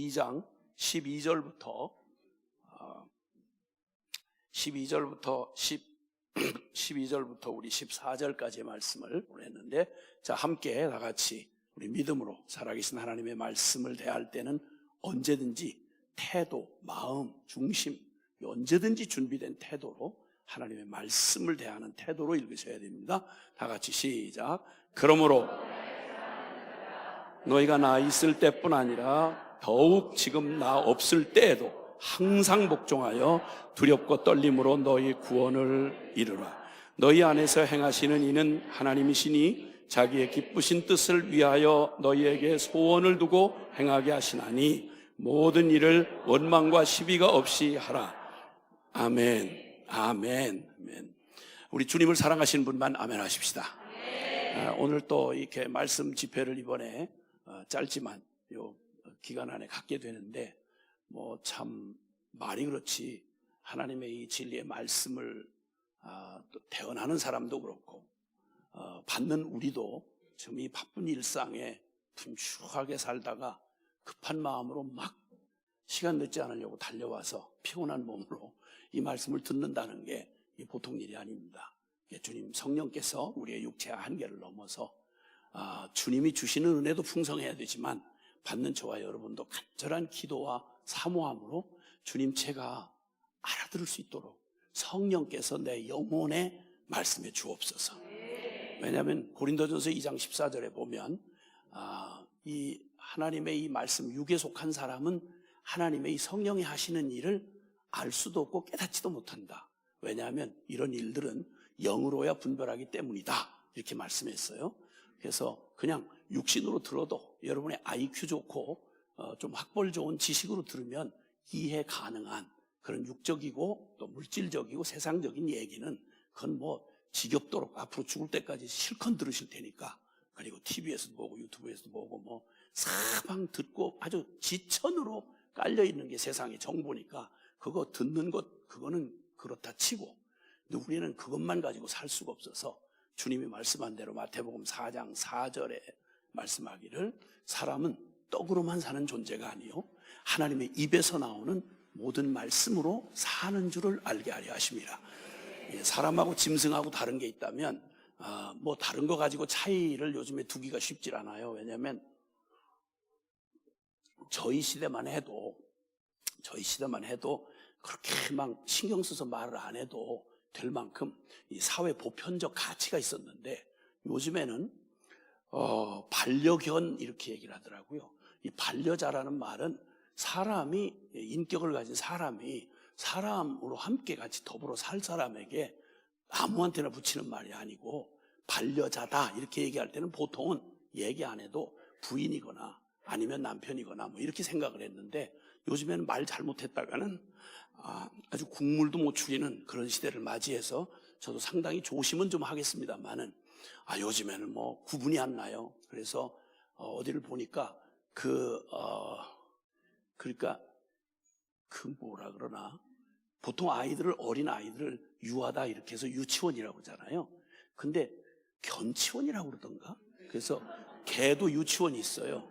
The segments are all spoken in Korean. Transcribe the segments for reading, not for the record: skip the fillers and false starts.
2장 12절부터 12절부터 우리 14절까지의 말씀을 보냈는데, 자, 함께 다 같이 우리 믿음으로 살아계신 하나님의 말씀을 대할 때는 언제든지 태도, 마음, 중심, 언제든지 준비된 태도로 하나님의 말씀을 대하는 태도로 읽으셔야 됩니다. 다 같이 시작. 그러므로 너희가 나 있을 때뿐 아니라 더욱 지금 나 없을 때에도 항상 복종하여 두렵고 떨림으로 너희 구원을 이루라. 너희 안에서 행하시는 이는 하나님이시니 자기의 기쁘신 뜻을 위하여 너희에게 소원을 두고 행하게 하시나니 모든 일을 원망과 시비가 없이 하라. 아멘. 아멘. 아멘. 우리 주님을 사랑하시는 분만 아멘 하십시다. 오늘 또 이렇게 말씀 집회를 이번에 짧지만 요 기간 안에 갖게 되는데, 뭐 참 말이 그렇지 하나님의 이 진리의 말씀을 또 대언하는 사람도 그렇고 받는 우리도 지금 이 바쁜 일상에 분주하게 살다가 급한 마음으로 막 시간 늦지 않으려고 달려와서 피곤한 몸으로 이 말씀을 듣는다는 게 보통 일이 아닙니다. 주님 성령께서 우리의 육체의 한계를 넘어서 주님이 주시는 은혜도 풍성해야 되지만 받는 저와 여러분도 간절한 기도와 사모함으로 주님 제가 알아들을 수 있도록 성령께서 내 영혼에 말씀해 주옵소서. 왜냐하면 고린도전서 2장 14절에 보면 이 하나님의 이 말씀, 육에 속한 사람은 하나님의 이 성령이 하시는 일을 알 수도 없고 깨닫지도 못한다. 왜냐하면 이런 일들은 영으로야 분별하기 때문이다, 이렇게 말씀했어요. 그래서 그냥 육신으로 들어도 여러분의 IQ 좋고 좀 학벌 좋은 지식으로 들으면 이해 가능한 그런 육적이고 또 물질적이고 세상적인 얘기는 그건 뭐 지겹도록 앞으로 죽을 때까지 실컷 들으실 테니까, 그리고 TV에서도 보고 유튜브에서도 보고 뭐 사방 듣고 아주 지천으로 깔려있는 게 세상의 정보니까 그거 듣는 것 그거는 그렇다 치고, 근데 우리는 그것만 가지고 살 수가 없어서 주님이 말씀한 대로 마태복음 4장 4절에 말씀하기를 사람은 떡으로만 사는 존재가 아니요 하나님의 입에서 나오는 모든 말씀으로 사는 줄을 알게 하려 하심이라. 사람하고 짐승하고 다른 게 있다면 뭐 다른 거 가지고 차이를 요즘에 두기가 쉽질 않아요. 왜냐하면 저희 시대만 해도 그렇게 막 신경 써서 말을 안 해도 될 만큼 이 사회 보편적 가치가 있었는데, 요즘에는 반려견 이렇게 얘기를 하더라고요. 이 반려자라는 말은 사람이, 인격을 가진 사람이 사람으로 함께 같이 더불어 살 사람에게 아무한테나 붙이는 말이 아니고, 반려자다 이렇게 얘기할 때는 보통은 얘기 안 해도 부인이거나 아니면 남편이거나 뭐 이렇게 생각을 했는데, 요즘에는 말 잘못했다가는 아주 국물도 못 추리는 그런 시대를 맞이해서 저도 상당히 조심은 좀 하겠습니다만은 요즘에는 뭐 구분이 안 나요. 그래서 어디를 보니까 그러니까 뭐라 그러나, 보통 어린 아이들을 유아다 이렇게 해서 유치원이라고 하잖아요. 근데 견치원이라고 그러던가? 그래서 개도 유치원이 있어요.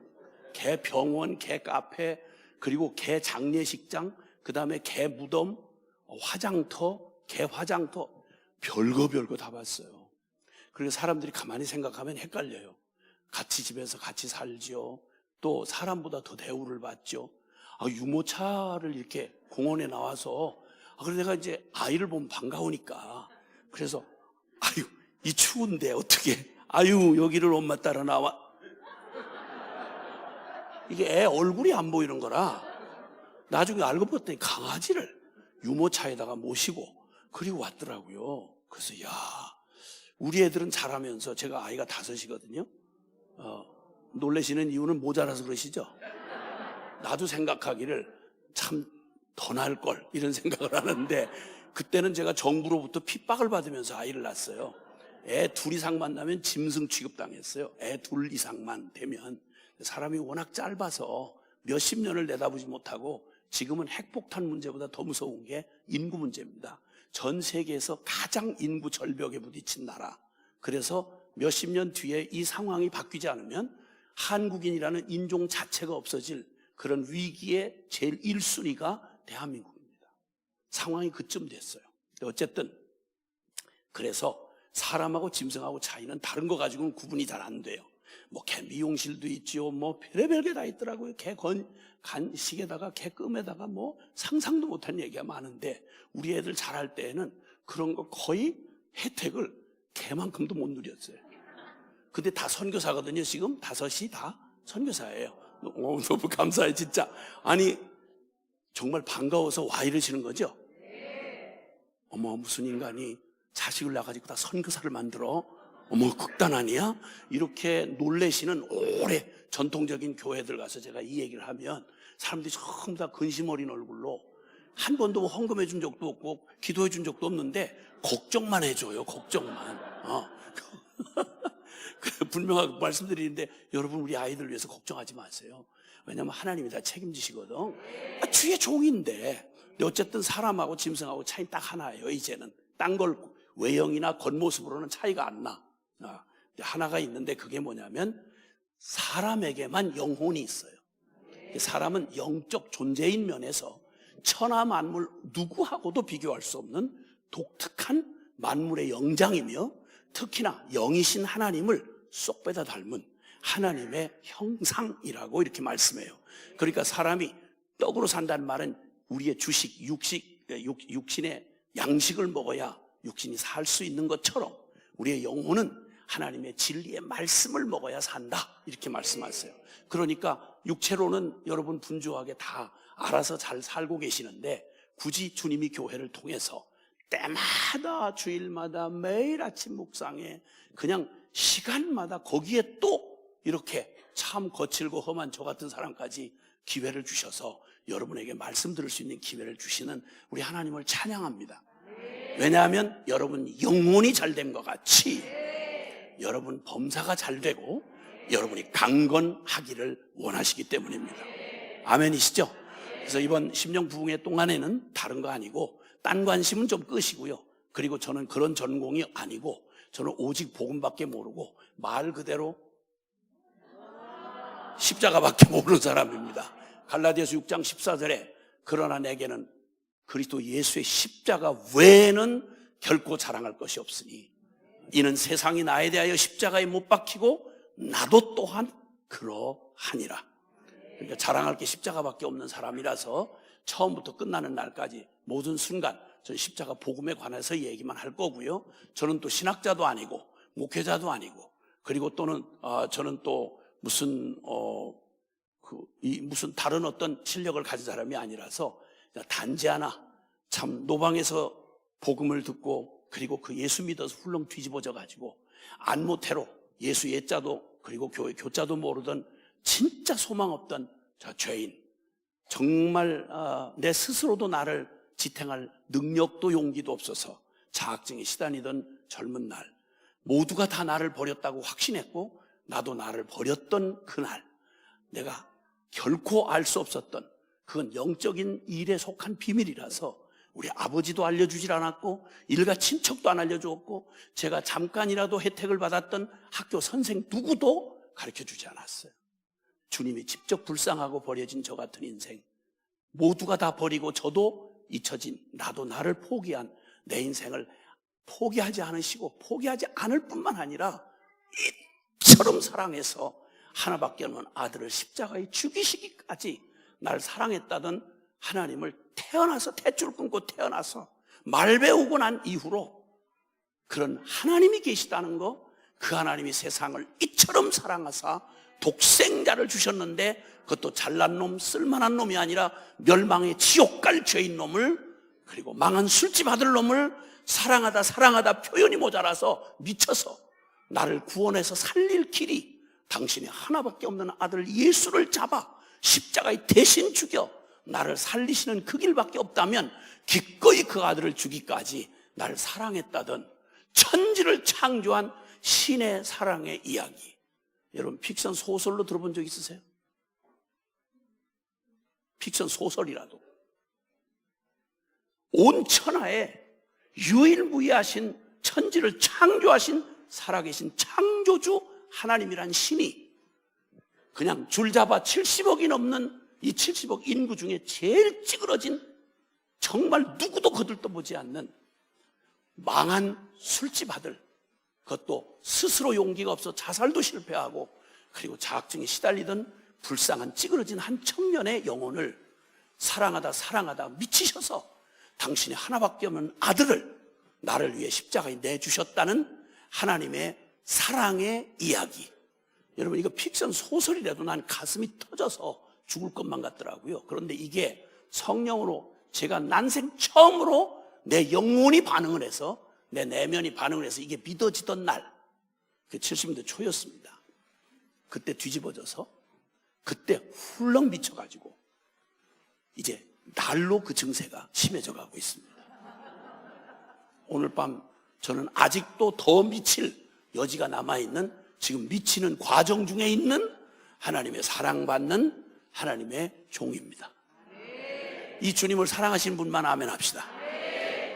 개 병원, 개 카페, 그리고 개 장례식장, 그 다음에 개 무덤, 화장터, 개 화장터, 별거 다 봤어요. 그리고 사람들이 가만히 생각하면 헷갈려요. 같이 집에서 같이 살지요. 또 사람보다 더 대우를 받죠. 유모차를 이렇게 공원에 나와서, 그래서 내가 이제 아이를 보면 반가우니까, 그래서 이 추운데 어떻게 여기를 엄마 따라 나와, 이게 애 얼굴이 안 보이는 거라 나중에 알고 봤더니 강아지를 유모차에다가 모시고 그리고 왔더라고요. 그래서 우리 애들은 잘하면서, 제가 아이가 5이거든요. 놀라시는 이유는 모자라서 그러시죠? 나도 생각하기를 참 더 낳을 걸 이런 생각을 하는데, 그때는 제가 정부로부터 핍박을 받으면서 아이를 낳았어요. 애 2 이상만 나면 짐승 취급당했어요. 애 2 이상만 되면. 사람이 워낙 짧아서 몇십 년을 내다보지 못하고, 지금은 핵폭탄 문제보다 더 무서운 게 인구 문제입니다. 전 세계에서 가장 인구 절벽에 부딪힌 나라. 그래서 몇십 년 뒤에 이 상황이 바뀌지 않으면 한국인이라는 인종 자체가 없어질 그런 위기의 제일 1순위가 대한민국입니다. 상황이 그쯤 됐어요. 어쨌든 그래서 사람하고 짐승하고 차이는 다른 거 가지고는 구분이 잘 안 돼요. 뭐 개 미용실도 있지요. 뭐 별의별 게 다 있더라고요. 개 간식에다가 개 끔에다가 뭐 상상도 못한 얘기가 많은데 우리 애들 자랄 때에는 그런 거 거의 혜택을 개만큼도 못 누렸어요. 근데 다 선교사거든요. 지금 5이 다 선교사예요. 너무 감사해요 진짜. 아니 정말 반가워서 와 이러시는 거죠? 어머 무슨 인간이 자식을 낳아가지고 다 선교사를 만들어? 어머 극단 아니야? 이렇게 놀래시는 오래 전통적인 교회들 가서 제가 이 얘기를 하면 사람들이 전부 다 근심 어린 얼굴로 한 번도 헌금해 준 적도 없고 기도해 준 적도 없는데 걱정만 해줘요. 걱정만. 분명하게 말씀드리는데 여러분 우리 아이들 위해서 걱정하지 마세요. 왜냐하면 하나님이 다 책임지시거든. 주의 종인데. 근데 어쨌든 사람하고 짐승하고 차이 딱 하나예요. 이제는 딴 걸 외형이나 겉모습으로는 차이가 안 나. 하나가 있는데 그게 뭐냐면 사람에게만 영혼이 있어요. 사람은 영적 존재인 면에서 천하 만물 누구하고도 비교할 수 없는 독특한 만물의 영장이며 특히나 영이신 하나님을 쏙 빼다 닮은 하나님의 형상이라고 이렇게 말씀해요. 그러니까 사람이 떡으로 산다는 말은 우리의 주식, 육신의 양식을 먹어야 육신이 살 수 있는 것처럼 우리의 영혼은 하나님의 진리의 말씀을 먹어야 산다 이렇게 말씀하세요. 그러니까 육체로는 여러분 분주하게 다 알아서 잘 살고 계시는데 굳이 주님이 교회를 통해서 때마다 주일마다 매일 아침 묵상에 그냥 시간마다 거기에 또 이렇게 참 거칠고 험한 저 같은 사람까지 기회를 주셔서 여러분에게 말씀 들을 수 있는 기회를 주시는 우리 하나님을 찬양합니다. 왜냐하면 여러분 영혼이 잘된 것 같이 여러분 범사가 잘 되고 여러분이 강건하기를 원하시기 때문입니다. 아멘이시죠? 그래서 이번 심령 부흥회 동안에는 다른 거 아니고 딴 관심은 좀 끄시고요. 그리고 저는 그런 전공이 아니고 저는 오직 복음밖에 모르고 말 그대로 십자가밖에 모르는 사람입니다. 갈라디아서 6장 14절에 그러나 내게는 그리스도 예수의 십자가 외에는 결코 자랑할 것이 없으니 이는 세상이 나에 대하여 십자가에 못 박히고 나도 또한 그러하니라. 그러니까 자랑할 게 십자가밖에 없는 사람이라서 처음부터 끝나는 날까지 모든 순간 저는 십자가 복음에 관해서 얘기만 할 거고요. 저는 또 신학자도 아니고 목회자도 아니고 그리고 또는 저는 또 무슨 다른 어떤 실력을 가진 사람이 아니라서 단지 하나 참 노방에서 복음을 듣고 그리고 그 예수 믿어서 훌렁 뒤집어져 가지고 안모태로 예수 예자도 그리고 교회 교자도 모르던 진짜 소망 없던 죄인, 정말 내 스스로도 나를 지탱할 능력도 용기도 없어서 자학증에 시달리던 젊은 날 모두가 다 나를 버렸다고 확신했고 나도 나를 버렸던 그날 내가 결코 알 수 없었던 그건 영적인 일에 속한 비밀이라서 우리 아버지도 알려주질 않았고 일가 친척도 안 알려주었고 제가 잠깐이라도 혜택을 받았던 학교 선생 누구도 가르쳐주지 않았어요. 주님이 직접 불쌍하고 버려진 저 같은 인생 모두가 다 버리고 저도 잊혀진 나도 나를 포기한 내 인생을 포기하지 않으시고 포기하지 않을 뿐만 아니라 이처럼 사랑해서 하나밖에 없는 아들을 십자가에 죽이시기까지 날 사랑했다던 하나님을 태어나서 탯줄 끊고 태어나서 말 배우고 난 이후로 그런 하나님이 계시다는 거, 그 하나님이 세상을 이처럼 사랑하사 독생자를 주셨는데 그것도 잘난 놈, 쓸만한 놈이 아니라 멸망의 지옥 갈 죄인 놈을 그리고 망한 술집 아들 놈을 사랑하다 표현이 모자라서 미쳐서 나를 구원해서 살릴 길이 당신이 하나밖에 없는 아들 예수를 잡아 십자가에 대신 죽여 나를 살리시는 그 길밖에 없다면 기꺼이 그 아들을 주기까지 나를 사랑했다던 천지를 창조한 신의 사랑의 이야기. 여러분 픽션 소설로 들어본 적 있으세요? 픽션 소설이라도 온 천하에 유일무이하신 천지를 창조하신 살아계신 창조주 하나님이란 신이 그냥 줄잡아 70억이 넘는 이 70억 인구 중에 제일 찌그러진, 정말 누구도 거들떠보지 않는 망한 술집 아들, 그것도 스스로 용기가 없어 자살도 실패하고 그리고 자학증에 시달리던 불쌍한 찌그러진 한 청년의 영혼을 사랑하다 미치셔서 당신의 하나밖에 없는 아들을 나를 위해 십자가에 내주셨다는 하나님의 사랑의 이야기. 여러분, 이거 픽션 소설이라도 난 가슴이 터져서 죽을 것만 같더라고요. 그런데 이게 성령으로 제가 난생 처음으로 내 영혼이 반응을 해서, 내 내면이 반응을 해서 이게 믿어지던 날, 그 70년대 초였습니다. 그때 뒤집어져서 그때 훌렁 미쳐가지고 이제 날로 그 증세가 심해져 가고 있습니다. 오늘 밤 저는 아직도 더 미칠 여지가 남아있는, 지금 미치는 과정 중에 있는 하나님의 사랑받는 하나님의 종입니다. 이 주님을 사랑하시는 분만 아멘 합시다.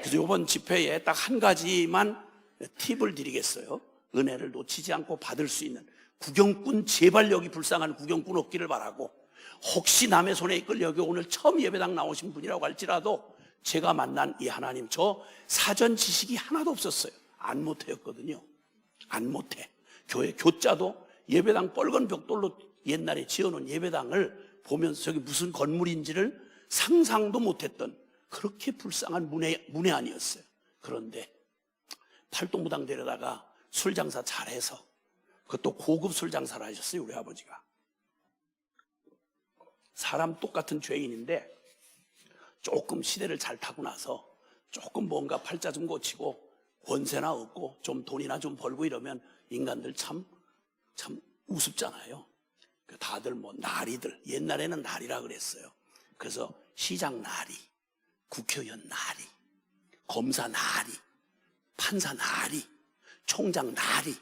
그래서 이번 집회에 딱 한 가지만 팁을 드리겠어요. 은혜를 놓치지 않고 받을 수 있는 구경꾼, 제발 여기 불쌍한 구경꾼 없기를 바라고, 혹시 남의 손에 이끌려 여기 오늘 처음 예배당 나오신 분이라고 할지라도 제가 만난 이 하나님, 저 사전 지식이 하나도 없었어요. 안모태였거든요. 안모태. 교회 교자도 예배당 뻘건 벽돌로 옛날에 지어놓은 예배당을 보면서 저기 무슨 건물인지를 상상도 못했던 그렇게 불쌍한 문외한이었어요. 그런데 팔동무당 데려다가 술 장사 잘해서, 그것도 고급 술 장사를 하셨어요, 우리 아버지가. 사람 똑같은 죄인인데 조금 시대를 잘 타고 나서 조금 뭔가 팔자 좀 고치고 권세나 얻고 좀 돈이나 좀 벌고 이러면 인간들 참 우습잖아요. 다들 뭐 나리들, 옛날에는 나리라 그랬어요. 그래서 시장 나리, 국회의원 나리, 검사 나리, 판사 나리, 총장 나리.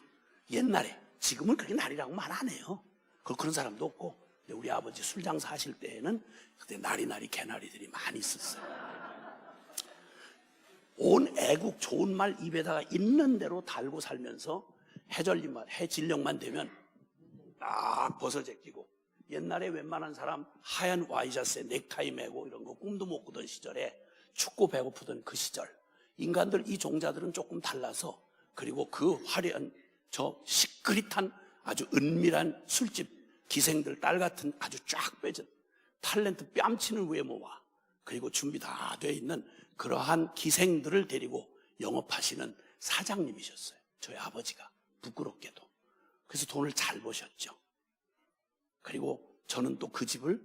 옛날에, 지금은 그렇게 나리라고 말 안 해요. 그런 사람도 없고. 근데 우리 아버지 술 장사 하실 때에는 그때 나리 개나리들이 많이 있었어요. 온 애국 좋은 말 입에다가 있는 대로 달고 살면서 해질녘만 되면 딱 벗어 제끼고, 옛날에 웬만한 사람 하얀 와이셔츠에 넥타이 매고 이런 거 꿈도 못 꾸던 시절에 춥고 배고프던 그 시절, 인간들, 이 종자들은 조금 달라서, 그리고 그 화려한 저 시크릿한 아주 은밀한 술집 기생들 딸 같은 아주 쫙 빼진 탤런트 뺨치는 외모와, 그리고 준비 다 돼 있는 그러한 기생들을 데리고 영업하시는 사장님이셨어요, 저희 아버지가. 부끄럽게도. 그래서 돈을 잘 버셨죠. 그리고 저는 또 그 집을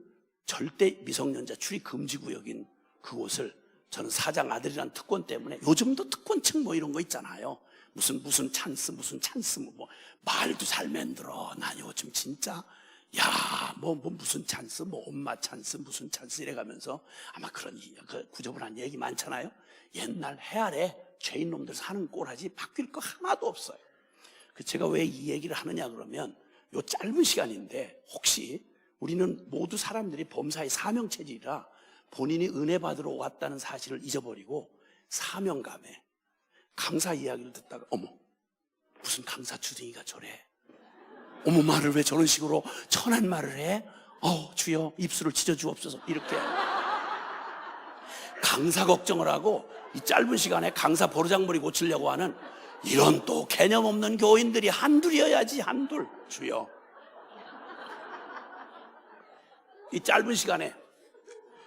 절대 미성년자 출입 금지 구역인 그곳을, 저는 사장 아들이란 특권 때문에, 요즘도 특권층 뭐 이런 거 있잖아요. 무슨 찬스 뭐 말도 잘 만들어. 나 요즘 진짜 뭐 무슨 찬스, 뭐 엄마 찬스, 무슨 찬스 이래가면서 아마 그런 구조분한 얘기 많잖아요. 옛날 해아래 죄인놈들 사는 꼴하지 바뀔 거 하나도 없어요. 제가 왜 이 얘기를 하느냐 그러면, 요 짧은 시간인데 혹시 우리는 모두 사람들이 범사의 사명체질이라 본인이 은혜 받으러 왔다는 사실을 잊어버리고 사명감에 강사 이야기를 듣다가, 어머 무슨 강사 주둥이가 저래, 어머 말을 왜 저런 식으로 천한 말을 해, 주여 입술을 찢어주옵소서, 이렇게 강사 걱정을 하고 이 짧은 시간에 강사 버르장머리 고치려고 하는 이런 또 개념 없는 교인들이 한둘이어야지, 한둘. 주여, 이 짧은 시간에.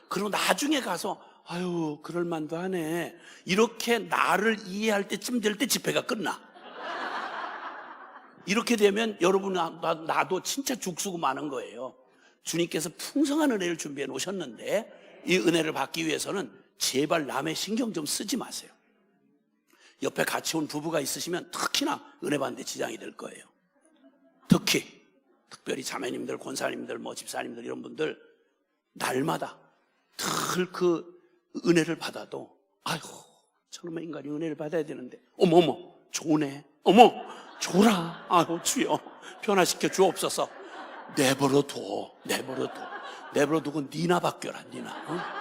그리고 나중에 가서 아유 그럴만도 하네, 이렇게 나를 이해할 때쯤 될 때 집회가 끝나. 이렇게 되면 여러분, 나도 진짜 죽수고 마는 거예요. 주님께서 풍성한 은혜를 준비해 놓으셨는데 이 은혜를 받기 위해서는 제발 남의 신경 좀 쓰지 마세요. 옆에 같이 온 부부가 있으시면 특히나 은혜 받는 데 지장이 될 거예요. 특별히 자매님들, 권사님들, 뭐 집사님들 이런 분들 날마다 늘 그 은혜를 받아도, 아이고 저놈의 인간이 은혜를 받아야 되는데, 어머 좋네, 어머 줘라, 아이고 주여 변화시켜 주옵소서. 내버려 두고 니나 바뀌어라, 니나.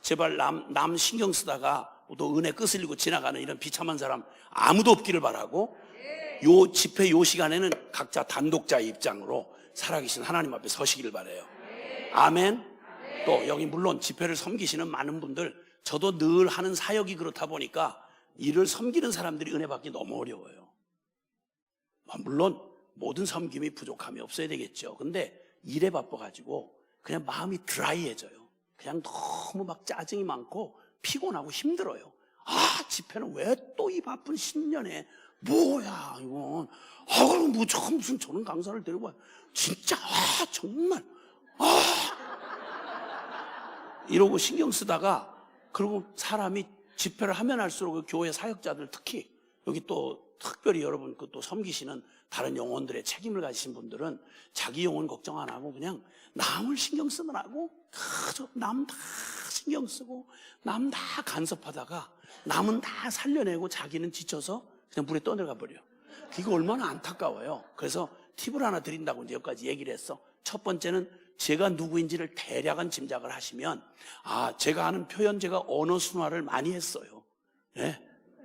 제발 남 신경 쓰다가 또 은혜 끄슬리고 지나가는 이런 비참한 사람 아무도 없기를 바라고, 요 집회 요 시간에는 각자 단독자의 입장으로 살아계신 하나님 앞에 서시기를 바라요. 아멘. 또 여기 물론 집회를 섬기시는 많은 분들, 저도 늘 하는 사역이 그렇다 보니까 이를 섬기는 사람들이 은혜 받기 너무 어려워요. 물론 모든 섬김이 부족함이 없어야 되겠죠. 근데 일에 바빠가지고 그냥 마음이 드라이해져요. 그냥 너무 막 짜증이 많고 피곤하고 힘들어요. 집회는 왜 또 이 바쁜 신년에 뭐야 이건. 그럼 무슨 저런 강사를 데리고 와요. 진짜 정말 이러고 신경 쓰다가, 그리고 사람이 집회를 하면 할수록 그 교회 사역자들, 특히 여기 또 특별히 여러분 그 또 섬기시는 다른 영혼들의 책임을 가지신 분들은 자기 영혼 걱정 안 하고 그냥 남을 신경 쓰느라고 그저 남 다 신경 쓰고 남 다 간섭하다가 남은 다 살려내고 자기는 지쳐서 그냥 물에 떠내가 버려. 이거 얼마나 안타까워요. 그래서 팁을 하나 드린다고 이제 여기까지 얘기를 했어. 첫 번째는 제가 누구인지를 대략은 짐작을 하시면, 제가 하는 표현, 제가 언어 순화를 많이 했어요. 예?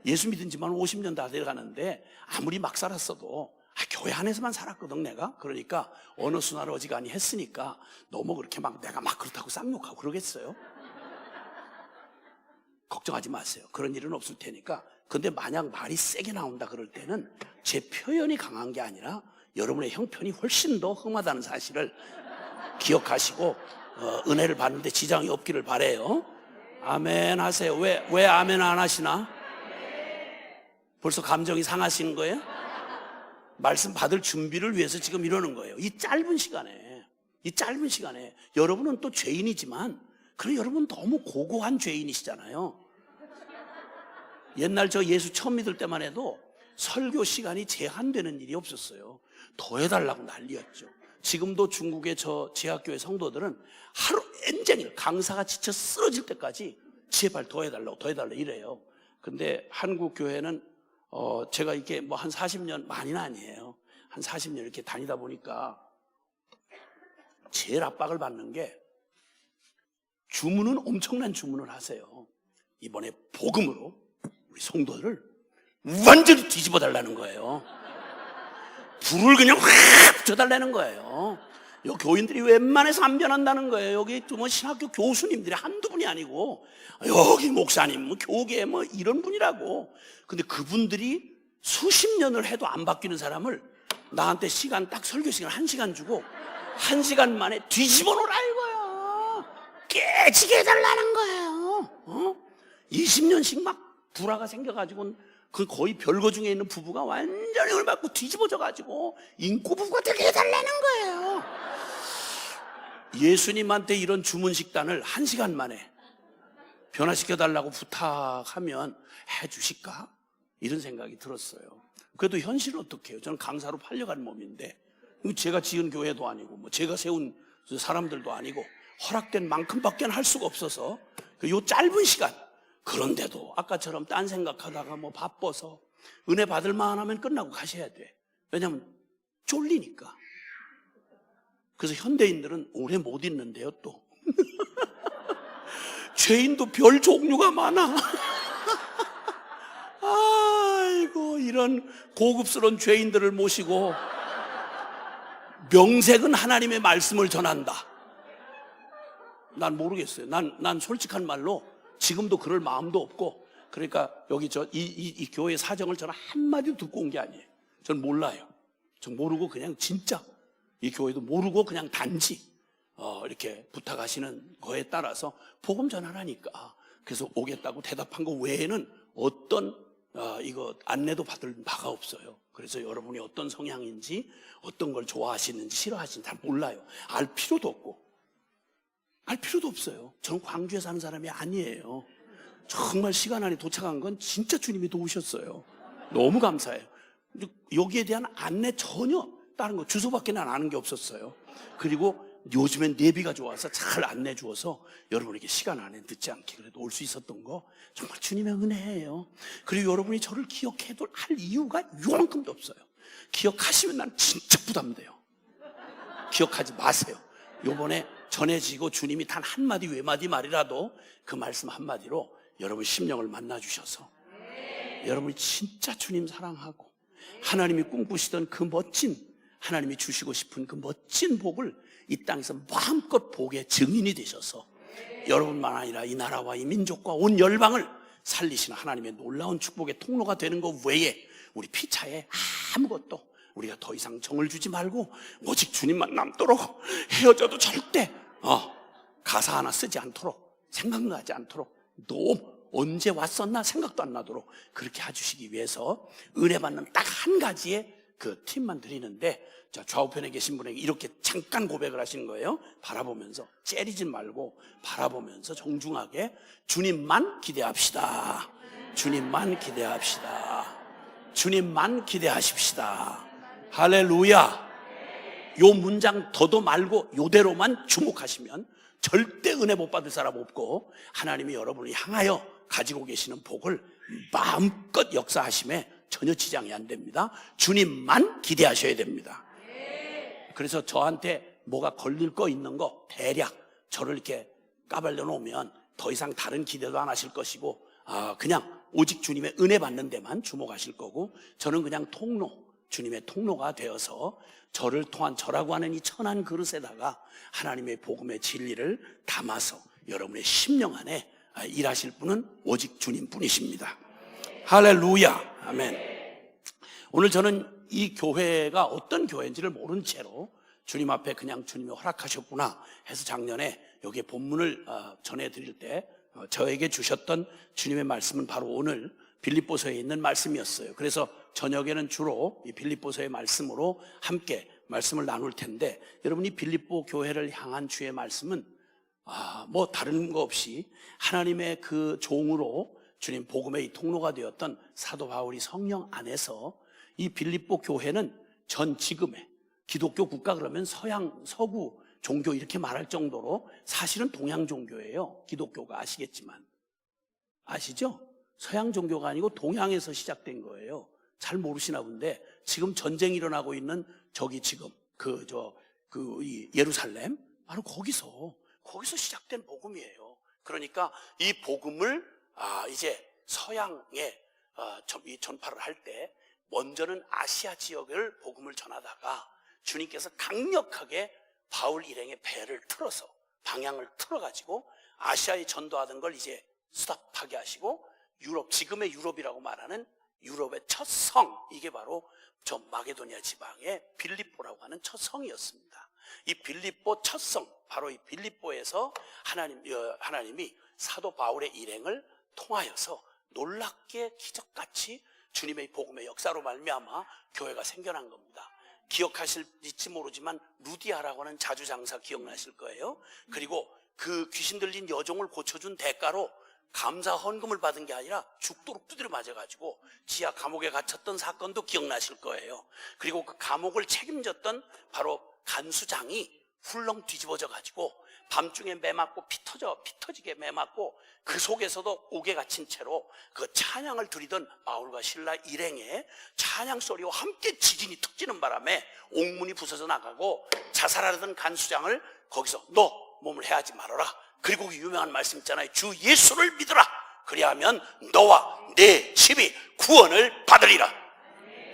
예수 믿은 지만 50년 다 돼가는데 아무리 막 살았어도 교회 안에서만 살았거든 내가. 그러니까 언어 순화를 어지간히 했으니까 너무 그렇게 막 내가 막 그렇다고 쌍욕하고 그러겠어요? 걱정하지 마세요. 그런 일은 없을 테니까. 근데 만약 말이 세게 나온다 그럴 때는 제 표현이 강한 게 아니라 여러분의 형편이 훨씬 더 험하다는 사실을 기억하시고 은혜를 받는데 지장이 없기를 바라요. 아멘 하세요. 왜 아멘 안 하시나? 벌써 감정이 상하시는 거예요? 말씀 받을 준비를 위해서 지금 이러는 거예요. 이 짧은 시간에 여러분은 또 죄인이지만, 그래 여러분 너무 고고한 죄인이시잖아요. 옛날 저 예수 처음 믿을 때만 해도 설교 시간이 제한되는 일이 없었어요. 더 해달라고 난리였죠. 지금도 중국의 저 제학교회 성도들은 하루 엔쟁일 강사가 지쳐 쓰러질 때까지 제발 더 해달라고 이래요. 근데 한국 교회는 제가 이게 뭐 한 40년, 많이는 아니에요. 한 40년 이렇게 다니다 보니까 제일 압박을 받는 게, 주문은 엄청난 주문을 하세요. 이번에 복음으로 우리 성도들을 완전히 뒤집어 달라는 거예요. 불을 그냥 확 붙여달라는 거예요. 요 교인들이 웬만해서 안 변한다는 거예요. 여기 뭐 신학교 교수님들이 한두 분이 아니고, 여기 목사님, 뭐 교계 뭐 이런 분이라고. 근데 그분들이 수십 년을 해도 안 바뀌는 사람을 나한테 시간, 딱 설교 시간 1시간 주고 1시간 만에 뒤집어 놓으라 이거야. 깨지게 해달라는 거예요. 20년씩 막 불화가 생겨가지고 그 거의 별거 중에 있는 부부가 완전히 얼맞고 뒤집어져가지고 인고 부부가 되게 해달라는 거예요. 예수님한테 이런 주문 식단을 1시간 만에 변화시켜달라고 부탁하면 해주실까? 이런 생각이 들었어요. 그래도 현실은 어떻게 해요? 저는 강사로 팔려간 몸인데, 제가 지은 교회도 아니고 뭐 제가 세운 사람들도 아니고 허락된 만큼밖에 할 수가 없어서 요 짧은 시간, 그런데도 아까처럼 딴 생각하다가 뭐 바빠서 은혜 받을 만하면 끝나고 가셔야 돼. 왜냐하면 쫄리니까. 그래서 현대인들은 오래 못 있는데요 또. 죄인도 별 종류가 많아. 아이고, 이런 고급스러운 죄인들을 모시고 명색은 하나님의 말씀을 전한다. 난 모르겠어요. 난 솔직한 말로 지금도 그럴 마음도 없고, 그러니까 여기 이 교회 사정을 저는 한마디도 듣고 온 게 아니에요. 전 몰라요. 전 모르고 그냥 진짜 이 교회도 모르고 그냥 단지 이렇게 부탁하시는 거에 따라서 복음 전하라니까. 그래서 오겠다고 대답한 거 외에는 어떤 이거 안내도 받을 바가 없어요. 그래서 여러분이 어떤 성향인지, 어떤 걸 좋아하시는지 싫어하시는지 잘 몰라요. 알 필요도 없고. 알 필요도 없어요. 저는 광주에 사는 사람이 아니에요. 정말 시간 안에 도착한 건 진짜 주님이 도우셨어요. 너무 감사해요. 여기에 대한 안내 전혀 다른 거 주소밖에 난 아는 게 없었어요. 그리고 요즘엔 내비가 좋아서 잘 안내 주어서 여러분에게 시간 안에 늦지 않게 그래도 올 수 있었던 거 정말 주님의 은혜예요. 그리고 여러분이 저를 기억해도 할 이유가 요만큼도 없어요. 기억하시면 난 진짜 부담돼요. 기억하지 마세요. 요번에 전해지고 주님이 단 한마디 외마디 말이라도 그 말씀 한마디로 여러분 심령을 만나주셔서 여러분이 진짜 주님 사랑하고 하나님이 꿈꾸시던 그 멋진, 하나님이 주시고 싶은 그 멋진 복을 이 땅에서 마음껏 복의 증인이 되셔서 여러분만 아니라 이 나라와 이 민족과 온 열방을 살리시는 하나님의 놀라운 축복의 통로가 되는 것 외에 우리 피차에 아무것도 우리가 더 이상 정을 주지 말고 오직 주님만 남도록 헤어져도 절대 가사 하나 쓰지 않도록, 생각나지 않도록, 너 언제 왔었나 생각도 안 나도록 그렇게 해주시기 위해서 은혜 받는 딱 한 가지의 그 팁만 드리는데, 자, 좌우편에 계신 분에게 이렇게 잠깐 고백을 하시는 거예요. 바라보면서, 째리지 말고 바라보면서 정중하게 주님만 기대합시다. 주님만 기대합시다. 주님만 기대하십시다. 할렐루야. 요 문장 더도 말고 요대로만 주목하시면 절대 은혜 못 받을 사람 없고, 하나님이 여러분을 향하여 가지고 계시는 복을 마음껏 역사하심에 전혀 지장이 안 됩니다. 주님만 기대하셔야 됩니다. 그래서 저한테 뭐가 걸릴 거 있는 거 대략 저를 이렇게 까발려 놓으면 더 이상 다른 기대도 안 하실 것이고, 그냥 오직 주님의 은혜 받는 데만 주목하실 거고, 저는 그냥 통로, 주님의 통로가 되어서 저를 통한 저라고 하는 이 천한 그릇에다가 하나님의 복음의 진리를 담아서 여러분의 심령 안에 일하실 분은 오직 주님뿐이십니다. 할렐루야. 아멘. 오늘 저는 이 교회가 어떤 교회인지를 모른 채로 주님 앞에 그냥 주님이 허락하셨구나 해서 작년에 여기에 본문을 전해드릴 때 저에게 주셨던 주님의 말씀은 바로 오늘 빌립보서에 있는 말씀이었어요. 그래서 저녁에는 주로 이 빌립보서의 말씀으로 함께 말씀을 나눌 텐데, 여러분이 빌립보 교회를 향한 주의 말씀은 뭐 다른 거 없이 하나님의 그 종으로 주님 복음의 이 통로가 되었던 사도 바울이 성령 안에서 이 빌립보 교회는 전 지금의 기독교 국가 그러면 서양, 서구 종교 이렇게 말할 정도로 사실은 동양 종교예요. 기독교가 아시겠지만. 아시죠? 서양 종교가 아니고 동양에서 시작된 거예요. 잘 모르시나 본데 지금 전쟁이 일어나고 있는 저기 지금 이 예루살렘 바로 거기서 시작된 복음이에요. 그러니까 이 복음을 이제 서양에 전파를 할 때 먼저는 아시아 지역을 복음을 전하다가 주님께서 강력하게 바울 일행의 배를 틀어서 방향을 틀어가지고 아시아에 전도하던 걸 이제 스탑하게 하시고 유럽, 지금의 유럽이라고 말하는 유럽의 첫 성, 이게 바로 저 마게도니아 지방의 빌립보라고 하는 첫 성이었습니다. 이 빌립보 첫 성, 바로 이 빌립보에서 하나님이 사도 바울의 일행을 통하여서 놀랍게 기적같이 주님의 복음의 역사로 말미암아 교회가 생겨난 겁니다. 기억하실지 모르지만 루디아라고 하는 자주장사 기억나실 거예요. 그리고 그 귀신 들린 여종을 고쳐준 대가로 감사 헌금을 받은 게 아니라 죽도록 두드려 맞아가지고 지하 감옥에 갇혔던 사건도 기억나실 거예요. 그리고 그 감옥을 책임졌던 바로 간수장이 훌렁 뒤집어져가지고 밤중에 매 맞고 피 터지게 매 맞고 그 속에서도 옥에 갇힌 채로 그 찬양을 드리던 바울과 실라 일행의 찬양 소리와 함께 지진이 툭 지는 바람에 옥문이 부서져 나가고 자살하려던 간수장을 거기서 너 몸을 해하지 말아라. 그리고 그 유명한 말씀 있잖아요. 주 예수를 믿으라. 그리하면 너와 내 집이 구원을 받으리라.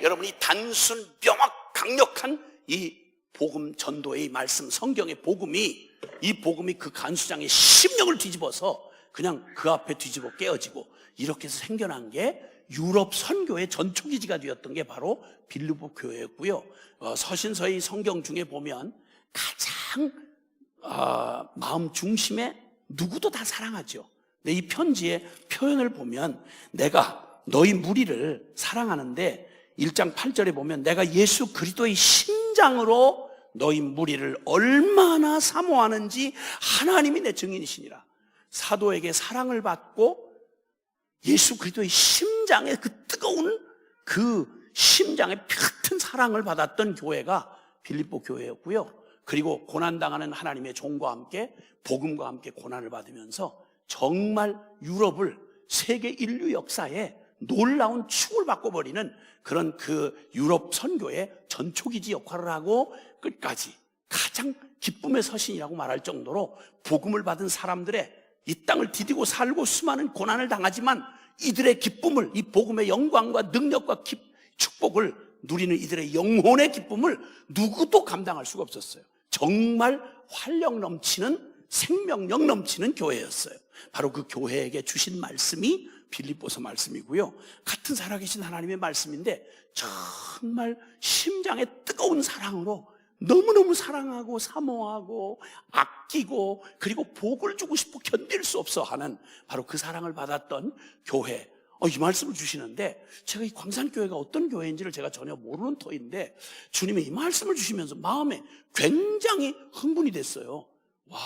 여러분이 단순 명확 강력한 이 복음 전도의 말씀, 성경의 복음이, 이 복음이 그 간수장의 심령을 뒤집어서 그냥 그 앞에 뒤집어 깨어지고 이렇게 해서 생겨난 게 유럽 선교의 전초기지가 되었던 게 바로 빌립보 교회였고요. 서신서의 성경 중에 보면 가장 마음 중심에 누구도 다 사랑하죠. 근데 이 편지의 표현을 보면 내가 너희 무리를 사랑하는데 1장 8절에 보면 내가 예수 그리스도의 심장으로 너희 무리를 얼마나 사모하는지 하나님이 내 증인이시니라. 사도에게 사랑을 받고 예수 그리스도의 심장에 그 뜨거운 그 심장의 피 같은 사랑을 받았던 교회가 빌립보 교회였고요. 그리고 고난당하는 하나님의 종과 함께 복음과 함께 고난을 받으면서 정말 유럽을 세계 인류 역사에 놀라운 축을 바꿔버리는 그런 그 유럽 선교의 전초기지 역할을 하고 끝까지 가장 기쁨의 서신이라고 말할 정도로 복음을 받은 사람들의 이 땅을 디디고 살고 수많은 고난을 당하지만 이들의 기쁨을, 이 복음의 영광과 능력과 축복을 누리는 이들의 영혼의 기쁨을 누구도 감당할 수가 없었어요. 정말 활력 넘치는, 생명력 넘치는 교회였어요. 바로 그 교회에게 주신 말씀이 빌립보서 말씀이고요, 같은 살아계신 하나님의 말씀인데 정말 심장에 뜨거운 사랑으로 너무너무 사랑하고 사모하고 아끼고 그리고 복을 주고 싶어 견딜 수 없어 하는 바로 그 사랑을 받았던 교회, 이 말씀을 주시는데, 제가 이 광산교회가 어떤 교회인지를 제가 전혀 모르는 터인데 주님이 이 말씀을 주시면서 마음에 굉장히 흥분이 됐어요. 와,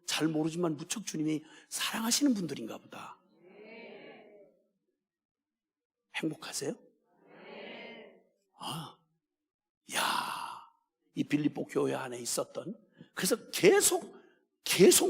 잘 모르지만 무척 주님이 사랑하시는 분들인가 보다. 행복하세요? 이 빌립보 교회 안에 있었던, 그래서 계속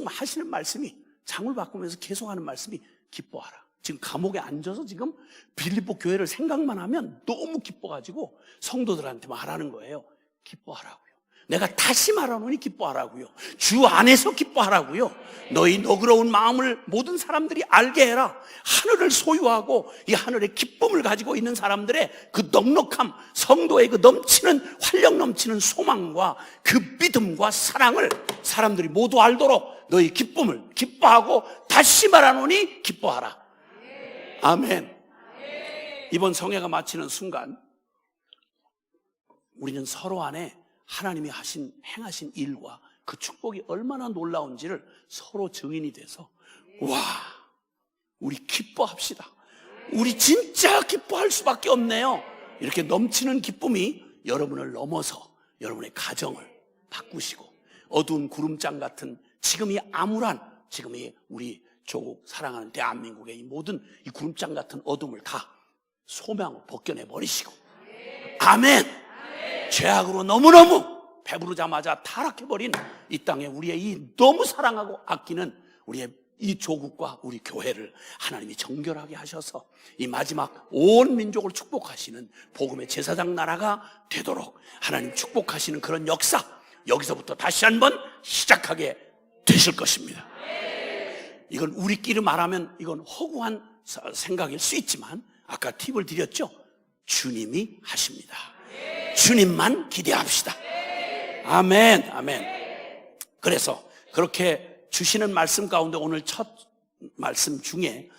하시는 말씀이, 장을 바꾸면서 계속 하는 말씀이 기뻐하라. 지금 감옥에 앉아서 지금 빌립보 교회를 생각만 하면 너무 기뻐가지고 성도들한테 말하는 거예요. 기뻐하라고요. 내가 다시 말하노니 기뻐하라고요. 주 안에서 기뻐하라고요. 너희 너그러운 마음을 모든 사람들이 알게 해라. 하늘을 소유하고 이 하늘의 기쁨을 가지고 있는 사람들의 그 넉넉함, 성도의 그 넘치는 활력 넘치는 소망과 그 믿음과 사랑을 사람들이 모두 알도록 너희 기쁨을 기뻐하고 다시 말하노니 기뻐하라. 아멘. 이번 성회가 마치는 순간 우리는 서로 안에 하나님이 행하신 일과 그 축복이 얼마나 놀라운지를 서로 증인이 돼서, 와, 우리 기뻐합시다. 우리 진짜 기뻐할 수밖에 없네요. 이렇게 넘치는 기쁨이 여러분을 넘어서 여러분의 가정을 바꾸시고, 어두운 구름장 같은 지금이 암울한, 지금이 우리 조국 사랑하는 대한민국의 이 모든 이 구름장 같은 어둠을 다 소망으로 벗겨내 버리시고, 아멘. 죄악으로 너무너무 배부르자마자 타락해버린 이 땅에 우리의 이 너무 사랑하고 아끼는 우리의 이 조국과 우리 교회를 하나님이 정결하게 하셔서 이 마지막 온 민족을 축복하시는 복음의 제사장 나라가 되도록 하나님 축복하시는 그런 역사, 여기서부터 다시 한번 시작하게 되실 것입니다. 이건 우리끼리 말하면 이건 허구한 생각일 수 있지만 아까 팁을 드렸죠. 주님이 하십니다. 주님만 기대합시다. 아멘, 아멘. 그래서 그렇게 주시는 말씀 가운데 오늘 첫 말씀 중에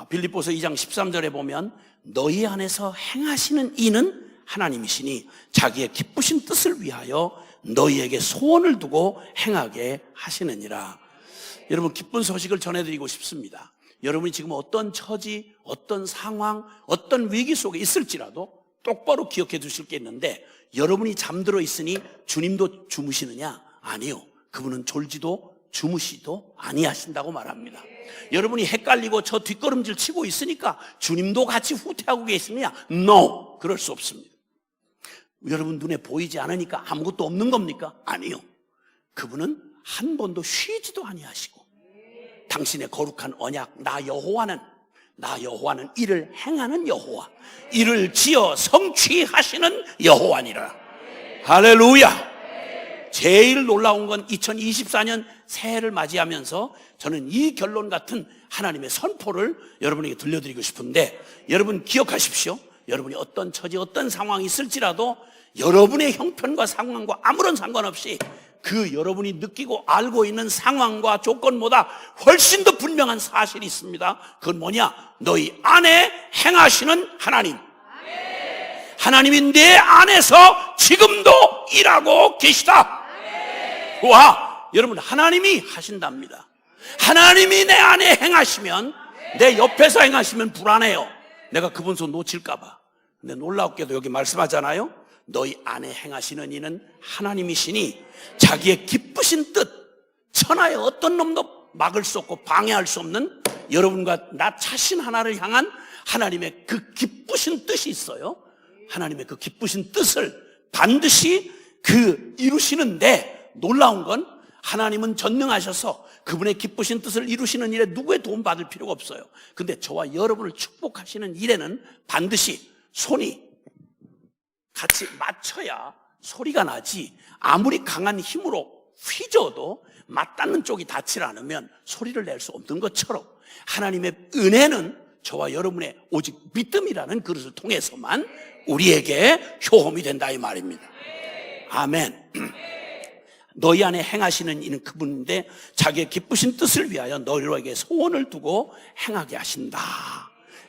빌립보서 2장 13절에 보면 너희 안에서 행하시는 이는 하나님이시니 자기의 기쁘신 뜻을 위하여 너희에게 소원을 두고 행하게 하시느니라. 여러분, 기쁜 소식을 전해드리고 싶습니다. 여러분이 지금 어떤 처지, 어떤 상황, 어떤 위기 속에 있을지라도 똑바로 기억해 두실 게 있는데, 여러분이 잠들어 있으니 주님도 주무시느냐? 아니요. 그분은 졸지도 주무시도 아니하신다고 말합니다. 여러분이 헷갈리고 저 뒷걸음질 치고 있으니까 주님도 같이 후퇴하고 계시느냐? No, 그럴 수 없습니다. 여러분 눈에 보이지 않으니까 아무것도 없는 겁니까? 아니요. 그분은 한 번도 쉬지도 아니하시고 당신의 거룩한 언약 나 여호와는 이를 행하는 여호와, 이를 지어 성취하시는 여호와니라. 할렐루야. 제일 놀라운 건 2024년 새해를 맞이하면서 저는 이 결론 같은 하나님의 선포를 여러분에게 들려드리고 싶은데, 여러분 기억하십시오. 여러분이 어떤 처지, 어떤 상황이 있을지라도 여러분의 형편과 상황과 아무런 상관없이 그 여러분이 느끼고 알고 있는 상황과 조건보다 훨씬 더 분명한 사실이 있습니다. 그건 뭐냐? 너희 안에 행하시는 하나님. 하나님이 내 안에서 지금도 일하고 계시다. 와, 여러분, 하나님이 하신답니다. 하나님이 내 안에 행하시면, 내 옆에서 행하시면 불안해요. 내가 그분 손 놓칠까 봐. 근데 놀랍게도 여기 말씀하잖아요. 너희 안에 행하시는 이는 하나님이시니 자기의 기쁘신 뜻, 천하의 어떤 놈도 막을 수 없고 방해할 수 없는 여러분과 나 자신 하나를 향한 하나님의 그 기쁘신 뜻이 있어요. 하나님의 그 기쁘신 뜻을 반드시 이루시는데, 놀라운 건 하나님은 전능하셔서 그분의 기쁘신 뜻을 이루시는 일에 누구의 도움 받을 필요가 없어요. 근데 저와 여러분을 축복하시는 일에는 반드시 손이 같이 맞춰야 소리가 나지, 아무리 강한 힘으로 휘저어도 맞닿는 쪽이 닿지 않으면 소리를 낼 수 없는 것처럼 하나님의 은혜는 저와 여러분의 오직 믿음이라는 그릇을 통해서만 우리에게 효험이 된다 이 말입니다. 아멘. 너희 안에 행하시는 이는 그분인데 자기의 기쁘신 뜻을 위하여 너희에게 소원을 두고 행하게 하신다.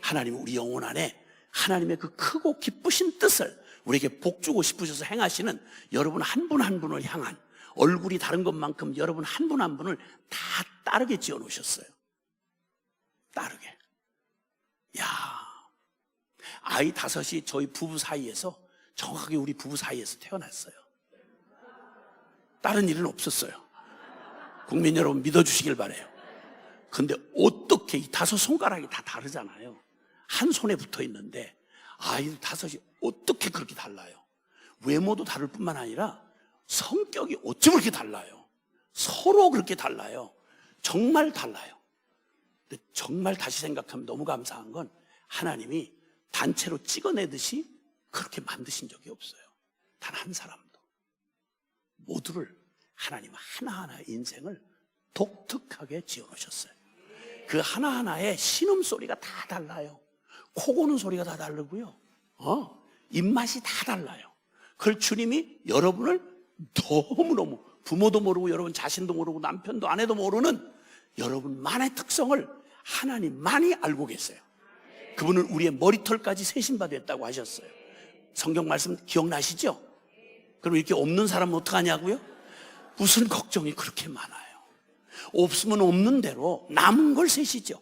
하나님은 우리 영혼 안에 하나님의 그 크고 기쁘신 뜻을 우리에게 복주고 싶으셔서 행하시는 여러분 한 분 한 분을 향한 얼굴이 다른 것만큼 여러분 한 분 한 분을 다 따르게 지어 놓으셨어요. 따르게. 야, 아이 5이 저희 부부 사이에서 정확하게 우리 부부 사이에서 태어났어요. 다른 일은 없었어요. 국민 여러분 믿어주시길 바라요. 근데 어떻게 이 5 손가락이 다 다르잖아요. 한 손에 붙어 있는데 아이들 5이 어떻게 그렇게 달라요? 외모도 다를 뿐만 아니라 성격이 어쩜 그렇게 달라요? 서로 그렇게 달라요. 정말 달라요. 근데 정말 다시 생각하면 너무 감사한 건 하나님이 단체로 찍어내듯이 그렇게 만드신 적이 없어요. 단 한 사람도. 모두를 하나님은 하나하나의 인생을 독특하게 지어놓으셨어요. 그 하나하나의 신음소리가 다 달라요. 코 고는 소리가 다 다르고요. 입맛이 다 달라요. 그걸 주님이 여러분을 너무너무 부모도 모르고 여러분 자신도 모르고 남편도 아내도 모르는 여러분만의 특성을 하나님만이 알고 계세요. 그분은 우리의 머리털까지 세신바 됐다고 하셨어요. 성경 말씀 기억나시죠? 그럼 이렇게 없는 사람은 어떡하냐고요? 무슨 걱정이 그렇게 많아요. 없으면 없는 대로 남은 걸 세시죠.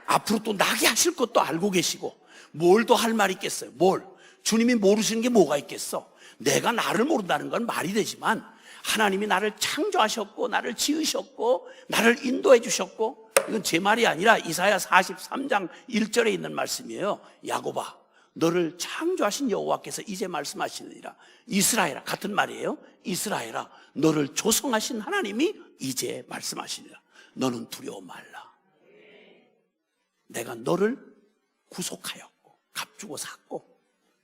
앞으로 또 나게 하실 것도 알고 계시고 뭘 더 할 말이 있겠어요? 뭘? 주님이 모르시는 게 뭐가 있겠어? 내가 나를 모른다는 건 말이 되지만 하나님이 나를 창조하셨고 나를 지으셨고 나를 인도해 주셨고, 이건 제 말이 아니라 이사야 43장 1절에 있는 말씀이에요. 야곱아, 너를 창조하신 여호와께서 이제 말씀하시느니라. 이스라엘아, 같은 말이에요. 이스라엘아, 너를 조성하신 하나님이 이제 말씀하시느니라. 너는 두려워 말라. 내가 너를 구속하였고 값주고 샀고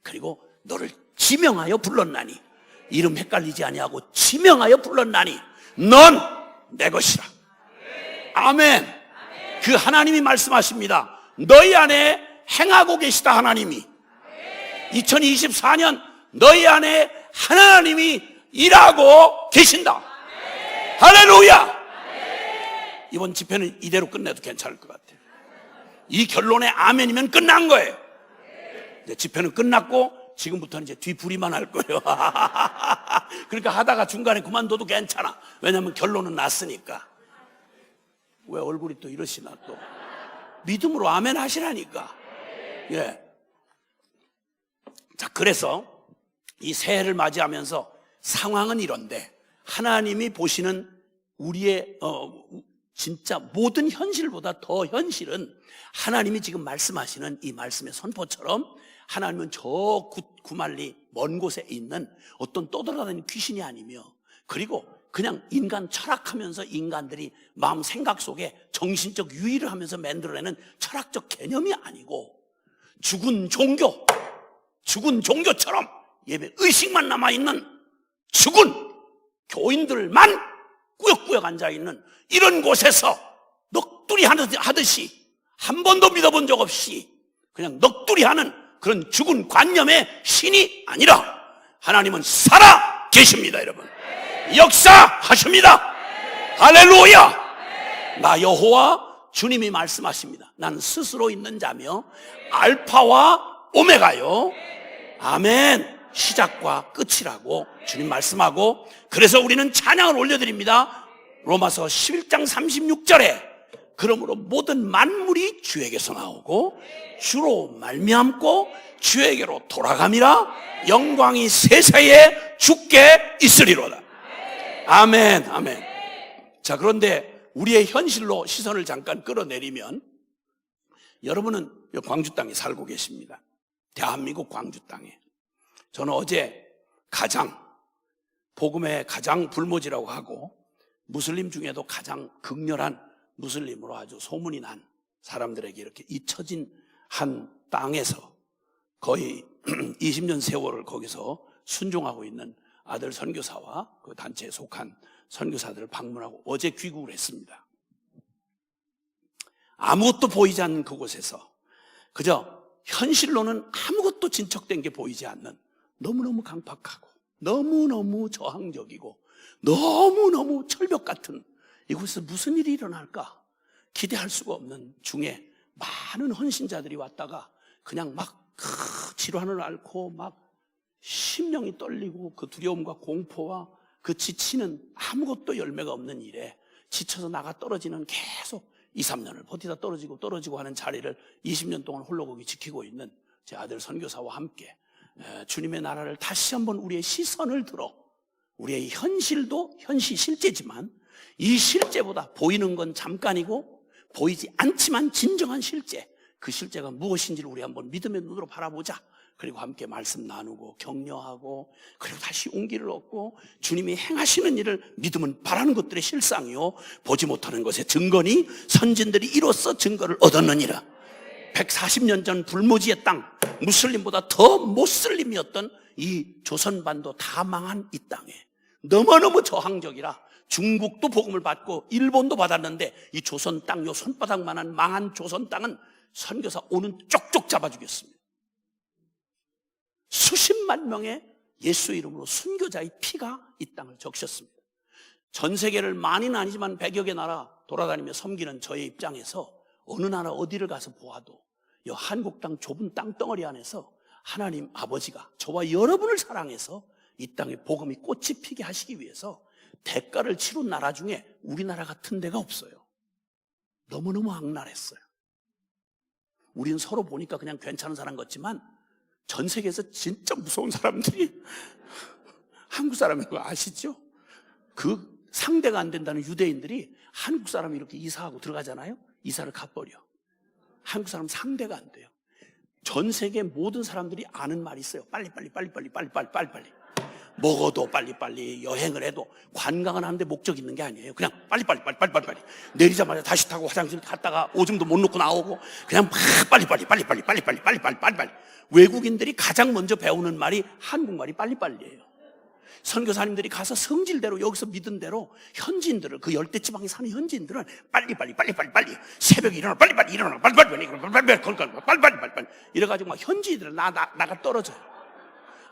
그리고 너를 지명하여 불렀나니, 이름 헷갈리지 아니하고 지명하여 불렀나니 넌 내 것이라. 아멘. 그 하나님이 말씀하십니다. 너희 안에 행하고 계시다. 하나님이 2024년 너희 안에 하나님이 일하고 계신다. 할렐루야. 이번 집회는 이대로 끝내도 괜찮을 것 같아요. 이 결론에 아멘이면 끝난 거예요. 이제 집회는 끝났고 지금부터는 이제 뒤풀이만 할 거예요. 그러니까 하다가 중간에 그만둬도 괜찮아. 왜냐하면 결론은 났으니까. 왜 얼굴이 또 이러시나 또. 믿음으로 아멘 하시라니까. 예. 자, 그래서 이 새해를 맞이하면서 상황은 이런데 하나님이 보시는 우리의 진짜 모든 현실보다 더 현실은 하나님이 지금 말씀하시는 이 말씀의 선포처럼 하나님은 저 구말리 먼 곳에 있는 어떤 떠돌아다니는 귀신이 아니며, 그리고 그냥 인간 철학하면서 인간들이 마음 생각 속에 정신적 유의를 하면서 만들어내는 철학적 개념이 아니고 죽은 종교처럼 예배 의식만 남아있는 죽은 교인들만 꾸역꾸역 앉아있는 이런 곳에서 넋두리 하듯이 한 번도 믿어본 적 없이 그냥 넋두리 하는 그런 죽은 관념의 신이 아니라 하나님은 살아 계십니다. 여러분, 역사하십니다. 할렐루야. 나 여호와 주님이 말씀하십니다. 난 스스로 있는 자며 알파와 오메가요. 아멘. 시작과 끝이라고 주님 말씀하고, 그래서 우리는 찬양을 올려드립니다. 로마서 11장 36절에 그러므로 모든 만물이 주에게서 나오고 주로 말미암고 주에게로 돌아감이라. 영광이 세세에 주께 있으리로다. 아멘. 아멘. 자, 그런데 우리의 현실로 시선을 잠깐 끌어내리면, 여러분은 광주 땅에 살고 계십니다. 대한민국 광주 땅에. 저는 어제 복음의 가장 불모지라고 하고 무슬림 중에도 가장 극렬한 무슬림으로 아주 소문이 난 사람들에게 이렇게 잊혀진 한 땅에서 거의 20년 세월을 거기서 순종하고 있는 아들 선교사와 그 단체에 속한 선교사들을 방문하고 어제 귀국을 했습니다. 아무것도 보이지 않는 그곳에서 그저 현실로는 아무것도 진척된 게 보이지 않는 너무너무 강팍하고 너무너무 저항적이고 너무너무 철벽 같은 이곳에서 무슨 일이 일어날까 기대할 수가 없는 중에 많은 헌신자들이 왔다가 그냥 막 질환을 앓고 막 심령이 떨리고 그 두려움과 공포와 그 지치는 아무것도 열매가 없는 일에 지쳐서 나가 떨어지는 계속 2, 3년을 버티다 떨어지고 하는 자리를 20년 동안 홀로 거기 지키고 있는 제 아들 선교사와 함께 주님의 나라를 다시 한번 우리의 시선을 들어 우리의 현실도 실제지만 이 실제보다 보이는 건 잠깐이고 보이지 않지만 진정한 실제, 그 실제가 무엇인지를 우리 한번 믿음의 눈으로 바라보자. 그리고 함께 말씀 나누고 격려하고 그리고 다시 용기를 얻고 주님이 행하시는 일을 믿음은 바라는 것들의 실상이요 보지 못하는 것의 증거니 선진들이 이로써 증거를 얻었느니라. 140년 전 불모지의 땅, 무슬림보다 더 모슬림이었던 이 조선반도 다 망한 이 땅에 너무너무 저항적이라 중국도 복음을 받고 일본도 받았는데 이 조선 땅, 요 손바닥만한 망한 조선 땅은 선교사 오는 쪽쪽 잡아주겠습니다. 수십만 명의 예수 이름으로 순교자의 피가 이 땅을 적셨습니다. 전 세계를 많이는 아니지만 100여 개 나라 돌아다니며 섬기는 저의 입장에서 어느 나라 어디를 가서 보아도 이 한국 땅 좁은 땅덩어리 안에서 하나님 아버지가 저와 여러분을 사랑해서 이 땅에 복음이 꽃이 피게 하시기 위해서 대가를 치른 나라 중에 우리나라 같은 데가 없어요. 너무너무 악랄했어요. 우리는 서로 보니까 그냥 괜찮은 사람 같지만 전 세계에서 진짜 무서운 사람들이 한국 사람인 거 아시죠? 그 상대가 안 된다는 유대인들이 한국 사람이 이렇게 이사하고 들어가잖아요. 이사를 가버려. 한국 사람 상대가 안 돼요. 전 세계 모든 사람들이 아는 말이 있어요. 빨리. 먹어도 빨리, 여행을 해도 관광을 하는데 목적 있는 게 아니에요. 그냥 빨리. 내리자마자 다시 타고 화장실 갔다가 오줌도 못 놓고 나오고 그냥 빨리. 외국인들이 가장 먼저 배우는 말이 한국말이 빨리예요. 선교사님들이 가서 성질대로 여기서 믿은 대로 현지인들을 그 열대지방에 사는 현지인들은 빨리 새벽에 일어나 빨리 이래가지고 막 현지인들은 나가 떨어져요.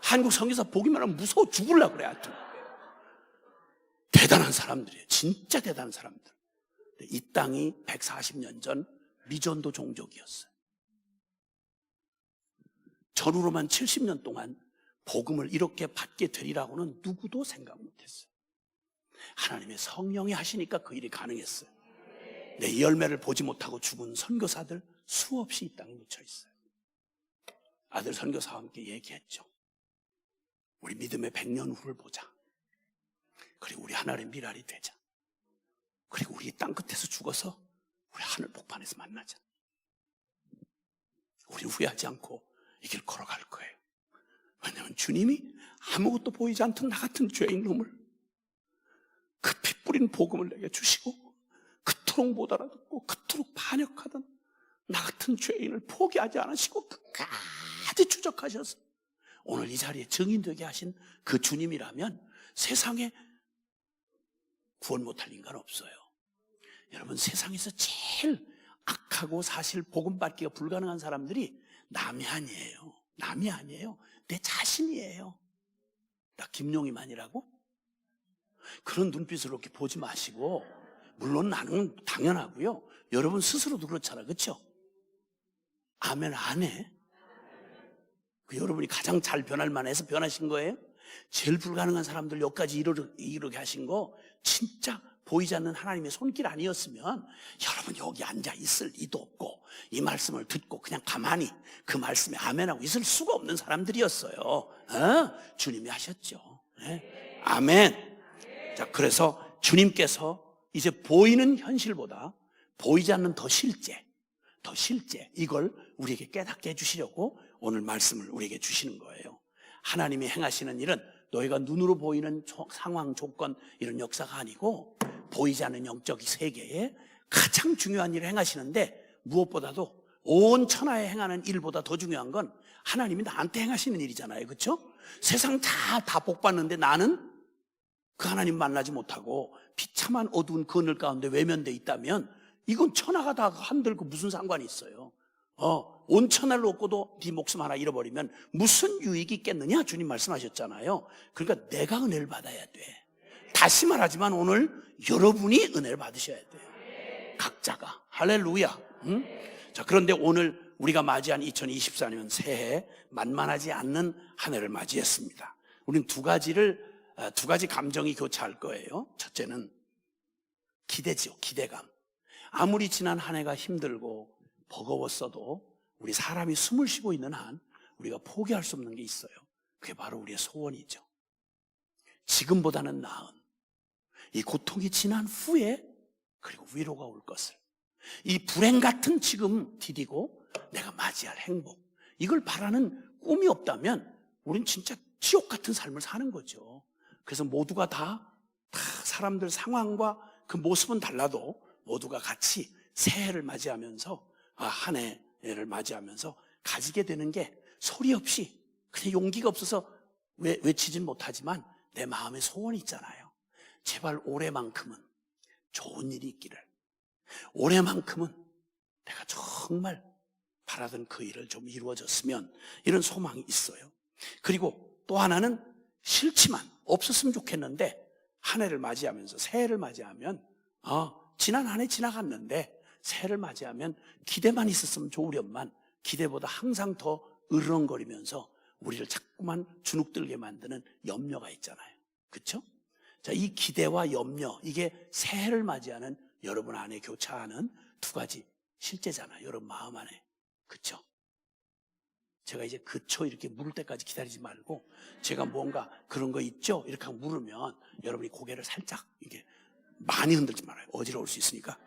한국 선교사 보기만 하면 무서워 죽으려고 그래. 하여튼 대단한 사람들이에요. 진짜 대단한 사람들. 이 땅이 140년 전 미전도 종족이었어요. 전후로만 70년 동안 복음을 이렇게 받게 되리라고는 누구도 생각 못했어요. 하나님의 성령이 하시니까 그 일이 가능했어요. 내 열매를 보지 못하고 죽은 선교사들 수없이 이 땅에 묻혀 있어요. 아들 선교사와 함께 얘기했죠. 우리 믿음의 100년 후를 보자. 그리고 우리 하나님의 미랄이 되자. 그리고 우리 땅 끝에서 죽어서 우리 하늘 복판에서 만나자. 우리 후회하지 않고 이 길 걸어갈 거예요. 왜냐하면 주님이 아무것도 보이지 않던 나 같은 죄인 놈을 그 피 뿌린 복음을 내게 주시고 그토록 못 알아듣고 그토록 반역하던 나 같은 죄인을 포기하지 않으시고 끝까지 추적하셔서 오늘 이 자리에 증인되게 하신 그 주님이라면 세상에 구원 못할 인간 없어요. 여러분, 세상에서 제일 악하고 사실 복음 받기가 불가능한 사람들이 남이 아니에요. 내 자신이에요. 나 김용임만이라고? 그런 눈빛으로 이렇게 보지 마시고, 물론 나는 당연하고요. 여러분 스스로도 그렇잖아, 그렇죠? 아멘 안 해? 그 여러분이 가장 잘 변할 만해서 변하신 거예요? 제일 불가능한 사람들 여기까지 이르게 하신 거 진짜 보이지 않는 하나님의 손길 아니었으면 여러분 여기 앉아 있을 리도 없고 이 말씀을 듣고 그냥 가만히 그 말씀에 아멘하고 있을 수가 없는 사람들이었어요. 주님이 하셨죠. 네? 아멘. 자, 그래서 주님께서 이제 보이는 현실보다 보이지 않는 더 실제 이걸 우리에게 깨닫게 해주시려고 오늘 말씀을 우리에게 주시는 거예요. 하나님이 행하시는 일은 너희가 눈으로 보이는 상황, 조건 이런 역사가 아니고 보이지 않는 영적 세계에 가장 중요한 일을 행하시는데 무엇보다도 온 천하에 행하는 일보다 더 중요한 건 하나님이 나한테 행하시는 일이잖아요. 그렇죠? 세상 다 복 받는데 나는 그 하나님 만나지 못하고 비참한 어두운 그늘 가운데 외면돼 있다면 이건 천하가 다 한들고 무슨 상관이 있어요. 온 천하를 얻고도 네 목숨 하나 잃어버리면 무슨 유익이 있겠느냐 주님 말씀하셨잖아요. 그러니까 내가 은혜를 받아야 돼. 다시 말하지만 오늘 여러분이 은혜를 받으셔야 돼요. 각자가. 할렐루야. 응? 자, 그런데 오늘 우리가 맞이한 2024년 새해 만만하지 않는 한 해를 맞이했습니다. 우린 두 가지 감정이 교차할 거예요. 첫째는 기대죠. 기대감. 아무리 지난 한 해가 힘들고 버거웠어도 우리 사람이 숨을 쉬고 있는 한 우리가 포기할 수 없는 게 있어요. 그게 바로 우리의 소원이죠. 지금보다는 나은 이 고통이 지난 후에 그리고 위로가 올 것을, 이 불행 같은 지금 디디고 내가 맞이할 행복, 이걸 바라는 꿈이 없다면 우린 진짜 지옥 같은 삶을 사는 거죠. 그래서 모두가 다 사람들 상황과 그 모습은 달라도 모두가 같이 새해를 맞이하면서 한 해를 맞이하면서 가지게 되는 게 소리 없이 그냥 용기가 없어서 외치진 못하지만 내 마음에 소원이 있잖아요. 제발 올해만큼은 좋은 일이 있기를, 올해만큼은 내가 정말 바라던 그 일을 좀 이루어졌으면, 이런 소망이 있어요. 그리고 또 하나는 싫지만 없었으면 좋겠는데, 한 해를 맞이하면서 새해를 맞이하면 지난 한 해 지나갔는데 새해를 맞이하면 기대만 있었으면 좋으련만 기대보다 항상 더 으르렁거리면서 우리를 자꾸만 주눅들게 만드는 염려가 있잖아요. 그렇죠? 자, 이 기대와 염려, 이게 새해를 맞이하는 여러분 안에 교차하는 두 가지 실제잖아요. 여러분 마음 안에. 그렇죠? 제가 이제 그쵸 이렇게 물을 때까지 기다리지 말고 제가 뭔가 그런 거 있죠? 이렇게 하고 물으면 여러분이 고개를 살짝 이렇게 많이 흔들지 말아요. 어지러울 수 있으니까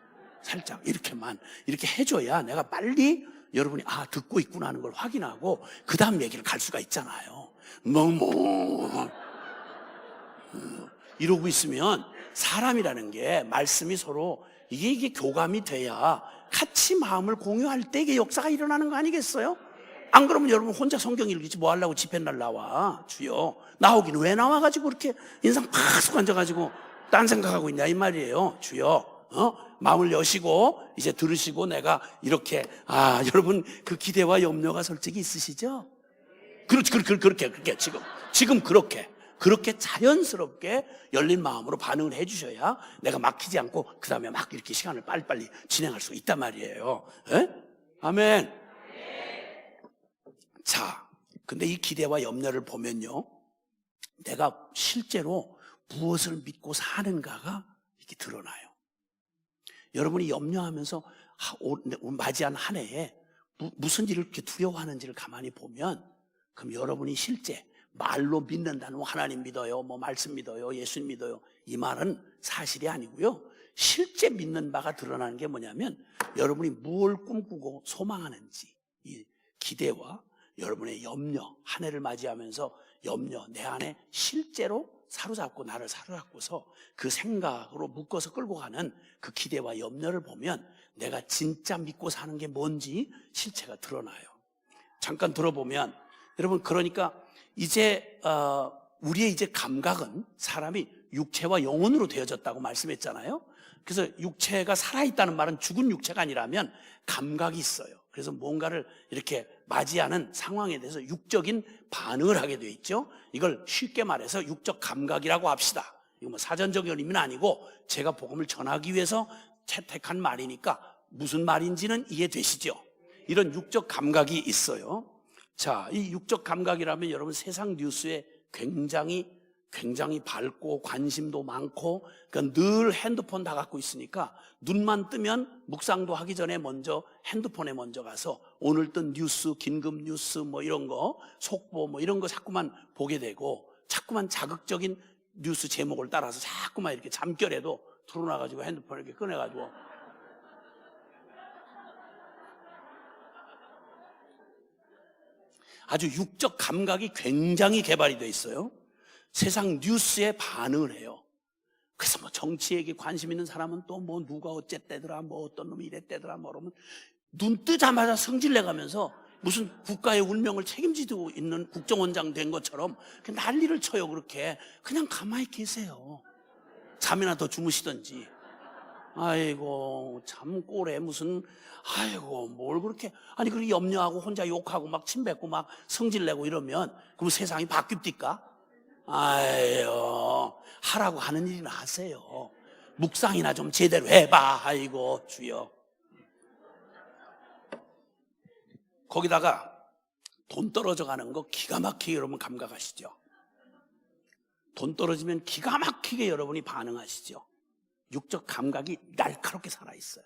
살짝 이렇게만 이렇게 해줘야 내가 빨리 여러분이 듣고 있구나 하는 걸 확인하고 그 다음 얘기를 갈 수가 있잖아요. 이러고 있으면 사람이라는 게 말씀이 서로 이게 교감이 돼야 같이 마음을 공유할 때 이게 역사가 일어나는 거 아니겠어요? 안 그러면 여러분 혼자 성경 읽지 뭐 하려고 집회날 나와. 주여, 나오긴 왜 나와가지고 그렇게 인상 파속 앉아가지고 딴 생각하고 있냐 이 말이에요. 주여, 마음을 여시고 이제 들으시고 내가 이렇게 여러분 그 기대와 염려가 솔직히 있으시죠? 그렇게 지금 그렇게 자연스럽게 열린 마음으로 반응을 해주셔야 내가 막히지 않고 그 다음에 막 이렇게 시간을 빨리빨리 진행할 수 있단 말이에요. 에? 아멘. 자, 근데 이 기대와 염려를 보면요, 내가 실제로 무엇을 믿고 사는가가 이렇게 드러나요. 여러분이 염려하면서 맞이한 한 해에 무슨 일을 이렇게 두려워하는지를 가만히 보면, 그럼 여러분이 실제 말로 믿는다는 하나님 믿어요, 뭐 말씀 믿어요, 예수 믿어요, 이 말은 사실이 아니고요. 실제 믿는 바가 드러나는 게 뭐냐면 여러분이 무엇을 꿈꾸고 소망하는지, 이 기대와 여러분의 염려, 한 해를 맞이하면서 염려, 내 안에 실제로 사로잡고 나를 사로잡고서 그 생각으로 묶어서 끌고 가는 그 기대와 염려를 보면 내가 진짜 믿고 사는 게 뭔지 실체가 드러나요. 잠깐 들어보면 여러분, 그러니까 이제 우리의 이제 감각은 사람이 육체와 영혼으로 되어졌다고 말씀했잖아요. 그래서 육체가 살아있다는 말은 죽은 육체가 아니라면 감각이 있어요. 그래서 뭔가를 이렇게 맞이하는 상황에 대해서 육적인 반응을 하게 돼 있죠. 이걸 쉽게 말해서 육적 감각이라고 합시다. 이거 뭐 사전적인 의미는 아니고 제가 복음을 전하기 위해서 채택한 말이니까 무슨 말인지는 이해되시죠? 이런 육적 감각이 있어요. 자, 이 육적 감각이라면 여러분 세상 뉴스에 굉장히 밝고 관심도 많고, 그러니까 늘 핸드폰 다 갖고 있으니까 눈만 뜨면 묵상도 하기 전에 먼저 핸드폰에 먼저 가서 오늘 뜬 뉴스, 긴급 뉴스 뭐 이런 거, 속보 뭐 이런 거 자꾸만 보게 되고, 자꾸만 자극적인 뉴스 제목을 따라서 자꾸만 이렇게 잠결에도 들어놔가지고 핸드폰을 이렇게 꺼내가지고 아주 육적 감각이 굉장히 개발이 돼 있어요. 세상 뉴스에 반응을 해요. 그래서 뭐 정치 얘기 관심 있는 사람은 또 뭐 누가 어쨌대더라, 뭐 어떤 놈이 이랬대더라, 뭐 그러면 눈 뜨자마자 성질 내가면서 무슨 국가의 운명을 책임지고 있는 국정원장 된 것처럼 난리를 쳐요. 그렇게 그냥 가만히 계세요. 잠이나 더 주무시든지. 아이고 참 꼴에 무슨 아이고 뭘 그렇게 아니 그렇게 염려하고 혼자 욕하고 막 침뱉고 막 성질내고 이러면 그럼 세상이 바뀝니까? 아유 하라고 하는 일이나 하세요. 묵상이나 좀 제대로 해봐. 아이고 주여. 거기다가 돈 떨어져 가는 거 기가 막히게 여러분 감각하시죠? 돈 떨어지면 기가 막히게 여러분이 반응하시죠? 육적 감각이 날카롭게 살아있어요.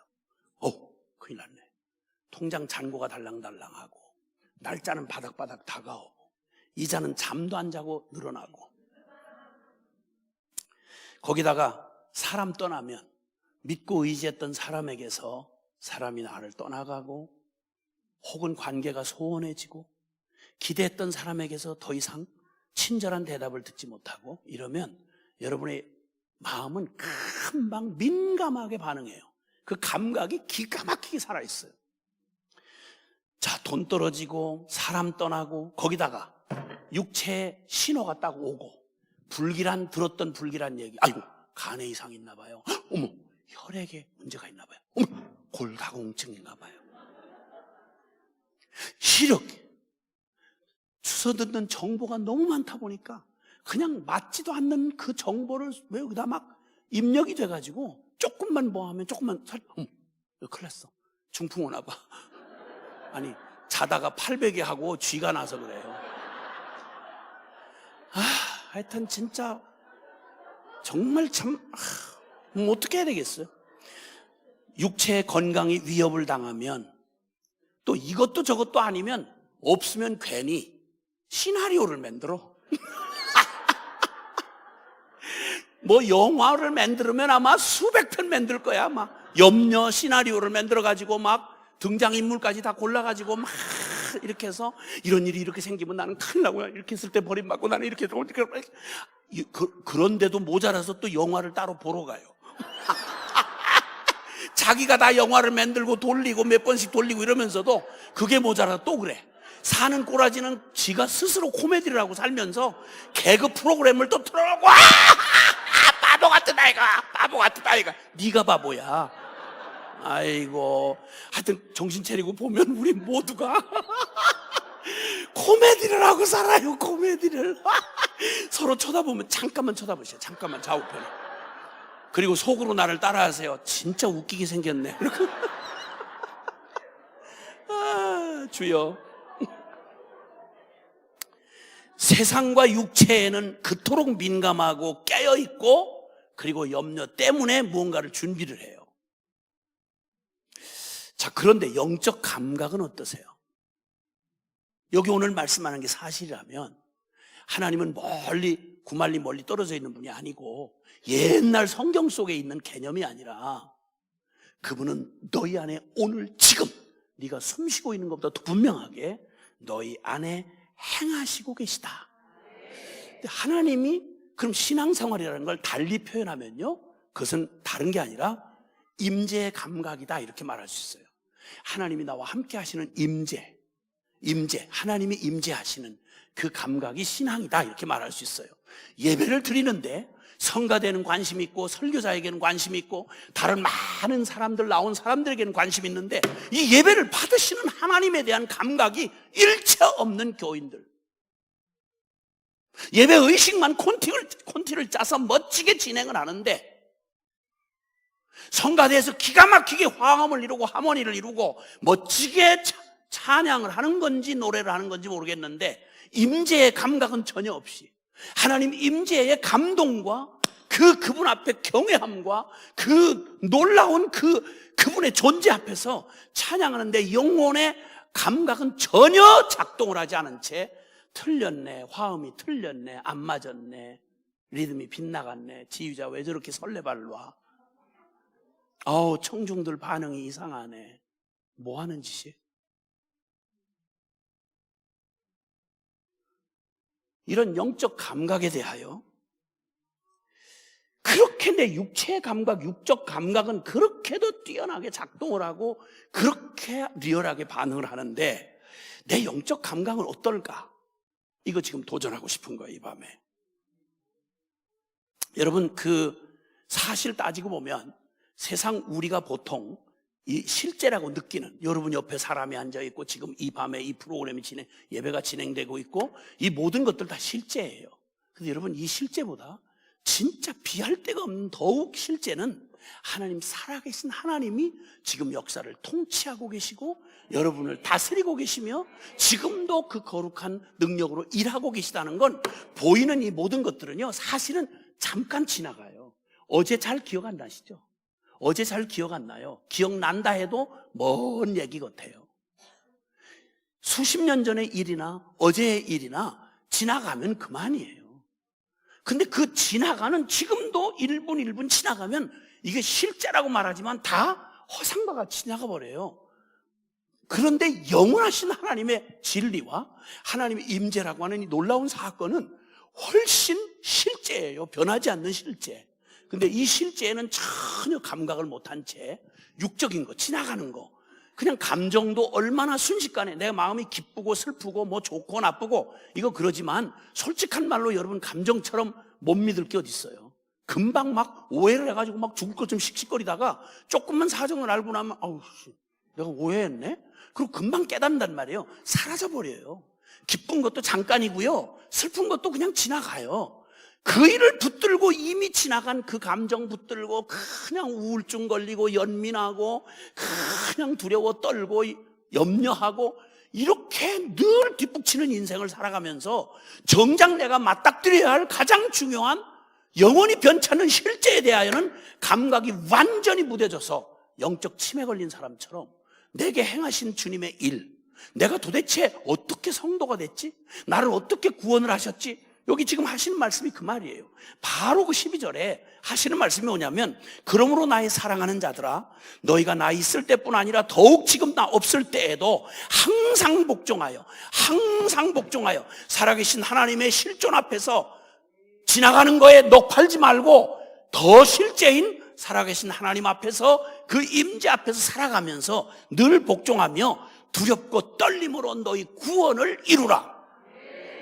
큰일 났네. 통장 잔고가 달랑달랑하고 날짜는 바닥바닥 다가오고 이자는 잠도 안 자고 늘어나고 거기다가 사람 떠나면 믿고 의지했던 사람에게서 사람이 나를 떠나가고 혹은 관계가 소원해지고 기대했던 사람에게서 더 이상 친절한 대답을 듣지 못하고 이러면 여러분의 마음은 금방 민감하게 반응해요. 그 감각이 기가 막히게 살아있어요. 자, 돈 떨어지고 사람 떠나고 거기다가 육체에 신호가 딱 오고 들었던 불길한 얘기. 아이고 간에 이상이 있나 봐요. 어머 혈액에 문제가 있나 봐요. 어머 골다공증인가 봐요. 이렇게 주워 듣는 정보가 너무 많다 보니까 그냥 맞지도 않는 그 정보를 왜 여기다 막 입력이 돼가지고 조금만 뭐 하면 조금만 어머 큰일 났어. 중풍 오나 봐. 아니 자다가 800이 하고 쥐가 나서 그래요. 하여튼 진짜 정말 참 어떻게 해야 되겠어요? 육체의 건강이 위협을 당하면 또 이것도 저것도 아니면 없으면 괜히 시나리오를 만들어. 뭐 영화를 만들면 아마 수백 편 만들 거야. 아마 염려 시나리오를 만들어 가지고 막 등장인물까지 다 골라가지고 막 이렇게 해서 이런 일이 이렇게 생기면 나는 큰일 나고 이렇게 했을 때 버림받고 나는 이렇게 그런데도 모자라서 또 영화를 따로 보러 가요. 자기가 다 영화를 만들고 돌리고 몇 번씩 돌리고 이러면서도 그게 모자라서 또 그래. 사는 꼬라지는 지가 스스로 코미디를 하고 살면서 개그 프로그램을 또 틀어놓고 바보 같은 아이가 네가 바보야. 아이고 하여튼 정신 차리고 보면 우리 모두가 코미디를 하고 살아요. 코미디를 서로 쳐다보면 잠깐만 쳐다보세요. 잠깐만 좌우편에. 그리고 속으로 나를 따라하세요. 진짜 웃기게 생겼네. 주여. 세상과 육체에는 그토록 민감하고 깨어있고 그리고 염려 때문에 무언가를 준비를 해요. 자, 그런데 영적 감각은 어떠세요? 여기 오늘 말씀하는 게 사실이라면 하나님은 구말리 멀리 떨어져 있는 분이 아니고 옛날 성경 속에 있는 개념이 아니라 그분은 너희 안에 오늘 지금 네가 숨쉬고 있는 것보다 더 분명하게 너희 안에 행하시고 계시다. 하나님이 그럼 신앙생활이라는 걸 달리 표현하면요, 그것은 다른 게 아니라 임재의 감각이다 이렇게 말할 수 있어요. 하나님이 나와 함께 하시는 임재, 하나님이 임재하시는 그 감각이 신앙이다 이렇게 말할 수 있어요. 예배를 드리는데 성가대는 관심 있고 설교자에게는 관심 있고 다른 많은 사람들 나온 사람들에게는 관심 있는데 이 예배를 받으시는 하나님에 대한 감각이 일체 없는 교인들, 예배 의식만 콘티를 짜서 멋지게 진행을 하는데 성가대에서 기가 막히게 화음을 이루고 하모니를 이루고 멋지게 찬양을 하는 건지 노래를 하는 건지 모르겠는데 임재의 감각은 전혀 없이 하나님 임재의 감동과 그분 앞에 경외함과 그 놀라운 그분의 존재 앞에서 찬양하는데 영혼의 감각은 전혀 작동을 하지 않은 채 틀렸네, 화음이 틀렸네, 안 맞았네, 리듬이 빗나갔네, 지휘자 왜 저렇게 설레발로 와, 청중들 반응이 이상하네, 뭐 하는 짓이에요? 이런 영적 감각에 대하여 그렇게 내 육체의 감각, 육적 감각은 그렇게도 뛰어나게 작동을 하고 그렇게 리얼하게 반응을 하는데 내 영적 감각은 어떨까? 이거 지금 도전하고 싶은 거예요, 이 밤에. 여러분, 사실 따지고 보면 세상 우리가 보통 이 실제라고 느끼는, 여러분 옆에 사람이 앉아있고 지금 이 밤에 이 프로그램이 예배가 진행되고 있고 이 모든 것들 다 실제예요. 근데 여러분, 이 실제보다 진짜 비할 데가 없는 더욱 실제는 하나님, 살아계신 하나님이 지금 역사를 통치하고 계시고 여러분을 다스리고 계시며 지금도 그 거룩한 능력으로 일하고 계시다는 건, 보이는 이 모든 것들은요 사실은 잠깐 지나가요. 어제 잘 기억 안 나시죠? 어제 잘 기억 안 나요. 기억난다 해도 먼 얘기 같아요. 수십 년 전의 일이나 어제의 일이나 지나가면 그만이에요. 근데 그 지나가는, 지금도 1분 1분 지나가면 이게 실제라고 말하지만 다 허상과 같이 지나가 버려요. 그런데 영원하신 하나님의 진리와 하나님의 임재라고 하는 이 놀라운 사건은 훨씬 실제예요. 변하지 않는 실제. 근데 이 실제에는 전혀 감각을 못한 채 육적인 거, 지나가는 거, 그냥 감정도 얼마나 순식간에 내 마음이 기쁘고 슬프고 뭐 좋고 나쁘고 이거 그러지만 솔직한 말로 여러분, 감정처럼 못 믿을 게 어디 있어요. 금방 막 오해를 해가지고 막 죽을 것 좀 씩씩거리다가 조금만 사정을 알고 나면 아우, 내가 오해했네? 그리고 금방 깨닫는단 말이에요. 사라져버려요. 기쁜 것도 잠깐이고요, 슬픈 것도 그냥 지나가요. 그 일을 붙들고 이미 지나간 그 감정 붙들고 그냥 우울증 걸리고 연민하고 그냥 두려워 떨고 염려하고 이렇게 늘 뒷북치는 인생을 살아가면서 정작 내가 맞닥뜨려야 할 가장 중요한 영원히 변찮는 실제에 대하여는 감각이 완전히 무뎌져서 영적 치매 걸린 사람처럼 내게 행하신 주님의 일, 내가 도대체 어떻게 성도가 됐지? 나를 어떻게 구원을 하셨지? 여기 지금 하시는 말씀이 그 말이에요. 바로 그 12절에 하시는 말씀이 뭐냐면, 그러므로 나의 사랑하는 자들아, 너희가 나 있을 때뿐 아니라 더욱 지금 나 없을 때에도 항상 복종하여 살아계신 하나님의 실존 앞에서 지나가는 거에 녹팔지 말고 더 실제인 살아계신 하나님 앞에서, 그 임재 앞에서 살아가면서 늘 복종하며 두렵고 떨림으로 너희 구원을 이루라.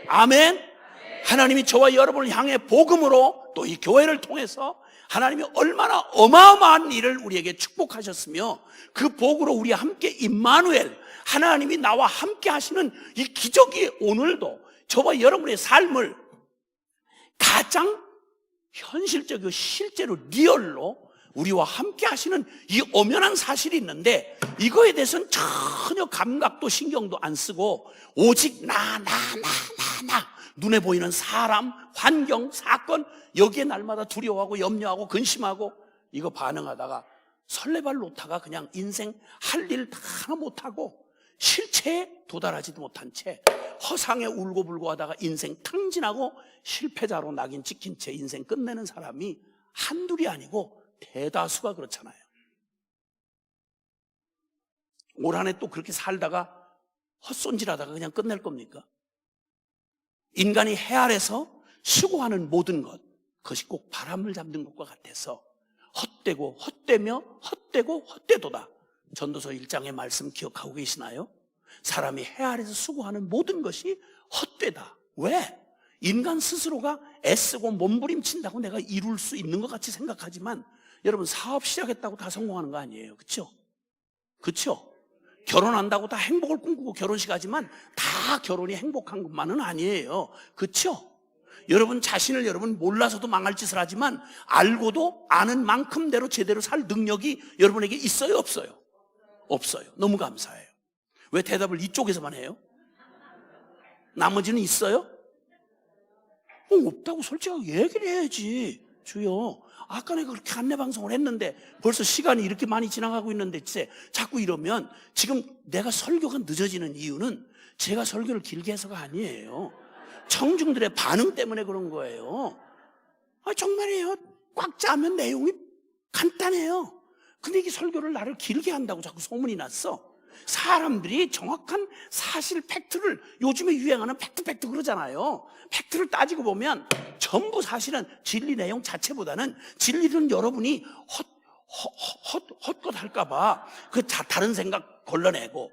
아멘. 하나님이 저와 여러분을 향해 복음으로, 또 이 교회를 통해서 하나님이 얼마나 어마어마한 일을 우리에게 축복하셨으며 그 복으로 우리와 함께 임마누엘, 하나님이 나와 함께 하시는 이 기적이 오늘도 저와 여러분의 삶을 가장 현실적이고 실제로 리얼로 우리와 함께 하시는 이 엄연한 사실이 있는데, 이거에 대해서는 전혀 감각도 신경도 안 쓰고 오직 나 눈에 보이는 사람, 환경, 사건, 여기에 날마다 두려워하고 염려하고 근심하고 이거 반응하다가 설레발 놓다가 그냥 인생 할 일 다 하나 못하고 실체에 도달하지도 못한 채 허상에 울고불고 하다가 인생 탕진하고 실패자로 낙인 찍힌 채 인생 끝내는 사람이 한둘이 아니고 대다수가 그렇잖아요. 올 한 해 또 그렇게 살다가 헛손질하다가 그냥 끝낼 겁니까? 인간이 해 아래서 수고하는 모든 것, 그것이 꼭 바람을 잡는 것과 같아서 헛되고 헛되며 헛되고 헛되도다. 전도서 1장의 말씀 기억하고 계시나요? 사람이 해 아래서 수고하는 모든 것이 헛되다. 왜? 인간 스스로가 애쓰고 몸부림친다고 내가 이룰 수 있는 것 같이 생각하지만, 여러분, 사업 시작했다고 다 성공하는 거 아니에요. 그렇죠? 그렇죠? 결혼한다고 다 행복을 꿈꾸고 결혼식 하지만 다 결혼이 행복한 것만은 아니에요. 그렇죠? 여러분 자신을 여러분 몰라서도 망할 짓을 하지만 알고도 아는 만큼대로 제대로 살 능력이 여러분에게 있어요, 없어요? 없어요. 너무 감사해요. 왜 대답을 이쪽에서만 해요? 나머지는 있어요? 없다고 솔직하게 얘기를 해야지. 주여, 아까 내가 그렇게 안내 방송을 했는데 벌써 시간이 이렇게 많이 지나가고 있는데 자꾸 이러면, 지금 내가 설교가 늦어지는 이유는 제가 설교를 길게 해서가 아니에요. 청중들의 반응 때문에 그런 거예요. 정말이에요. 꽉 짜면 내용이 간단해요. 근데 이게 설교를 나를 길게 한다고 자꾸 소문이 났어. 사람들이 정확한 사실 팩트를, 요즘에 유행하는 팩트 그러잖아요. 팩트를 따지고 보면 전부 사실은 진리 내용 자체보다는 진리는 여러분이 헛것 할까봐 다른 생각 걸러내고,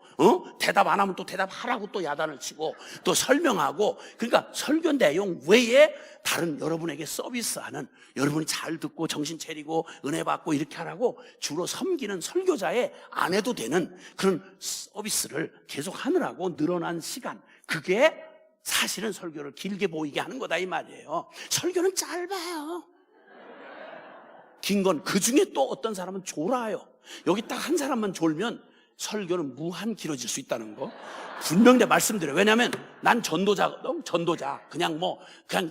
대답 안 하면 또 대답하라고 또 야단을 치고, 또 설명하고, 그러니까 설교 내용 외에 다른 여러분에게 서비스하는, 여러분이 잘 듣고 정신 차리고 은혜 받고 이렇게 하라고 주로 섬기는 설교자의 안 해도 되는 그런 서비스를 계속 하느라고 늘어난 시간, 그게 사실은 설교를 길게 보이게 하는 거다 이 말이에요. 설교는 짧아요. 긴 건 그 중에 또 어떤 사람은 졸아요. 여기 딱 한 사람만 졸면 설교는 무한 길어질 수 있다는 거 분명히 내가 말씀드려요. 왜냐하면 난 전도자거든. 전도자 그냥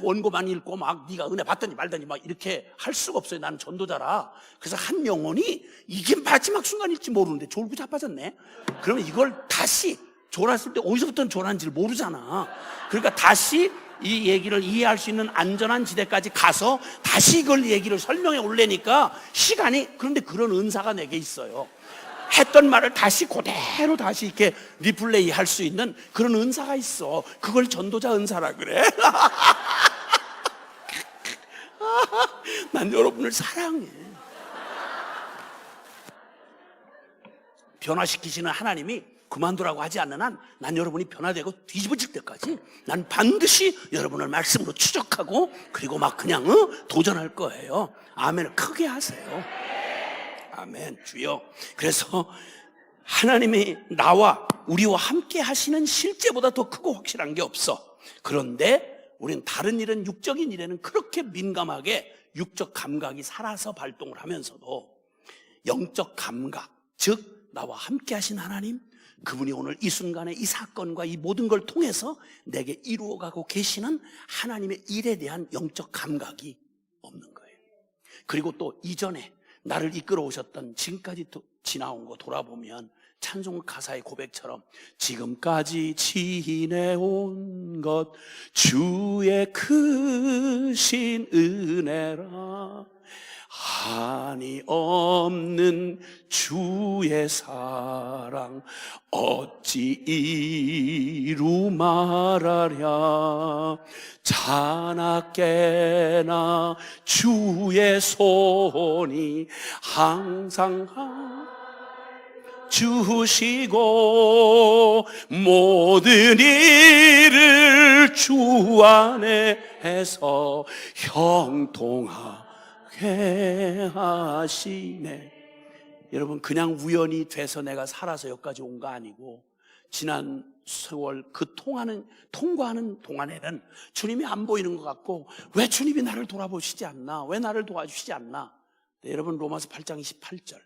원고만 읽고 막 네가 은혜 받더니 말더니 막 이렇게 할 수가 없어요. 나는 전도자라. 그래서 한 영혼이 이게 마지막 순간일지 모르는데 졸고 자빠졌네. 그러면 이걸 다시 졸았을 때 어디서부터 졸았는지를 모르잖아. 그러니까 다시 이 얘기를 이해할 수 있는 안전한 지대까지 가서 다시 이걸 얘기를 설명해 올래니까 시간이, 그런데 그런 은사가 내게 있어요. 했던 말을 다시 그대로 다시 이렇게 리플레이 할 수 있는 그런 은사가 있어. 그걸 전도자 은사라 그래. 난 여러분을 사랑해. 변화시키시는 하나님이 그만두라고 하지 않는 한 난 여러분이 변화되고 뒤집어질 때까지 난 반드시 여러분을 말씀으로 추적하고 그리고 막 그냥 도전할 거예요. 아멘을 크게 하세요. 아멘. 주여. 그래서 하나님이 나와 우리와 함께 하시는 실제보다 더 크고 확실한 게 없어. 그런데 우리는 다른 일은, 육적인 일에는 그렇게 민감하게 육적 감각이 살아서 발동을 하면서도 영적 감각, 즉 나와 함께 하신 하나님, 그분이 오늘 이 순간에 이 사건과 이 모든 걸 통해서 내게 이루어가고 계시는 하나님의 일에 대한 영적 감각이 없는 거예요. 그리고 또 이전에 나를 이끌어 오셨던 지금까지 지나온 거 돌아보면 찬송 가사의 고백처럼 지금까지 지내온 것 주의 크신 은혜라, 한이 없는 주의 사랑 어찌 이루 말하랴, 자나깨나 주의 손이 항상 주시고 모든 일을 주 안에 해서 형통하게 하시네. 여러분, 그냥 우연히 돼서 내가 살아서 여기까지 온 거 아니고 지난 세월 그 통과하는 동안에는 주님이 안 보이는 것 같고, 왜 주님이 나를 돌아보시지 않나, 왜 나를 도와주시지 않나. 네, 여러분, 로마서 8장 28절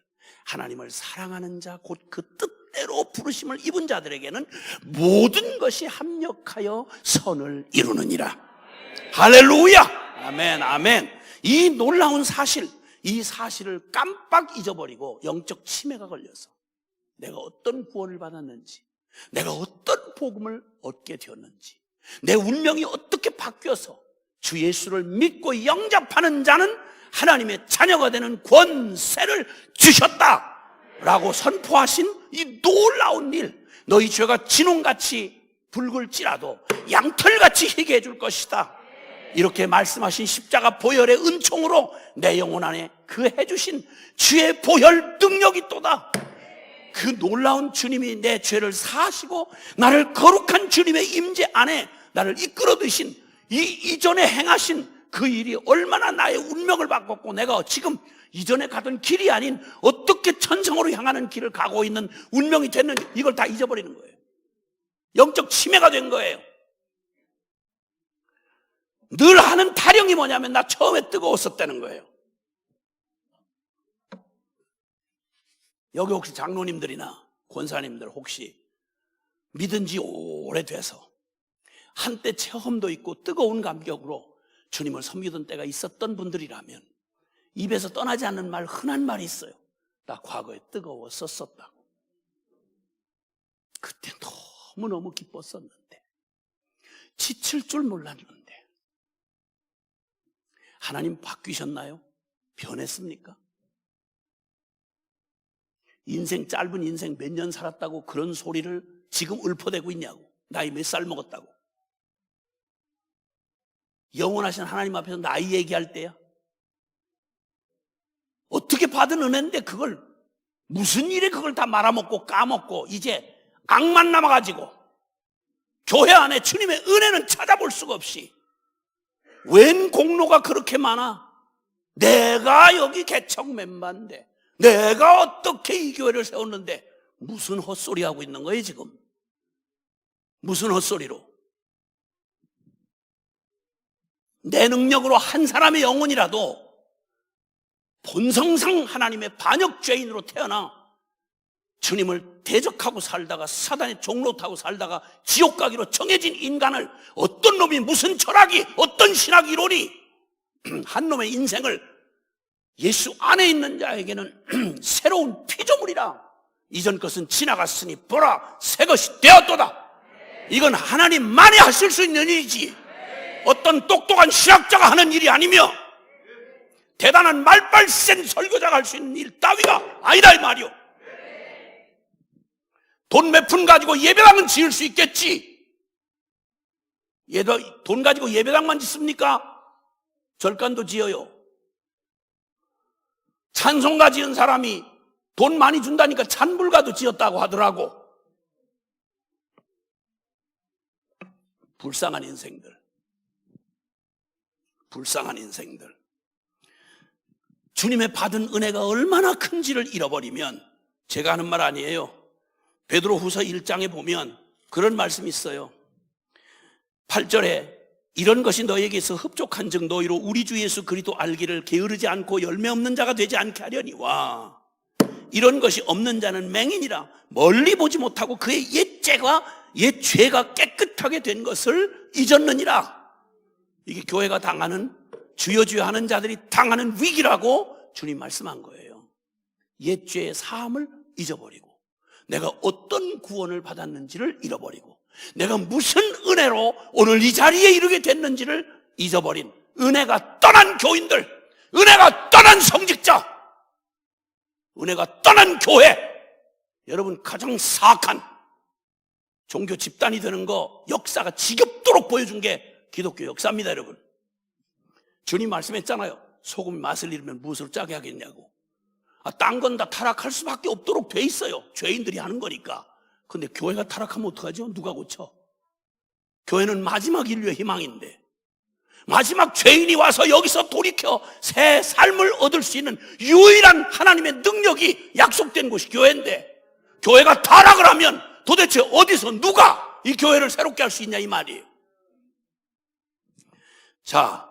하나님을 사랑하는 자 곧 그 뜻대로 부르심을 입은 자들에게는 모든 것이 합력하여 선을 이루느니라. 할렐루야. 아멘. 아멘. 이 놀라운 사실, 이 사실을 깜빡 잊어버리고 영적 치매가 걸려서 내가 어떤 구원을 받았는지, 내가 어떤 복음을 얻게 되었는지, 내 운명이 어떻게 바뀌어서 주 예수를 믿고 영접하는 자는 하나님의 자녀가 되는 권세를 주셨다라고 선포하신 이 놀라운 일, 너희 죄가 진홍같이 붉을지라도 양털같이 희게 해줄 것이다, 이렇게 말씀하신 십자가 보혈의 은총으로 내 영혼 안에 그 해주신 주의 보혈 능력이 또다. 그 놀라운 주님이 내 죄를 사하시고 나를 거룩한 주님의 임재 안에 나를 이끌어 드신 이 이전에 행하신 그 일이 얼마나 나의 운명을 바꿨고, 내가 지금 이전에 가던 길이 아닌 어떻게 천성으로 향하는 길을 가고 있는 운명이 됐는지, 이걸 다 잊어버리는 거예요. 영적 치매가 된 거예요. 늘 하는 타령이 뭐냐면 나 처음에 뜨거웠었다는 거예요. 여기 혹시 장로님들이나 권사님들 혹시 믿은 지 오래돼서 한때 체험도 있고 뜨거운 감격으로 주님을 섬기던 때가 있었던 분들이라면 입에서 떠나지 않는 말, 흔한 말이 있어요. 나 과거에 뜨거웠었다고. 그때 너무너무 기뻤었는데, 지칠 줄 몰랐는데. 하나님 바뀌셨나요? 변했습니까? 인생, 짧은 인생 몇 년 살았다고 그런 소리를 지금 읊어대고 있냐고. 나이 몇 살 먹었다고. 영원하신 하나님 앞에서 나이 얘기할 때야. 어떻게 받은 은혜인데 그걸 무슨 일에 그걸 다 말아먹고 까먹고 이제 악만 남아가지고 교회 안에 주님의 은혜는 찾아볼 수가 없이 웬 공로가 그렇게 많아? 내가 여기 개척 멤버인데 내가 어떻게 이 교회를 세웠는데 무슨 헛소리 하고 있는 거예요 지금? 무슨 헛소리로? 내 능력으로 한 사람의 영혼이라도 본성상 하나님의 반역 죄인으로 태어나 주님을 대적하고 살다가 사단의 종로 타고 살다가 지옥 가기로 정해진 인간을 어떤 놈이 무슨 철학이 어떤 신학이 이론이 한 놈의 인생을 예수 안에 있는 자에게는 새로운 피조물이라 이전 것은 지나갔으니 보라 새 것이 되었도다. 이건 하나님만이 하실 수 있는 일이지 어떤 똑똑한 신학자가 하는 일이 아니며 대단한 말빨 센 설교자가 할 수 있는 일 따위가 아니다 이 말이오. 돈 몇 푼 가지고 예배당은 지을 수 있겠지. 돈 가지고 예배당만 짓습니까? 절간도 지어요. 찬송가 지은 사람이 돈 많이 준다니까 찬불가도 지었다고 하더라고. 불쌍한 인생들. 불쌍한 인생들. 주님의 받은 은혜가 얼마나 큰지를 잃어버리면, 제가 하는 말 아니에요. 베드로후서 1장에 보면 그런 말씀이 있어요. 8절에 이런 것이 너에게서 흡족한즉 너희로 우리 주 예수 그리스도 알기를 게으르지 않고 열매 없는 자가 되지 않게 하려니와 이런 것이 없는 자는 맹인이라 멀리 보지 못하고 그의 옛 죄가 깨끗하게 된 것을 잊었느니라. 이게 교회가 당하는 주여 주여 하는 자들이 당하는 위기라고 주님 말씀한 거예요. 옛 죄의 사함을 잊어버리고 내가 어떤 구원을 받았는지를 잃어버리고 내가 무슨 은혜로 오늘 이 자리에 이르게 됐는지를 잊어버린 은혜가 떠난 교인들, 은혜가 떠난 성직자, 은혜가 떠난 교회. 여러분 가장 사악한 종교 집단이 되는 거 역사가 지겹도록 보여준 게 기독교 역사입니다. 여러분 주님 말씀했잖아요. 소금이 맛을 잃으면 무엇으로 짜게 하겠냐고. 딴 건 다 타락할 수밖에 없도록 돼 있어요. 죄인들이 하는 거니까. 근데 교회가 타락하면 어떡하죠? 누가 고쳐? 교회는 마지막 인류의 희망인데 마지막 죄인이 와서 여기서 돌이켜 새 삶을 얻을 수 있는 유일한 하나님의 능력이 약속된 곳이 교회인데 교회가 타락을 하면 도대체 어디서 누가 이 교회를 새롭게 할 수 있냐 이 말이에요. 자,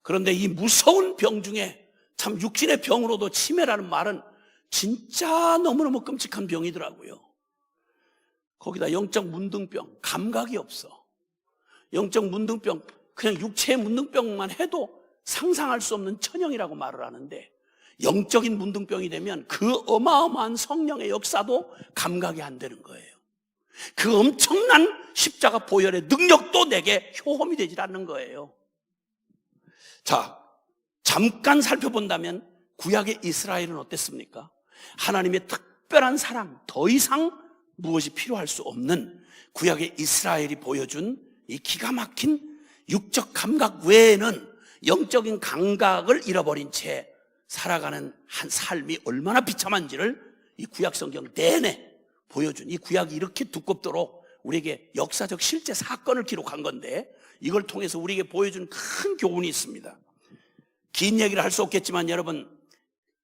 그런데 이 무서운 병 중에 참 육신의 병으로도 치매라는 말은 진짜 너무너무 끔찍한 병이더라고요. 거기다 영적 문둥병, 감각이 없어. 영적 문둥병, 그냥 육체의 문둥병만 해도 상상할 수 없는 천형이라고 말을 하는데 영적인 문둥병이 되면 그 어마어마한 성령의 역사도 감각이 안 되는 거예요. 그 엄청난 십자가 보혈의 능력도 내게 효험이 되질 않는 거예요. 자, 잠깐 살펴본다면 구약의 이스라엘은 어땠습니까? 하나님의 특별한 사랑, 더 이상 무엇이 필요할 수 없는 구약의 이스라엘이 보여준 이 기가 막힌 육적 감각 외에는 영적인 감각을 잃어버린 채 살아가는 한 삶이 얼마나 비참한지를 이 구약 성경 내내 보여준, 이 구약이 이렇게 두껍도록 우리에게 역사적 실제 사건을 기록한 건데 이걸 통해서 우리에게 보여준 큰 교훈이 있습니다. 긴 얘기를 할 수 없겠지만 여러분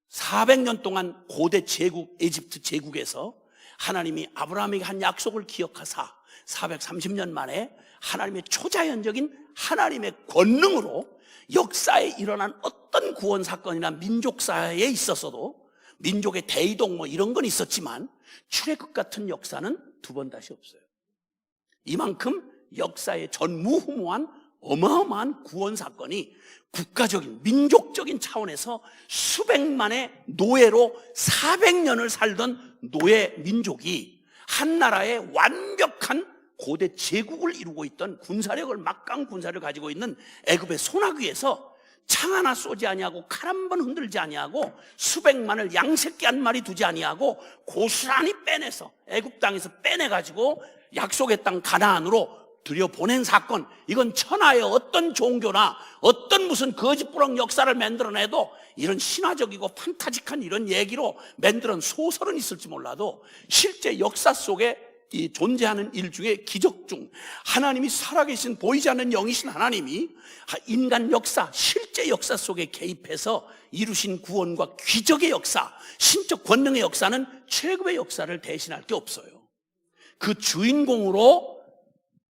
400년 동안 고대 제국 에집트 제국에서 하나님이 아브라함에게 한 약속을 기억하사 430년 만에 하나님의 초자연적인 하나님의 권능으로 역사에 일어난 어떤 구원 사건이나 민족사에 있어서도 민족의 대이동 뭐 이런 건 있었지만 출애굽 같은 역사는 두 번 다시 없어요. 이만큼 역사의 전무후무한 어마어마한 구원 사건이 국가적인 민족적인 차원에서 수백만의 노예로 400년을 살던 노예 민족이 한 나라의 완벽한 고대 제국을 이루고 있던 군사력을 막강 군사력을 가지고 있는 애굽의 소나귀에서 창 하나 쏘지 아니하고 칼 한 번 흔들지 아니하고 수백만을 양새끼 한 마리 두지 아니하고 고스란히 빼내서 애굽 땅에서 빼내가지고 약속의 땅 가나안으로 들여보낸 사건, 이건 천하의 어떤 종교나 어떤 무슨 거짓부렁 역사를 만들어내도 이런 신화적이고 판타직한 이런 얘기로 만들어낸 소설은 있을지 몰라도 실제 역사 속에 이 존재하는 일 중에 기적 중 하나님이 살아계신 보이지 않는 영이신 하나님이 인간 역사, 실제 역사 속에 개입해서 이루신 구원과 기적의 역사, 신적 권능의 역사는 최고의 역사를 대신할 게 없어요. 그 주인공으로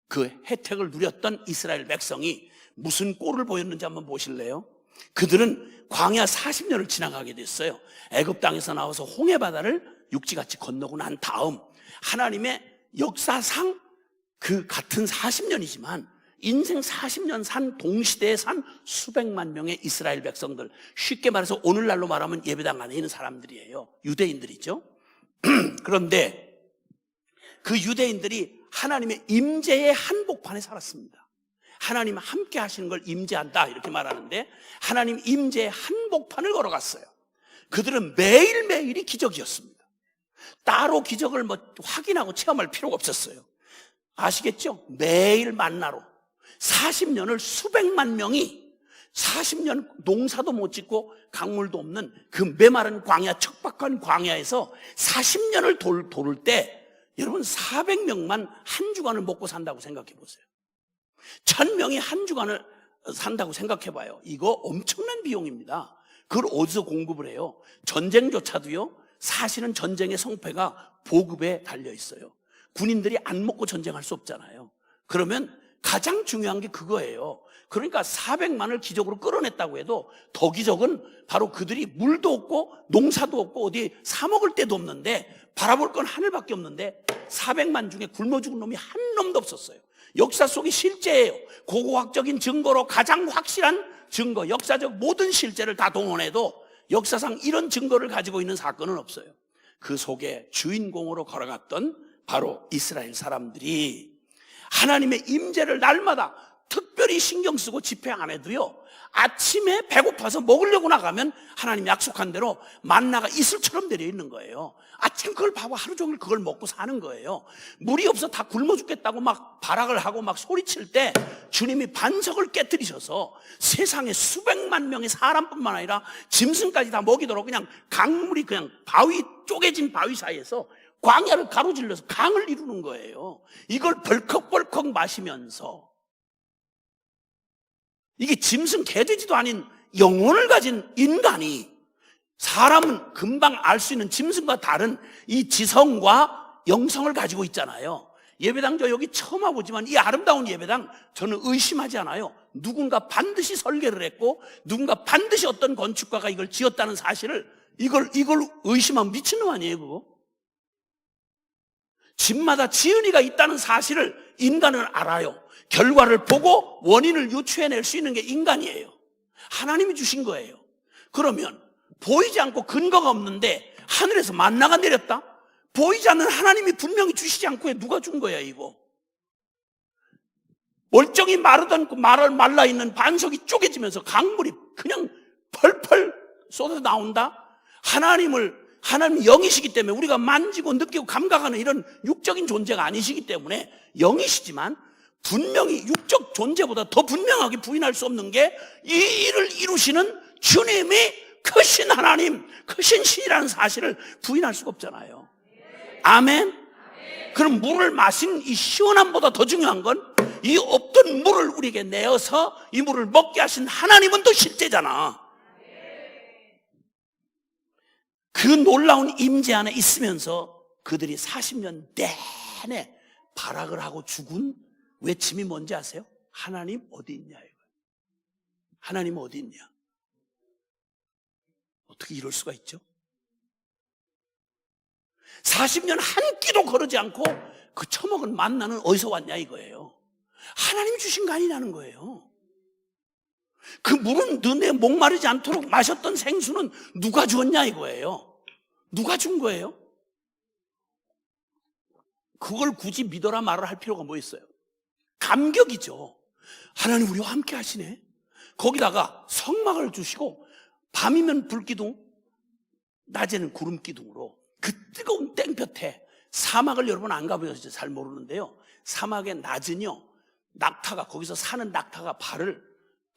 그 혜택을 누렸던 이스라엘 백성이 무슨 꼴을 보였는지 한번 보실래요? 그들은 광야 40년을 지나가게 됐어요. 애굽 땅에서 나와서 홍해 바다를 육지같이 건너고 난 다음 하나님의 역사상 그 같은 40년이지만 인생 40년 산 동시대에 산 수백만 명의 이스라엘 백성들, 쉽게 말해서 오늘날로 말하면 예배당 안에 있는 사람들이에요. 유대인들이죠. 그런데 그 유대인들이 하나님의 임재의 한복판에 살았습니다. 하나님 함께 하시는 걸 임재한다 이렇게 말하는데 하나님 임재의 한복판을 걸어갔어요. 그들은 매일매일이 기적이었습니다. 따로 기적을 확인하고 체험할 필요가 없었어요. 아시겠죠? 매일 만나로 40년을 수백만 명이 40년 농사도 못 짓고 강물도 없는 그 메마른 광야, 척박한 광야에서 40년을 돌을 때 여러분 400명만 한 주간을 먹고 산다고 생각해 보세요. 1000명이 한 주간을 산다고 생각해 봐요. 이거 엄청난 비용입니다. 그걸 어디서 공급을 해요? 전쟁조차도요, 사실은 전쟁의 성패가 보급에 달려 있어요. 군인들이 안 먹고 전쟁할 수 없잖아요. 그러면 가장 중요한 게 그거예요. 그러니까 400만을 기적으로 끌어냈다고 해도 더 기적은 바로 그들이 물도 없고 농사도 없고 어디 사 먹을 데도 없는데 바라볼 건 하늘밖에 없는데 400만 중에 굶어 죽은 놈이 한 놈도 없었어요. 역사 속이 실제예요. 고고학적인 증거로 가장 확실한 증거, 역사적 모든 실제를 다 동원해도 역사상 이런 증거를 가지고 있는 사건은 없어요. 그 속에 주인공으로 걸어갔던 바로 이스라엘 사람들이 하나님의 임재를 날마다 특별히 신경 쓰고 집행 안 해도요, 아침에 배고파서 먹으려고 나가면 하나님 약속한 대로 만나가 이슬처럼 내려 있는 거예요. 아침 그걸 봐고 하루 종일 그걸 먹고 사는 거예요. 물이 없어 다 굶어 죽겠다고 막 발악을 하고 막 소리칠 때 주님이 반석을 깨뜨리셔서 세상에 수백만 명의 사람뿐만 아니라 짐승까지 다 먹이도록 그냥 강물이 그냥 바위, 쪼개진 바위 사이에서 광야를 가로질러서 강을 이루는 거예요. 이걸 벌컥벌컥 마시면서 이게 짐승 개돼지도 아닌 영혼을 가진 인간이, 사람은 금방 알 수 있는 짐승과 다른 이 지성과 영성을 가지고 있잖아요. 예배당 저 여기 처음 와보지만 이 아름다운 예배당 저는 의심하지 않아요. 누군가 반드시 설계를 했고 누군가 반드시 어떤 건축가가 이걸 지었다는 사실을 이걸 의심하면 미친놈 아니에요 그거? 집마다 지은이가 있다는 사실을 인간은 알아요. 결과를 보고 원인을 유추해낼 수 있는 게 인간이에요. 하나님이 주신 거예요. 그러면 보이지 않고 근거가 없는데 하늘에서 만나가 내렸다? 보이지 않는 하나님이 분명히 주시지 않고 누가 준 거야 이거? 멀쩡히 마르던 말라있는 반석이 쪼개지면서 강물이 그냥 펄펄 쏟아져 나온다? 하나님 영이시기 때문에 우리가 만지고 느끼고 감각하는 이런 육적인 존재가 아니시기 때문에 영이시지만 분명히 육적 존재보다 더 분명하게 부인할 수 없는 게 이 일을 이루시는 주님이 크신 하나님, 크신 신이라는 사실을 부인할 수가 없잖아요. 아멘? 그럼 물을 마신 이 시원함보다 더 중요한 건 이 없던 물을 우리에게 내어서 이 물을 먹게 하신 하나님은 더 실제잖아. 그 놀라운 임재 안에 있으면서 그들이 40년 내내 발악을 하고 죽은 외침이 뭔지 아세요? 하나님 어디 있냐 이거예요. 하나님 어디 있냐? 어떻게 이럴 수가 있죠? 40년 한 끼도 거르지 않고 그 처먹은 만나는 어디서 왔냐 이거예요. 하나님이 주신 거 아니냐는 거예요. 그 물은 너네 목마르지 않도록 마셨던 생수는 누가 주었냐 이거예요. 누가 준 거예요? 그걸 굳이 믿어라 말을 할 필요가 뭐 있어요? 감격이죠. 하나님 우리와 함께 하시네. 거기다가 성막을 주시고 밤이면 불기둥, 낮에는 구름기둥으로 그 뜨거운 땡볕에, 사막을 여러분 안 가보셔서 잘 모르는데요, 사막의 낮은요 낙타가, 거기서 사는 낙타가 발을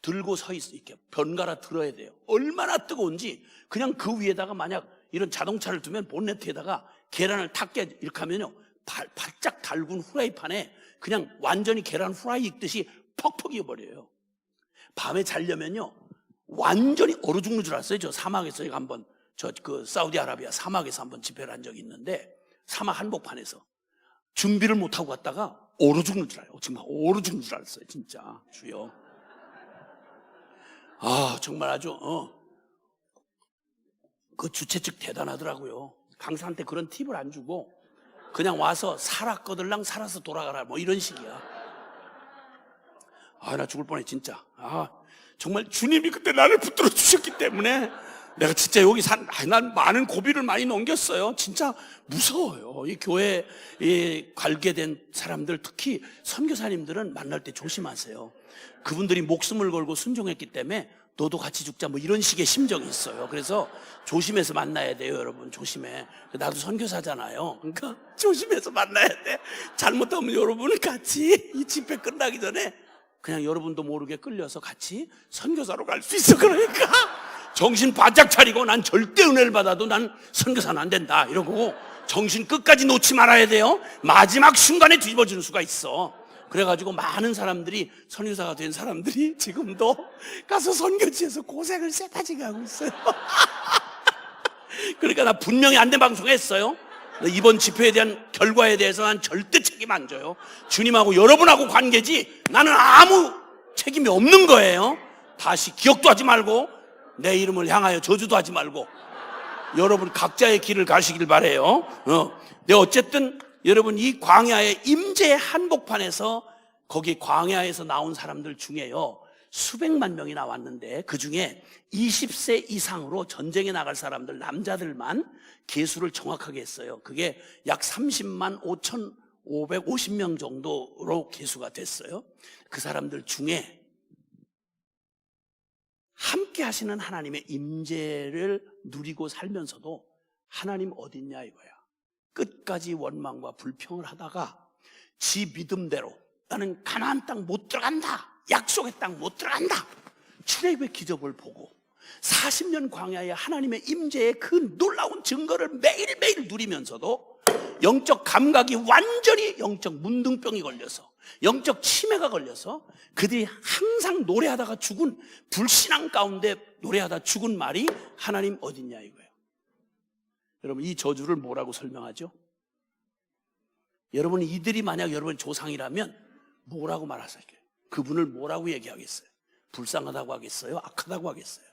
들고 서 있어. 이렇게 번갈아 들어야 돼요. 얼마나 뜨거운지. 그냥 그 위에다가 만약 이런 자동차를 두면 본네트에다가 계란을 탁 깨 이렇게 하면요, 바짝 달군 후라이팬에 그냥 완전히 계란 후라이 익듯이 퍽퍽 익어버려요. 밤에 자려면요 완전히 얼어 죽는 줄 알았어요. 저 사막에서 제가 한번 그 사우디아라비아 사막에서 한번 집회를 한 적이 있는데, 사막 한복판에서 준비를 못하고 갔다가 얼어 죽는 줄 알아요. 정말 얼어 죽는 줄 알았어요. 진짜 주여. 정말 아주 그 주최 측 대단하더라고요. 강사한테 그런 팁을 안 주고 그냥 와서 살았거들랑 살아서 돌아가라 뭐 이런 식이야. 나 죽을 뻔해 진짜. 정말 주님이 그때 나를 붙들어 주셨기 때문에 내가 진짜 여기 난 많은 고비를 많이 넘겼어요. 진짜 무서워요. 이 교회에 관계된 사람들, 특히 선교사님들은 만날 때 조심하세요. 그분들이 목숨을 걸고 순종했기 때문에 너도 같이 죽자 뭐 이런 식의 심정이 있어요. 그래서 조심해서 만나야 돼요. 여러분 조심해. 나도 선교사잖아요. 그러니까 조심해서 만나야 돼. 잘못하면 여러분은 같이 이 집회 끝나기 전에 그냥 여러분도 모르게 끌려서 같이 선교사로 갈 수 있어. 그러니까 정신 바짝 차리고, 난 절대 은혜를 받아도 난 선교사는 안 된다 이러고 정신 끝까지 놓지 말아야 돼요. 마지막 순간에 뒤집어지는 수가 있어. 그래가지고 많은 사람들이, 선교사가 된 사람들이 지금도 가서 선교지에서 고생을 쎄빠지게 하고 있어요. 그러니까 나 분명히 안된 방송했어요. 이번 집회에 대한 결과에 대해서 난 절대 책임 안 져요. 주님하고 여러분하고 관계지 나는 아무 책임이 없는 거예요. 다시 기억도 하지 말고 내 이름을 향하여 저주도 하지 말고 여러분 각자의 길을 가시길 바라요. 네, 어쨌든 여러분 이 광야의 임재 한복판에서, 거기 광야에서 나온 사람들 중에요 수백만 명이 나왔는데, 그 중에 20세 이상으로 전쟁에 나갈 사람들, 남자들만 계수를 정확하게 했어요. 그게 약 30만 5,550명 정도로 계수가 됐어요. 그 사람들 중에 함께 하시는 하나님의 임재를 누리고 살면서도 하나님 어딨냐 이거야. 끝까지 원망과 불평을 하다가 지 믿음대로 나는 가나안 땅 못 들어간다, 약속의 땅 못 들어간다, 출애굽의 기적을 보고 40년 광야에 하나님의 임재의 그 놀라운 증거를 매일매일 누리면서도 영적 감각이 완전히 영적 문둥병이 걸려서, 영적 치매가 걸려서 그들이 항상 노래하다가 죽은, 불신앙 가운데 노래하다 죽은 말이 하나님 어딨냐 이거예요. 여러분 이 저주를 뭐라고 설명하죠? 여러분 이들이 만약 여러분 조상이라면 뭐라고 말하세요? 그분을 뭐라고 얘기하겠어요? 불쌍하다고 하겠어요? 악하다고 하겠어요?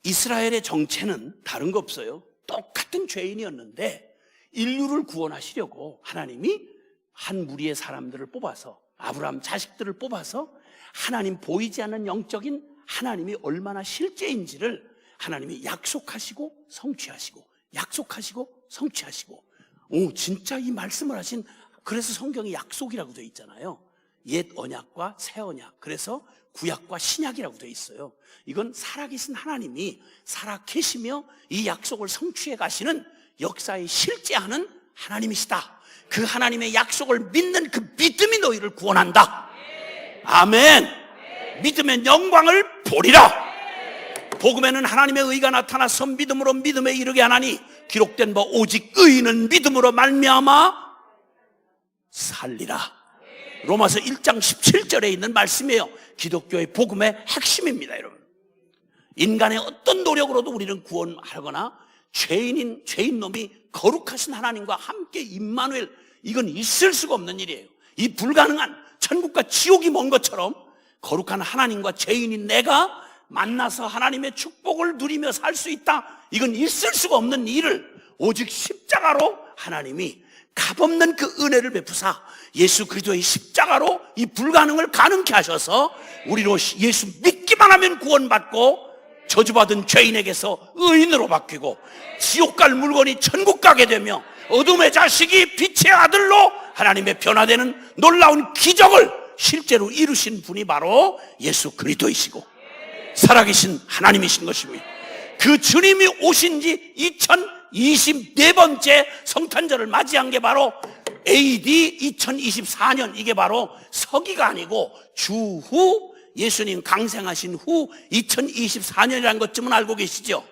이스라엘의 정체는 다른 거 없어요. 똑같은 죄인이었는데 인류를 구원하시려고 하나님이 한 무리의 사람들을 뽑아서, 아브라함 자식들을 뽑아서 하나님 보이지 않는 영적인 하나님이 얼마나 실제인지를 하나님이 약속하시고 성취하시고 약속하시고 성취하시고, 진짜 이 말씀을 하신, 그래서 성경이 약속이라고 되어 있잖아요. 옛 언약과 새 언약, 그래서 구약과 신약이라고 되어 있어요. 이건 살아계신 하나님이 살아계시며 이 약속을 성취해 가시는 역사에 실제하는 하나님이시다. 그 하나님의 약속을 믿는 그 믿음이 너희를 구원한다. 아멘. 믿음의 영광을 보리라. 복음에는 하나님의 의가 나타나서 믿음으로 믿음에 이르게 하나니 기록된 바 오직 의인은 믿음으로 말미암아 살리라. 로마서 1장 17절에 있는 말씀이에요. 기독교의 복음의 핵심입니다. 여러분, 인간의 어떤 노력으로도 우리는 구원하거나 죄인 놈이 거룩하신 하나님과 함께 임마누엘, 이건 있을 수가 없는 일이에요. 이 불가능한, 천국과 지옥이 먼 것처럼 거룩한 하나님과 죄인인 내가 만나서 하나님의 축복을 누리며 살 수 있다, 이건 있을 수가 없는 일을 오직 십자가로 하나님이 값없는 그 은혜를 베푸사 예수 그리스도의 십자가로 이 불가능을 가능케 하셔서 우리로 예수 믿기만 하면 구원받고 저주받은 죄인에게서 의인으로 바뀌고 지옥 갈 물건이 천국 가게 되며 어둠의 자식이 빛의 아들로 하나님의 변화되는 놀라운 기적을 실제로 이루신 분이 바로 예수 그리스도이시고 살아계신 하나님이신 것입니다. 그 주님이 오신 지 2024번째 성탄절을 맞이한 게 바로 AD 2024년, 이게 바로 서기가 아니고 주후, 예수님 강생하신 후 2024년이라는 것쯤은 알고 계시죠?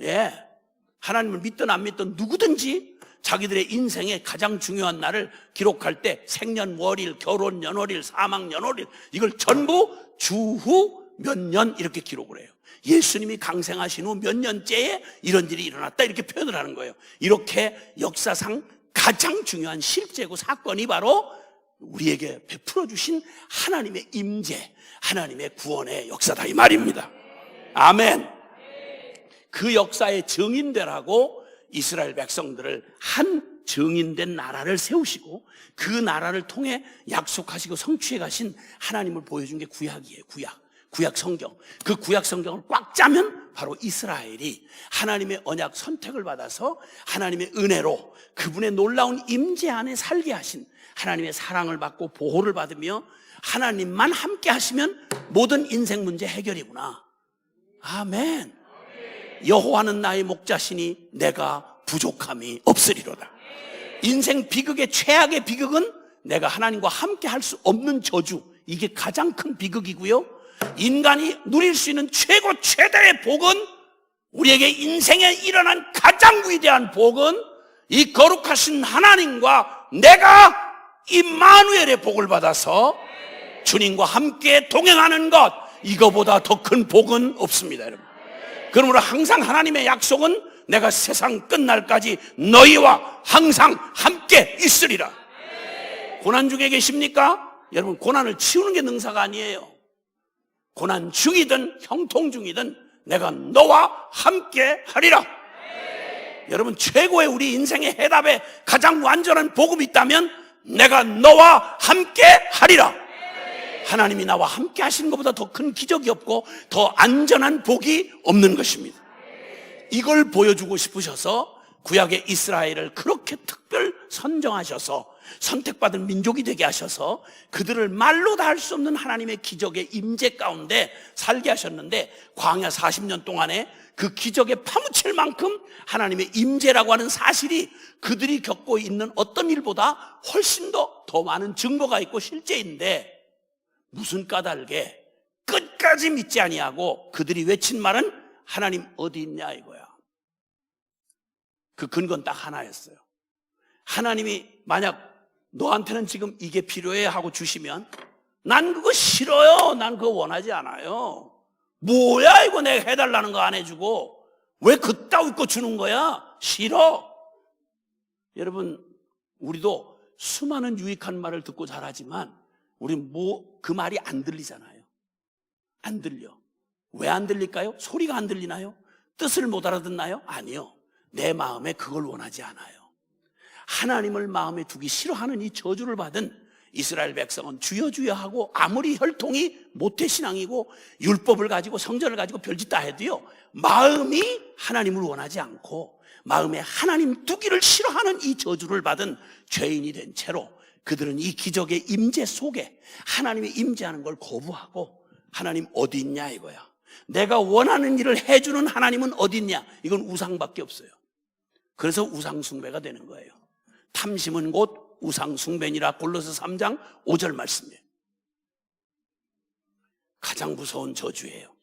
예. 하나님을 믿든 안 믿든 누구든지 자기들의 인생의 가장 중요한 날을 기록할 때 생년월일, 결혼 연월일, 사망 연월일, 이걸 전부 주후 몇 년 이렇게 기록을 해요. 예수님이 강생하신 후 몇 년째에 이런 일이 일어났다, 이렇게 표현을 하는 거예요. 이렇게 역사상 가장 중요한 실제고 사건이 바로 우리에게 베풀어 주신 하나님의 임재, 하나님의 구원의 역사다, 이 말입니다. 아멘. 그 역사의 증인되라고 이스라엘 백성들을 한 증인된 나라를 세우시고 그 나라를 통해 약속하시고 성취해 가신 하나님을 보여준 게 구약이에요. 구약 성경. 그 구약 성경을 꽉 짜면 바로 이스라엘이 하나님의 언약 선택을 받아서 하나님의 은혜로 그분의 놀라운 임재 안에 살게 하신, 하나님의 사랑을 받고 보호를 받으며 하나님만 함께 하시면 모든 인생 문제 해결이구나. 아멘. 여호와는 나의 목자시니 내가 부족함이 없으리로다. 인생 비극의 최악의 비극은 내가 하나님과 함께 할 수 없는 저주, 이게 가장 큰 비극이고요. 인간이 누릴 수 있는 최대의 복은, 우리에게 인생에 일어난 가장 위대한 복은 이 거룩하신 하나님과 내가 임마누엘의 복을 받아서 주님과 함께 동행하는 것, 이거보다 더 큰 복은 없습니다, 여러분. 그러므로 항상 하나님의 약속은 내가 세상 끝날까지 너희와 항상 함께 있으리라. 고난 중에 계십니까? 여러분, 고난을 치우는 게 능사가 아니에요. 고난 중이든 형통 중이든 내가 너와 함께 하리라. 여러분, 최고의 우리 인생의 해답에 가장 완전한 복음이 있다면 내가 너와 함께 하리라. 하나님이 나와 함께 하시는 것보다 더 큰 기적이 없고 더 안전한 복이 없는 것입니다. 이걸 보여주고 싶으셔서 구약의 이스라엘을 그렇게 특별 선정하셔서 선택받은 민족이 되게 하셔서 그들을 말로 다 할 수 없는 하나님의 기적의 임재 가운데 살게 하셨는데, 광야 40년 동안에 그 기적에 파묻힐 만큼 하나님의 임재라고 하는 사실이 그들이 겪고 있는 어떤 일보다 훨씬 더 많은 증거가 있고 실제인데, 무슨 까닭에 끝까지 믿지 아니하고 그들이 외친 말은 하나님 어디 있냐, 이거야. 그 근거는 딱 하나였어요. 하나님이 만약 너한테는 지금 이게 필요해 하고 주시면 난 그거 싫어요, 난 그거 원하지 않아요. 뭐야 이거, 내가 해달라는 거 안 해주고 왜 그따위 거 주는 거야, 싫어. 여러분, 우리도 수많은 유익한 말을 듣고 자라지만 우리 그 말이 안 들리잖아요. 안 들려. 왜 안 들릴까요? 소리가 안 들리나요? 뜻을 못 알아듣나요? 아니요. 내 마음에 그걸 원하지 않아요. 하나님을 마음에 두기 싫어하는 이 저주를 받은 이스라엘 백성은 주여 주여 하고 아무리 혈통이 모태신앙이고 율법을 가지고 성전을 가지고 별짓 다 해도요, 마음이 하나님을 원하지 않고 마음에 하나님 두기를 싫어하는 이 저주를 받은 죄인이 된 채로 그들은 이 기적의 임재 속에 하나님이 임재하는 걸 거부하고 하나님 어디 있냐 이거야. 내가 원하는 일을 해주는 하나님은 어디 있냐. 이건 우상밖에 없어요. 그래서 우상숭배가 되는 거예요. 탐심은 곧 우상숭배니라. 골로새 3장 5절 말씀이에요. 가장 무서운 저주예요.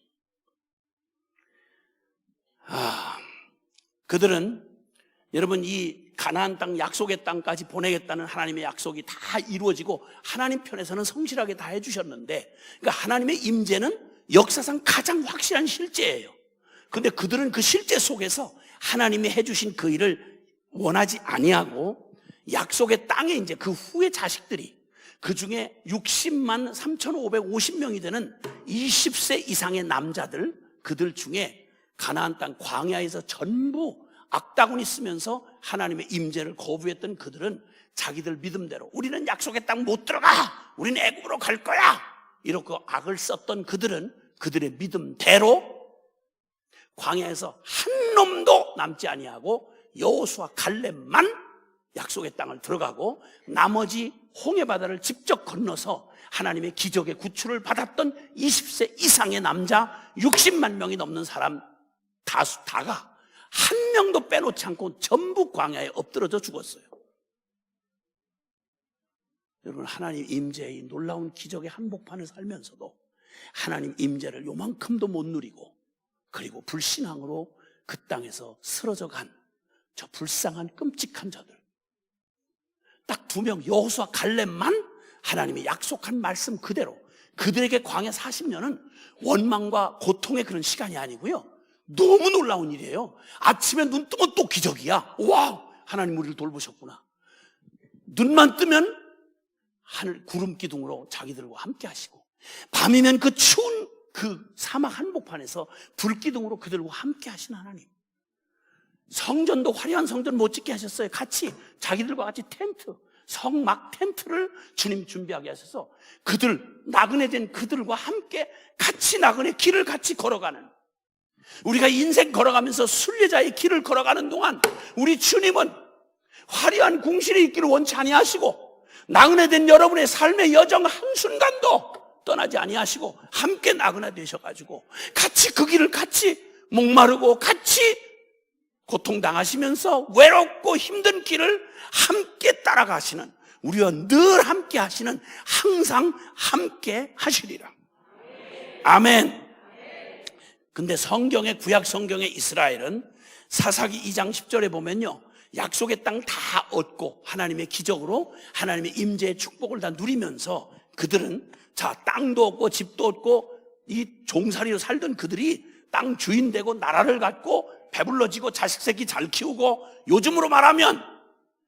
그들은 여러분, 이 가나안 땅, 약속의 땅까지 보내겠다는 하나님의 약속이 다 이루어지고 하나님 편에서는 성실하게 다 해주셨는데, 그러니까 하나님의 임재는 역사상 가장 확실한 실제예요. 그런데 그들은 그 실제 속에서 하나님이 해주신 그 일을 원하지 아니하고 약속의 땅에 이제 그 후의 자식들이, 그 중에 60만 3,550명이 되는 20세 이상의 남자들, 그들 중에 가나안 땅 광야에서 전부 악다구니 쓰면서 하나님의 임재를 거부했던 그들은 자기들 믿음대로 우리는 약속의 땅 못 들어가, 우리는 애굽으로 갈 거야, 이렇게 악을 썼던 그들은 그들의 믿음대로 광야에서 한 놈도 남지 아니하고 여호수아 갈렙만 약속의 땅을 들어가고 나머지 홍해바다를 직접 건너서 하나님의 기적의 구출을 받았던 20세 이상의 남자 60만 명이 넘는 사람 다가 한 명도 빼놓지 않고 전부 광야에 엎드러져 죽었어요. 여러분, 하나님 임재의 놀라운 기적의 한복판을 살면서도 하나님 임재를 요만큼도 못 누리고, 그리고 불신앙으로 그 땅에서 쓰러져 간 저 불쌍한 끔찍한 자들, 딱 2명, 여호수아 갈렙만 하나님이 약속한 말씀 그대로, 그들에게 광야 40년은 원망과 고통의 그런 시간이 아니고요, 너무 놀라운 일이에요. 아침에 눈 뜨면 또 기적이야. 와, 하나님 우리를 돌보셨구나. 눈만 뜨면 하늘 구름 기둥으로 자기들과 함께 하시고, 밤이면 그 추운 그 사막 한복판에서 불 기둥으로 그들과 함께 하신 하나님. 성전도 화려한 성전 못 짓게 하셨어요. 같이 자기들과 같이 텐트, 성막 텐트를 주님 준비하게 하셔서 그들, 나그네 된 그들과 함께 같이 나그네 길을 같이 걸어가는, 우리가 인생 걸어가면서 순례자의 길을 걸어가는 동안 우리 주님은 화려한 궁실에 있기를 원치 아니하시고, 나그네 된 여러분의 삶의 여정 한순간도 떠나지 아니하시고 함께 나그네 되셔가지고 같이 그 길을 같이 목마르고 같이 고통당하시면서 외롭고 힘든 길을 함께 따라가시는, 우리와 늘 함께 하시는, 항상 함께 하시리라. 아멘. 근데 성경의, 구약 성경의 이스라엘은 사사기 2장 10절에 보면요, 약속의 땅 다 얻고 하나님의 기적으로 하나님의 임재의 축복을 다 누리면서 그들은 자, 땅도 얻고 집도 얻고 이 종살이로 살던 그들이 땅 주인 되고 나라를 갖고 배불러지고 자식 새끼 잘 키우고, 요즘으로 말하면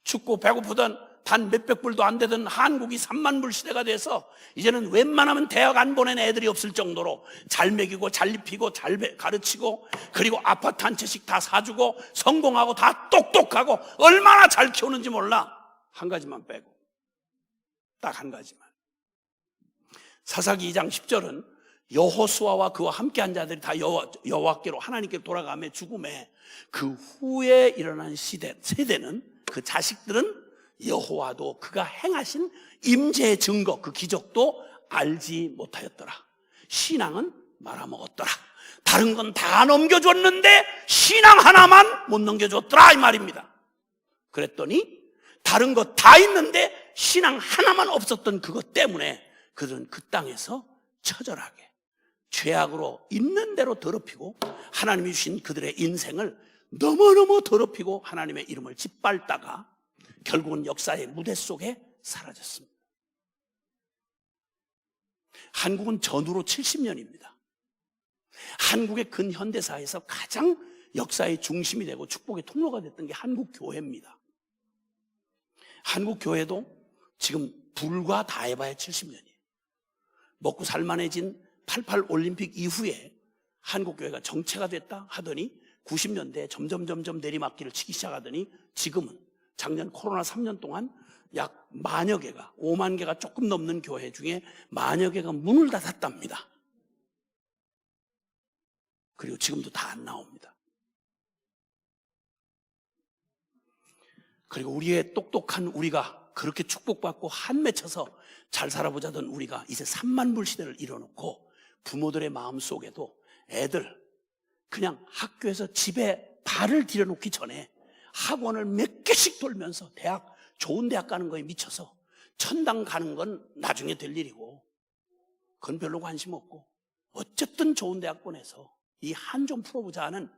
춥고 배고프던 단 몇백 불도 안 되던 한국이 3만 불 시대가 돼서 이제는 웬만하면 대학 안 보낸 애들이 없을 정도로 잘 먹이고 잘 입히고 잘 가르치고, 그리고 아파트 한 채씩 다 사주고 성공하고 다 똑똑하고 얼마나 잘 키우는지 몰라. 한 가지만 빼고, 딱 한 가지만. 사사기 2장 10절은 여호수아와 그와 함께한 자들이 다 여호와께로 하나님께 돌아가며 죽음에 그 후에 일어난 세대는, 그 자식들은 여호와도 그가 행하신 임재의 증거, 그 기적도 알지 못하였더라. 신앙은 말아먹었더라. 다른 건 다 넘겨줬는데 신앙 하나만 못 넘겨줬더라, 이 말입니다. 그랬더니 다른 거 다 있는데 신앙 하나만 없었던 그것 때문에 그들은 그 땅에서 처절하게 죄악으로 있는 대로 더럽히고, 하나님이 주신 그들의 인생을 너무너무 더럽히고 하나님의 이름을 짓밟다가 결국은 역사의 무대 속에 사라졌습니다. 한국은 전후로 70년입니다. 한국의 근현대사에서 가장 역사의 중심이 되고 축복의 통로가 됐던 게 한국 교회입니다. 한국 교회도 지금 불과 다 해봐야 70년이에요. 먹고 살만해진 88 올림픽 이후에 한국교회가 정체가 됐다 하더니 90년대에 점점 내리막길을 치기 시작하더니 지금은 작년 코로나 3년 동안 약 만여 개가, 5만 개가 조금 넘는 교회 중에 만여 개가 문을 닫았답니다. 그리고 지금도 다 안 나옵니다. 그리고 우리의 똑똑한 우리가, 그렇게 축복받고 한 맺혀서 잘 살아보자던 우리가 이제 3만 불 시대를 이뤄놓고 부모들의 마음속에도 애들 그냥 학교에서 집에 발을 들여놓기 전에 학원을 몇 개씩 돌면서 대학, 좋은 대학 가는 거에 미쳐서 천당 가는 건 나중에 될 일이고 그건 별로 관심 없고 어쨌든 좋은 대학 보내서 이 한 좀 풀어보자 하는,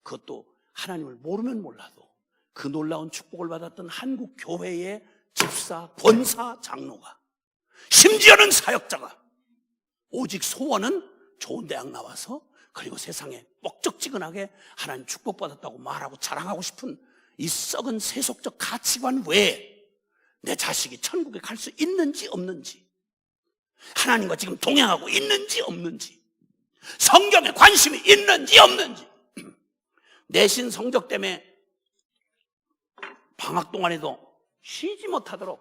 그것도 하나님을 모르면 몰라도 그 놀라운 축복을 받았던 한국 교회의 집사, 권사, 장로가, 심지어는 사역자가 오직 소원은 좋은 대학 나와서 그리고 세상에 뻑적지근하게 하나님 축복받았다고 말하고 자랑하고 싶은 이 썩은 세속적 가치관 외에 내 자식이 천국에 갈 수 있는지 없는지, 하나님과 지금 동행하고 있는지 없는지, 성경에 관심이 있는지 없는지, 내신 성적 때문에 방학 동안에도 쉬지 못하도록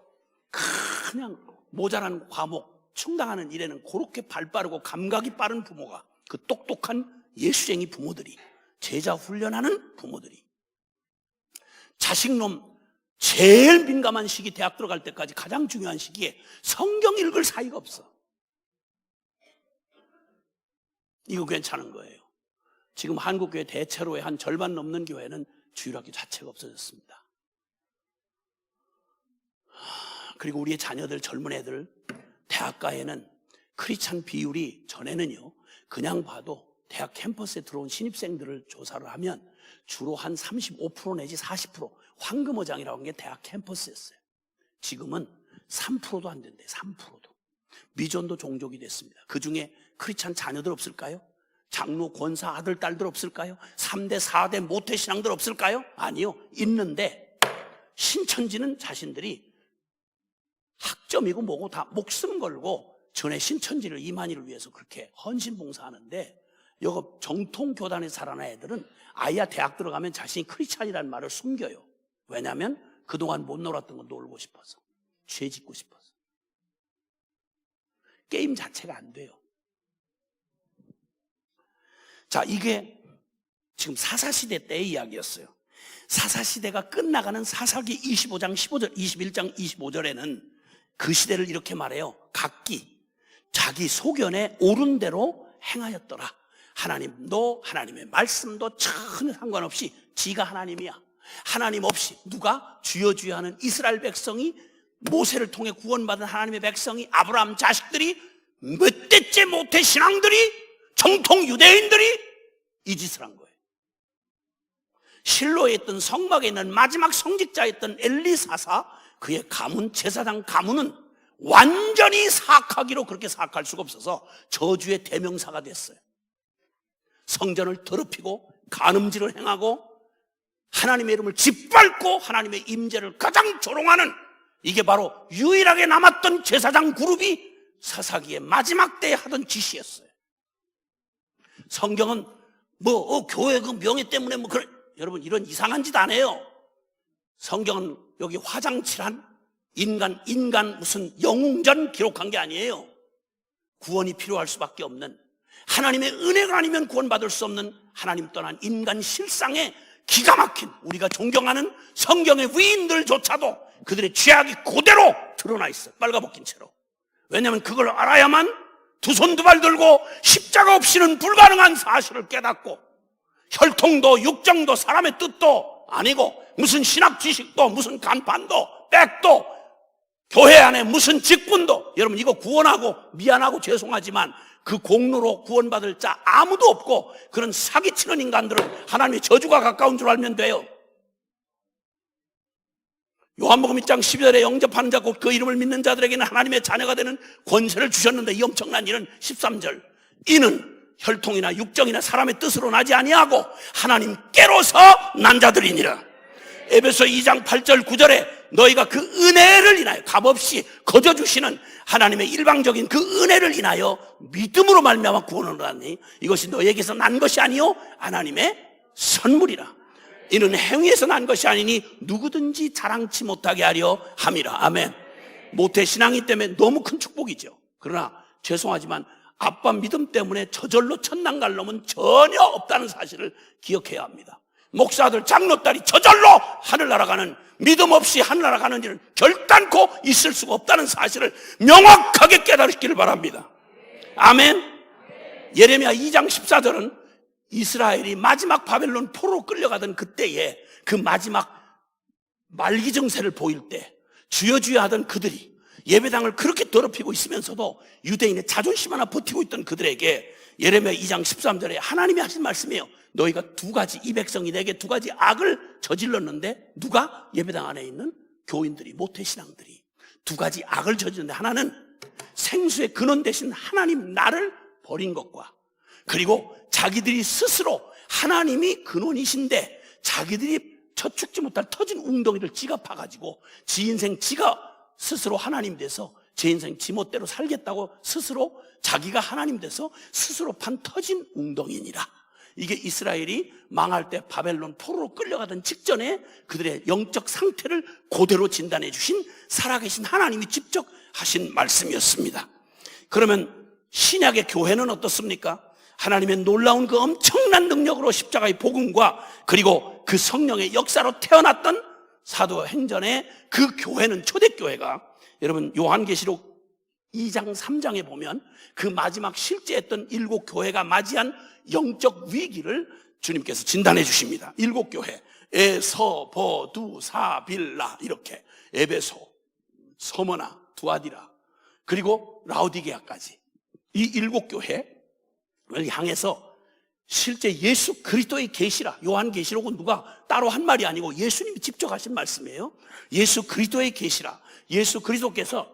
그냥 모자란 과목 충당하는 일에는 그렇게 발 빠르고 감각이 빠른 부모가, 그 똑똑한 예수쟁이 부모들이, 제자 훈련하는 부모들이, 자식놈 제일 민감한 시기, 대학 들어갈 때까지 가장 중요한 시기에 성경 읽을 사이가 없어. 이거 괜찮은 거예요. 지금 한국교회 대체로의 한 절반 넘는 교회는 주일학교 자체가 없어졌습니다. 그리고 우리의 자녀들, 젊은 애들, 대학가에는 크리스찬 비율이 전에는요, 그냥 봐도 대학 캠퍼스에 들어온 신입생들을 조사를 하면 주로 한 35% 내지 40%, 황금어장이라고 하는 게 대학 캠퍼스였어요. 지금은 3%도 안 된대요. 3%도. 미전도 종족이 됐습니다. 그 중에 크리스찬 자녀들 없을까요? 장로, 권사, 아들, 딸들 없을까요? 3대, 4대 모태신앙들 없을까요? 아니요. 있는데 신천지는 자신들이 학점이고 뭐고 다 목숨 걸고 전에 신천지를 이만희를 위해서 그렇게 헌신봉사하는데, 여기 정통교단에 자라는 애들은 아이야 대학 들어가면 자신이 크리스찬이라는 말을 숨겨요. 왜냐하면 그동안 못 놀았던 건 놀고 싶어서, 죄 짓고 싶어서. 게임 자체가 안 돼요. 자, 이게 지금 사사시대 때의 이야기였어요. 사사시대가 끝나가는 사사기 25장 15절, 21장 25절에는 그 시대를 이렇게 말해요. 각기 자기 소견에 옳은 대로 행하였더라. 하나님도, 하나님의 말씀도 전혀 상관없이 지가 하나님이야. 하나님 없이 누가 주여 주여 하는 이스라엘 백성이, 모세를 통해 구원받은 하나님의 백성이, 아브라함 자식들이, 몇 대째 모태 신앙들이, 정통 유대인들이 이 짓을 한 거예요. 실로에 있던 성막에 있는 마지막 성직자였던 엘리사사, 그의 가문, 제사장 가문은 완전히 사악하기로 그렇게 사악할 수가 없어서 저주의 대명사가 됐어요. 성전을 더럽히고 간음질을 행하고 하나님의 이름을 짓밟고 하나님의 임재를 가장 조롱하는, 이게 바로 유일하게 남았던 제사장 그룹이 사사기의 마지막 때에 하던 짓이었어요. 성경은 교회 그 명예 때문에 여러분 이런 이상한 짓 안 해요. 성경은 여기 화장칠한 인간 무슨 영웅전 기록한 게 아니에요. 구원이 필요할 수밖에 없는, 하나님의 은혜가 아니면 구원받을 수 없는 하나님 떠난 인간 실상에 기가 막힌, 우리가 존경하는 성경의 위인들조차도 그들의 죄악이 그대로 드러나 있어요. 빨가벗긴 채로. 왜냐하면 그걸 알아야만 두 손 두 발 들고 십자가 없이는 불가능한 사실을 깨닫고, 혈통도 육정도 사람의 뜻도 아니고 무슨 신학 지식도 무슨 간판도 백도 교회 안에 무슨 직분도, 여러분 이거 구원하고 미안하고 죄송하지만 그 공로로 구원받을 자 아무도 없고, 그런 사기치는 인간들은 하나님의 저주가 가까운 줄 알면 돼요. 요한복음 1장 12절에 영접하는 자 곧 그 이름을 믿는 자들에게는 하나님의 자녀가 되는 권세를 주셨는데, 이 엄청난 일은 13절, 이는 혈통이나 육정이나 사람의 뜻으로 나지 아니하고 하나님께로서 난 자들이니라. 에베소 2장 8절 9절에 너희가 그 은혜를 인하여, 값없이 거저 주시는 하나님의 일방적인 그 은혜를 인하여 믿음으로 말미암아 구원을 얻았니, 이것이 너희에게서 난 것이 아니요 하나님의 선물이라. 이는 행위에서 난 것이 아니니 누구든지 자랑치 못하게 하려 함이라. 아멘. 모태신앙이 때문에 너무 큰 축복이죠. 그러나 죄송하지만 아빠 믿음 때문에 저절로 천당 갈 놈은 전혀 없다는 사실을 기억해야 합니다. 목사들, 장로딸이 저절로 하늘나라 가는, 믿음 없이 하늘나라 가는 일은 결단코 있을 수가 없다는 사실을 명확하게 깨달으시기를 바랍니다. 아멘. 예레미야 2장 14절은 이스라엘이 마지막 바벨론 포로로 끌려가던 그때에 그 마지막 말기 증세를 보일 때 주여 주여 하던 그들이 예배당을 그렇게 더럽히고 있으면서도 유대인의 자존심 하나 버티고 있던 그들에게 예레미야 2장 13절에 하나님이 하신 말씀이에요. 너희가 두 가지, 이 백성이 내게 두 가지 악을 저질렀는데, 누가? 예배당 안에 있는 교인들이, 모태신앙들이 두 가지 악을 저질렀는데, 하나는 생수의 근원 대신 하나님 나를 버린 것과, 그리고 자기들이 스스로 하나님이 근원이신데 자기들이 젖죽지 못할 터진 웅덩이를 지가 파가지고 지 인생 지가 스스로 하나님 돼서 제 인생 지멋대로 살겠다고 스스로 자기가 하나님 돼서 스스로 판 터진 웅덩이니라. 이게 이스라엘이 망할 때 바벨론 포로로 끌려가던 직전에 그들의 영적 상태를 그대로 진단해 주신 살아계신 하나님이 직접 하신 말씀이었습니다. 그러면 신약의 교회는 어떻습니까? 하나님의 놀라운 그 엄청난 능력으로 십자가의 복음과 그리고 그 성령의 역사로 태어났던 사도행전의 그 교회는, 초대교회가, 여러분 요한계시록 2장 3장에 보면 그 마지막 실제했던 7교회가 맞이한 영적 위기를 주님께서 진단해 주십니다. 7교회, 에서, 버두, 사, 빌라, 이렇게 에베소, 서머나, 두아디라, 그리고 라오디게아까지 이 7교회를 향해서 실제 예수 그리스도의 계시라, 요한계시록은 누가 따로 한 말이 아니고 예수님이 직접 하신 말씀이에요. 예수 그리스도의 계시라, 예수 그리스도께서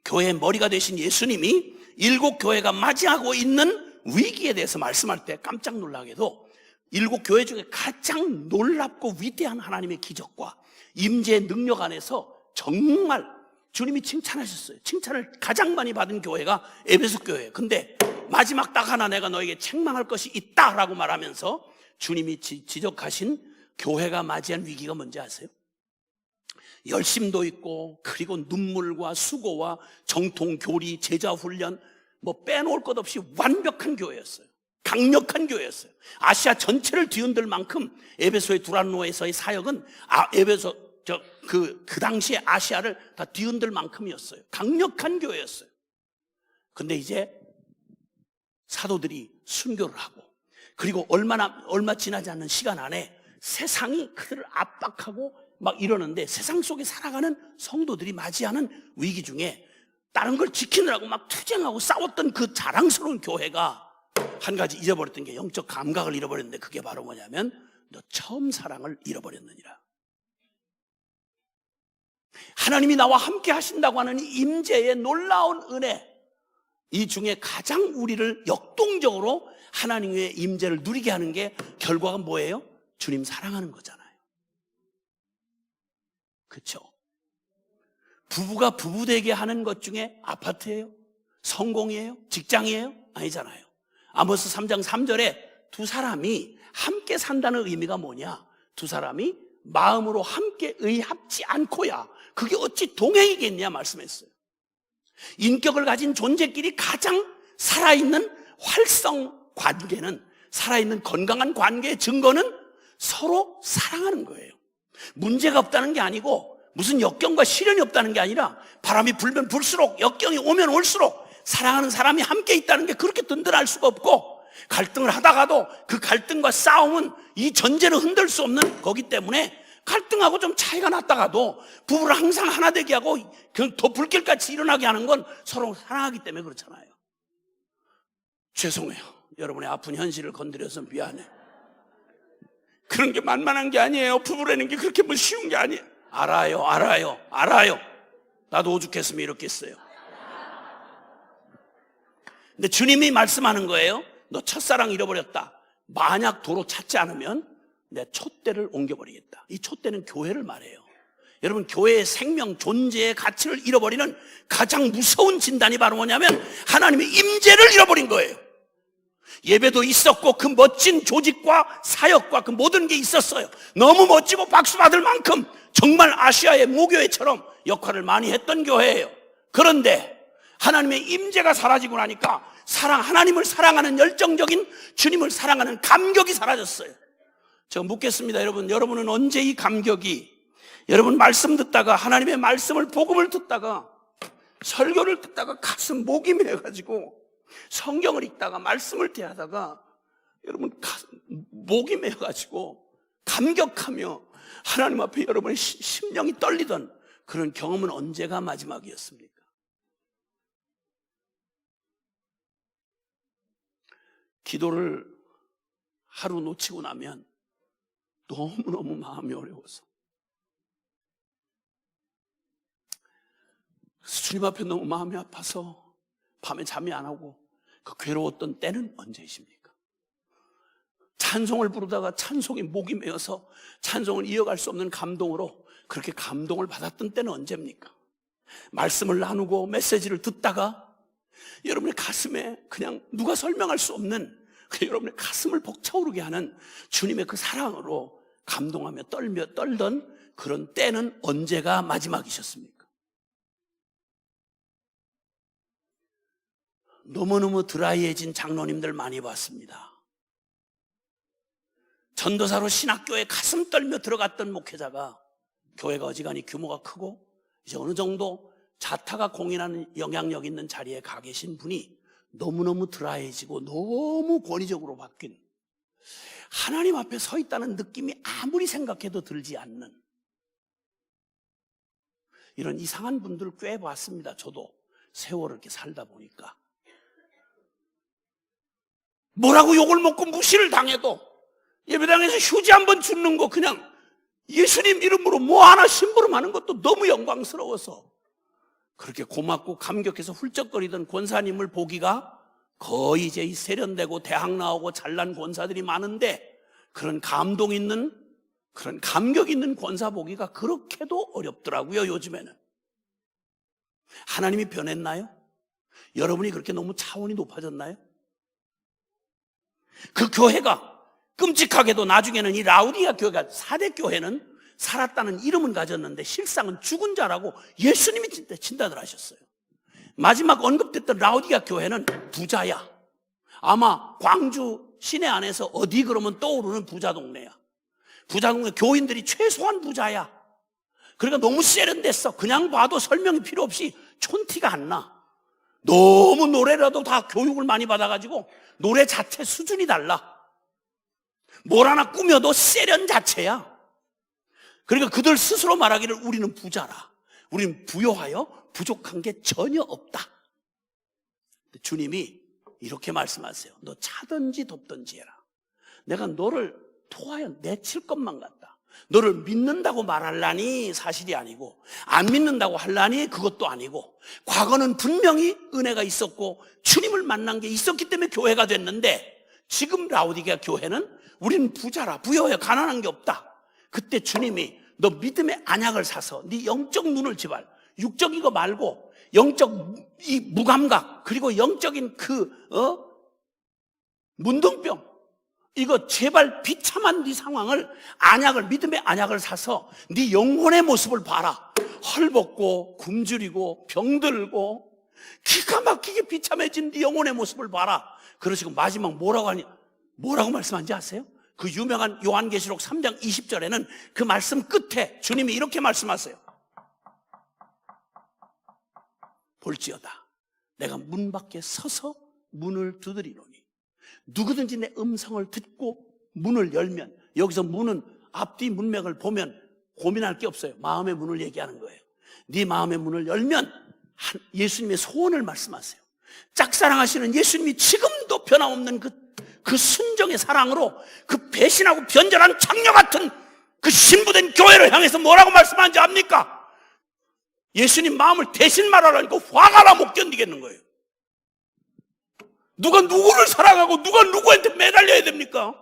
교회의 머리가 되신 예수님이 7교회가 맞이하고 있는 위기에 대해서 말씀할 때 깜짝 놀라게도 7교회 중에 가장 놀랍고 위대한 하나님의 기적과 임재의 능력 안에서 정말 주님이 칭찬하셨어요. 칭찬을 가장 많이 받은 교회가 에베소 교회예요. 근데 마지막 딱 하나 내가 너에게 책망할 것이 있다라고 말하면서 주님이 지적하신 교회가 맞이한 위기가 뭔지 아세요? 열심도 있고, 그리고 눈물과 수고와 정통 교리, 제자 훈련, 뭐 빼놓을 것 없이 완벽한 교회였어요. 강력한 교회였어요. 아시아 전체를 뒤흔들 만큼 에베소의 두란노에서의 사역은 그 당시에 아시아를 다 뒤흔들 만큼이었어요. 강력한 교회였어요. 근데 이제 사도들이 순교를 하고, 그리고 얼마 지나지 않는 시간 안에 세상이 그들을 압박하고 막 이러는데, 세상 속에 살아가는 성도들이 맞이하는 위기 중에 다른 걸 지키느라고 막 투쟁하고 싸웠던 그 자랑스러운 교회가 한 가지 잊어버렸던 게, 영적 감각을 잃어버렸는데, 그게 바로 뭐냐면 너 처음 사랑을 잃어버렸느니라. 하나님이 나와 함께 하신다고 하는 이 임재의 놀라운 은혜, 이 중에 가장 우리를 역동적으로 하나님의 임재를 누리게 하는 게 결과가 뭐예요? 주님 사랑하는 거잖아요. 그렇죠? 부부가 부부 되게 하는 것 중에 아파트예요? 성공이에요? 직장이에요? 아니잖아요. 아모스 3장 3절에 두 사람이 함께 산다는 의미가 뭐냐? 두 사람이 마음으로 함께 의합지 않고야 그게 어찌 동행이겠냐 말씀했어요. 인격을 가진 존재끼리 가장 살아있는 활성 관계는, 살아있는 건강한 관계의 증거는 서로 사랑하는 거예요. 문제가 없다는 게 아니고, 무슨 역경과 시련이 없다는 게 아니라, 바람이 불면 불수록, 역경이 오면 올수록 사랑하는 사람이 함께 있다는 게 그렇게 든든할 수가 없고, 갈등을 하다가도 그 갈등과 싸움은 이 전제를 흔들 수 없는 거기 때문에, 갈등하고 좀 차이가 났다가도 부부를 항상 하나 되게 하고 더 불길같이 일어나게 하는 건 서로 사랑하기 때문에 그렇잖아요. 죄송해요. 여러분의 아픈 현실을 건드려서 미안해. 그런 게 만만한 게 아니에요. 부부라는 게 그렇게 뭐 쉬운 게 아니에요. 알아요. 나도 오죽했으면 이렇게 했어요. 근데 주님이 말씀하는 거예요. 너 첫사랑 잃어버렸다. 만약 도로 찾지 않으면 내 촛대를 옮겨버리겠다. 이 촛대는 교회를 말해요. 여러분, 교회의 생명, 존재의 가치를 잃어버리는 가장 무서운 진단이 바로 뭐냐면 하나님의 임재를 잃어버린 거예요. 예배도 있었고 그 멋진 조직과 사역과 그 모든 게 있었어요. 너무 멋지고 박수 받을 만큼 정말 아시아의 모교회처럼 역할을 많이 했던 교회예요. 그런데 하나님의 임재가 사라지고 나니까 하나님을 사랑하는 열정적인, 주님을 사랑하는 감격이 사라졌어요. 제가 묻겠습니다. 여러분은 언제 이 감격이, 여러분 말씀 듣다가, 하나님의 말씀을, 복음을 듣다가, 설교를 듣다가 가슴 목이 메어가지고, 성경을 읽다가 말씀을 대하다가 여러분 목이 메어가지고 감격하며 하나님 앞에 여러분의 심령이 떨리던 그런 경험은 언제가 마지막이었습니까? 기도를 하루 놓치고 나면 너무너무 마음이 어려워서, 주님 앞에 너무 마음이 아파서 밤에 잠이 안 오고 그 괴로웠던 때는 언제이십니까? 찬송을 부르다가 찬송이 목이 메어서 찬송을 이어갈 수 없는 감동으로 그렇게 감동을 받았던 때는 언제입니까? 말씀을 나누고 메시지를 듣다가 여러분의 가슴에 그냥 누가 설명할 수 없는, 여러분의 가슴을 벅차오르게 하는 주님의 그 사랑으로 감동하며 떨던 그런 때는 언제가 마지막이셨습니까? 너무너무 드라이해진 장로님들 많이 봤습니다. 전도사로 신학교에 가슴 떨며 들어갔던 목회자가, 교회가 어지간히 규모가 크고 이제 어느 정도 자타가 공인하는 영향력 있는 자리에 가 계신 분이 너무너무 드라이해지고 너무 권위적으로 바뀐, 하나님 앞에 서 있다는 느낌이 아무리 생각해도 들지 않는, 이런 이상한 분들을 꽤 봤습니다. 저도 세월을 이렇게 살다 보니까. 뭐라고 욕을 먹고 무시를 당해도 예배당에서 휴지 한 번 주는 거 그냥 예수님 이름으로 뭐 하나 심부름하는 것도 너무 영광스러워서 그렇게 고맙고 감격해서 훌쩍거리던 권사님을 보기가 거의 이제 세련되고 대학 나오고 잘난 권사들이 많은데 그런 감동 있는, 그런 감격 있는 권사 보기가 그렇게도 어렵더라고요, 요즘에는. 하나님이 변했나요? 여러분이 그렇게 너무 차원이 높아졌나요? 그 교회가 끔찍하게도 나중에는 이 라우디아 교회가 4대 교회는 살았다는 이름은 가졌는데 실상은 죽은 자라고 예수님이 진단을 하셨어요. 마지막 언급됐던 라우디아 교회는 부자야. 아마 광주 시내 안에서 어디 그러면 떠오르는 부자 동네야. 부자 동네 교인들이 최소한 부자야. 그러니까 너무 세련됐어. 그냥 봐도 설명이 필요 없이 촌티가 안 나. 너무 노래라도 다 교육을 많이 받아가지고 노래 자체 수준이 달라. 뭘 하나 꾸며도 세련 자체야. 그러니까 그들 스스로 말하기를 우리는 부자라. 우리는 부요하여 부족한 게 전혀 없다. 주님이 이렇게 말씀하세요. 너 차든지 덥든지 해라. 내가 너를 토하여 내칠 것만 같다. 너를 믿는다고 말하려니 사실이 아니고 안 믿는다고 하려니 그것도 아니고 과거는 분명히 은혜가 있었고 주님을 만난 게 있었기 때문에 교회가 됐는데 지금 라우디게아 교회는 우리는 부자라, 부여해, 가난한 게 없다. 그때 주님이 너 믿음의 안약을 사서 네 영적 눈을 제발, 육적인 거 말고 영적 이 무감각 그리고 영적인 문둥병 이거 제발 비참한 네 상황을 안약을, 믿음의 안약을 사서 네 영혼의 모습을 봐라. 헐벗고 굶주리고 병들고 기가 막히게 비참해진 네 영혼의 모습을 봐라. 그러시고 마지막 뭐라고 말씀한지 아세요? 그 유명한 요한계시록 3장 20절에는 그 말씀 끝에 주님이 이렇게 말씀하세요. 볼지어다 내가 문 밖에 서서 문을 두드리노니 누구든지 내 음성을 듣고 문을 열면, 여기서 문은 앞뒤 문맥을 보면 고민할 게 없어요. 마음의 문을 얘기하는 거예요. 네 마음의 문을 열면 예수님의 소원을 말씀하세요. 짝사랑하시는 예수님이 지금도 변함없는 그 순정의 사랑으로 그 배신하고 변절한 창녀 같은 그 신부된 교회를 향해서 뭐라고 말씀하는지 압니까? 예수님 마음을 대신 말하라니까 화가 나 못 견디겠는 거예요. 누가 누구를 사랑하고 누가 누구한테 매달려야 됩니까?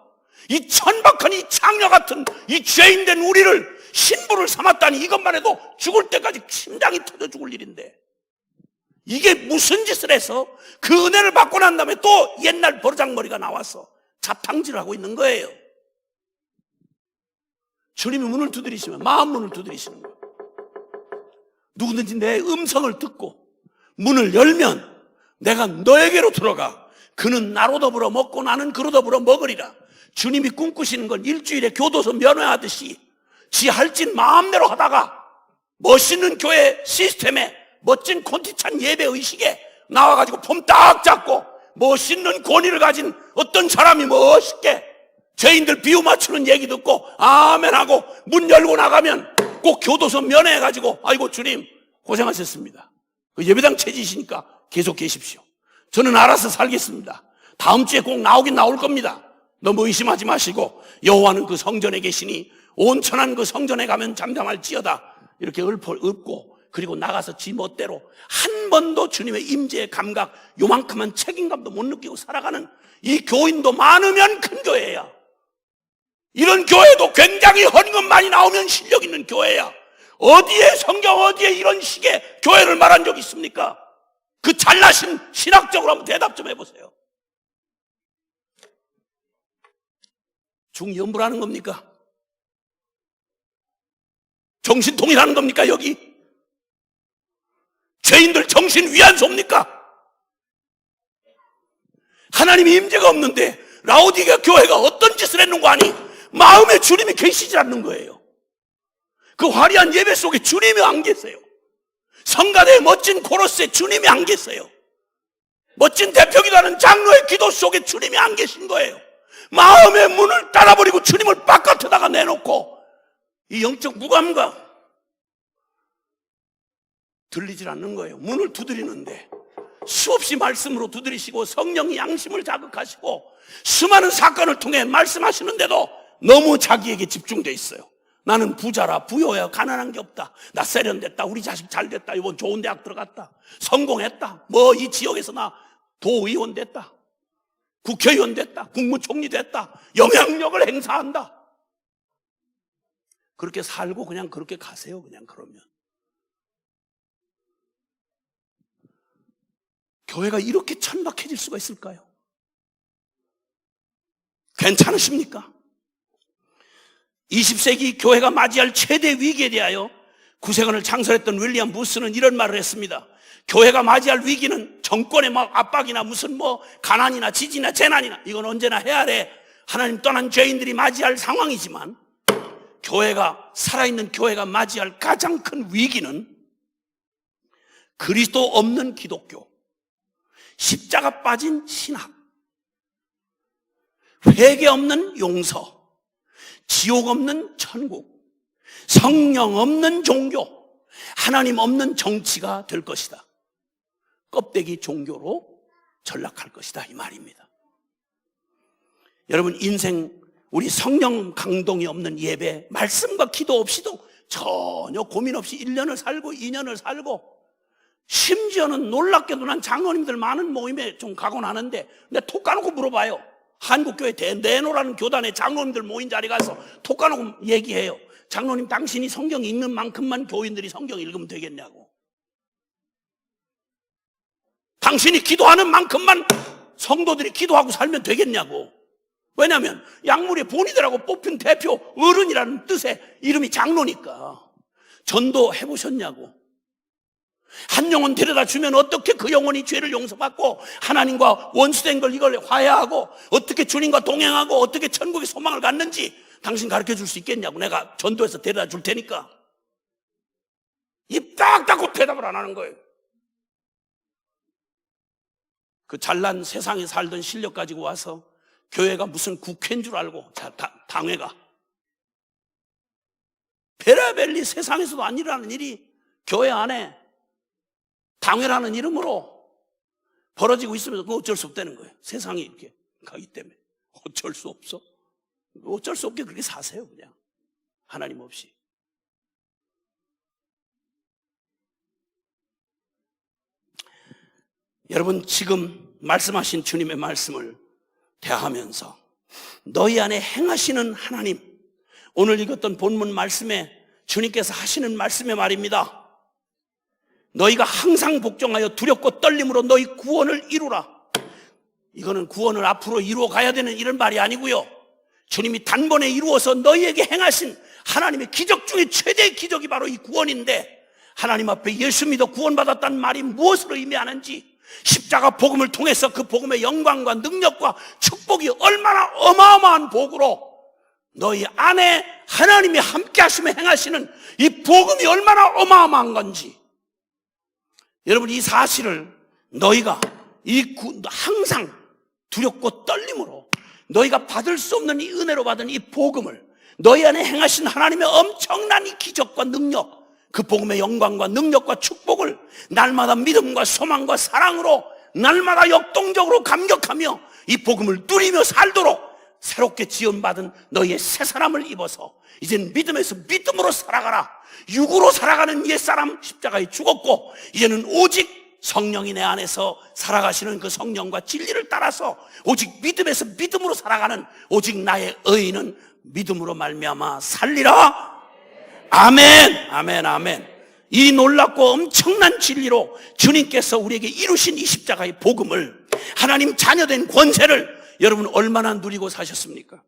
이 천박한 이 창녀 같은 이 죄인된 우리를 신부를 삼았다니 이것만 해도 죽을 때까지 심장이 터져 죽을 일인데 이게 무슨 짓을 해서 그 은혜를 받고 난 다음에 또 옛날 버르장머리가 나와서 자탕질을 하고 있는 거예요. 주님이 문을 두드리시면 마음 문을 두드리시는 거예요. 누구든지 내 음성을 듣고 문을 열면 내가 너에게로 들어가 그는 나로 더불어 먹고 나는 그로 더불어 먹으리라. 주님이 꿈꾸시는 건 일주일에 교도소 면회하듯이 지 할 짓 마음대로 하다가 멋있는 교회 시스템에 멋진 콘티찬 예배 의식에 나와가지고 폼 딱 잡고 멋있는 권위를 가진 어떤 사람이 멋있게 죄인들 비유 맞추는 얘기 듣고 아멘하고 문 열고 나가면 꼭 교도소 면회해가지고 아이고 주님 고생하셨습니다. 그 예배당 체지시니까 계속 계십시오. 저는 알아서 살겠습니다. 다음 주에 꼭 나오긴 나올 겁니다. 너무 의심하지 마시고 여호와는 그 성전에 계시니 온천한 그 성전에 가면 잠잠할지어다 이렇게 읊고 그리고 나가서 지 멋대로 한 번도 주님의 임재의 감각 요만큼만 책임감도 못 느끼고 살아가는 이 교인도 많으면 큰 교회야. 이런 교회도 굉장히 헌금 많이 나오면 실력 있는 교회야. 어디에 성경 어디에 이런 식의 교회를 말한 적 있습니까? 그 잘나신 신학적으로 한번 대답 좀 해보세요. 중연부라는 겁니까? 정신통일하는 겁니까 여기? 죄인들 정신 위안소입니까? 하나님의 임재가 없는데 라오디게아 교회가 어떤 짓을 했는 거 아니? 마음에 주님이 계시지 않는 거예요. 그 화려한 예배 속에 주님이 안 계세요. 성가대의 멋진 코러스에 주님이 안 계세요. 멋진 대표기도하는 장로의 기도 속에 주님이 안 계신 거예요. 마음의 문을 따라버리고 주님을 바깥에다가 내놓고 이 영적 무감각 들리질 않는 거예요. 문을 두드리는데 수없이 말씀으로 두드리시고 성령이 양심을 자극하시고 수많은 사건을 통해 말씀하시는데도 너무 자기에게 집중돼 있어요. 나는 부자라, 부여야, 가난한 게 없다. 나 세련됐다. 우리 자식 잘 됐다. 이번 좋은 대학 들어갔다. 성공했다. 뭐 이 지역에서 나 도의원 됐다. 국회의원 됐다. 국무총리 됐다. 영향력을 행사한다. 그렇게 살고 그냥 그렇게 가세요. 그냥 그러면. 교회가 이렇게 천박해질 수가 있을까요? 괜찮으십니까? 20세기 교회가 맞이할 최대 위기에 대하여 구세관을 창설했던 윌리엄 부스는 이런 말을 했습니다. 교회가 맞이할 위기는 정권의 막 압박이나 무슨 뭐 가난이나 지진이나 재난이나 이건 언제나 헤아래 하나님 떠난 죄인들이 맞이할 상황이지만 교회가 살아있는 교회가 맞이할 가장 큰 위기는 그리스도 없는 기독교, 십자가 빠진 신학, 회개 없는 용서, 지옥 없는 천국, 성령 없는 종교, 하나님 없는 정치가 될 것이다. 껍데기 종교로 전락할 것이다 이 말입니다. 여러분 인생 우리 성령 강동이 없는 예배, 말씀과 기도 없이도 전혀 고민 없이 1년을 살고 2년을 살고 심지어는 놀랍게도 난 장로님들 많은 모임에 좀 가곤 하는데 내가 톡 까놓고 물어봐요. 한국교회 내노라는 교단의 장로님들 모인 자리 가서 톡 까놓고 얘기해요. 장로님 당신이 성경 읽는 만큼만 교인들이 성경 읽으면 되겠냐고. 당신이 기도하는 만큼만 성도들이 기도하고 살면 되겠냐고. 왜냐하면 약물의 본이들하고 뽑힌 대표 어른이라는 뜻의 이름이 장로니까. 전도 해보셨냐고. 한 영혼 데려다 주면 어떻게 그 영혼이 죄를 용서받고 하나님과 원수된 걸 이걸 화해하고 어떻게 주님과 동행하고 어떻게 천국의 소망을 갖는지 당신 가르쳐 줄 수 있겠냐고. 내가 전도해서 데려다 줄 테니까. 입 딱 닫고 대답을 안 하는 거예요. 그 잘난 세상에 살던 실력 가지고 와서 교회가 무슨 국회인 줄 알고 당회가 베라벨리 세상에서도 안 일어나는 일이 교회 안에 당회라는 이름으로 벌어지고 있으면서 그거 어쩔 수 없다는 거예요. 세상이 이렇게 가기 때문에. 어쩔 수 없어? 어쩔 수 없게 그렇게 사세요 그냥. 하나님 없이. 여러분 지금 말씀하신 주님의 말씀을 대하면서 너희 안에 행하시는 하나님, 오늘 읽었던 본문 말씀에 주님께서 하시는 말씀의 말입니다. 너희가 항상 복종하여 두렵고 떨림으로 너희 구원을 이루라. 이거는 구원을 앞으로 이루어 가야 되는 이런 말이 아니고요. 주님이 단번에 이루어서 너희에게 행하신 하나님의 기적 중에 최대의 기적이 바로 이 구원인데 하나님 앞에 예수 믿어 구원받았다는 말이 무엇으로 의미하는지 십자가 복음을 통해서 그 복음의 영광과 능력과 축복이 얼마나 어마어마한 복으로 너희 안에 하나님이 함께 하시며 행하시는 이 복음이 얼마나 어마어마한 건지 여러분 이 사실을 너희가 항상 두렵고 떨림으로 너희가 받을 수 없는 이 은혜로 받은 이 복음을 너희 안에 행하신 하나님의 엄청난 이 기적과 능력 그 복음의 영광과 능력과 축복을 날마다 믿음과 소망과 사랑으로 날마다 역동적으로 감격하며 이 복음을 누리며 살도록 새롭게 지원받은 너희의 새 사람을 입어서 이제는 믿음에서 믿음으로 살아가라. 육으로 살아가는 옛사람 십자가에 죽었고 이제는 오직 성령이 내 안에서 살아가시는 그 성령과 진리를 따라서 오직 믿음에서 믿음으로 살아가는 오직 나의 의인은 믿음으로 말미암아 살리라. 아멘, 아멘, 아멘. 이 놀랍고 엄청난 진리로 주님께서 우리에게 이루신 이 십자가의 복음을 하나님 자녀된 권세를 여러분 얼마나 누리고 사셨습니까?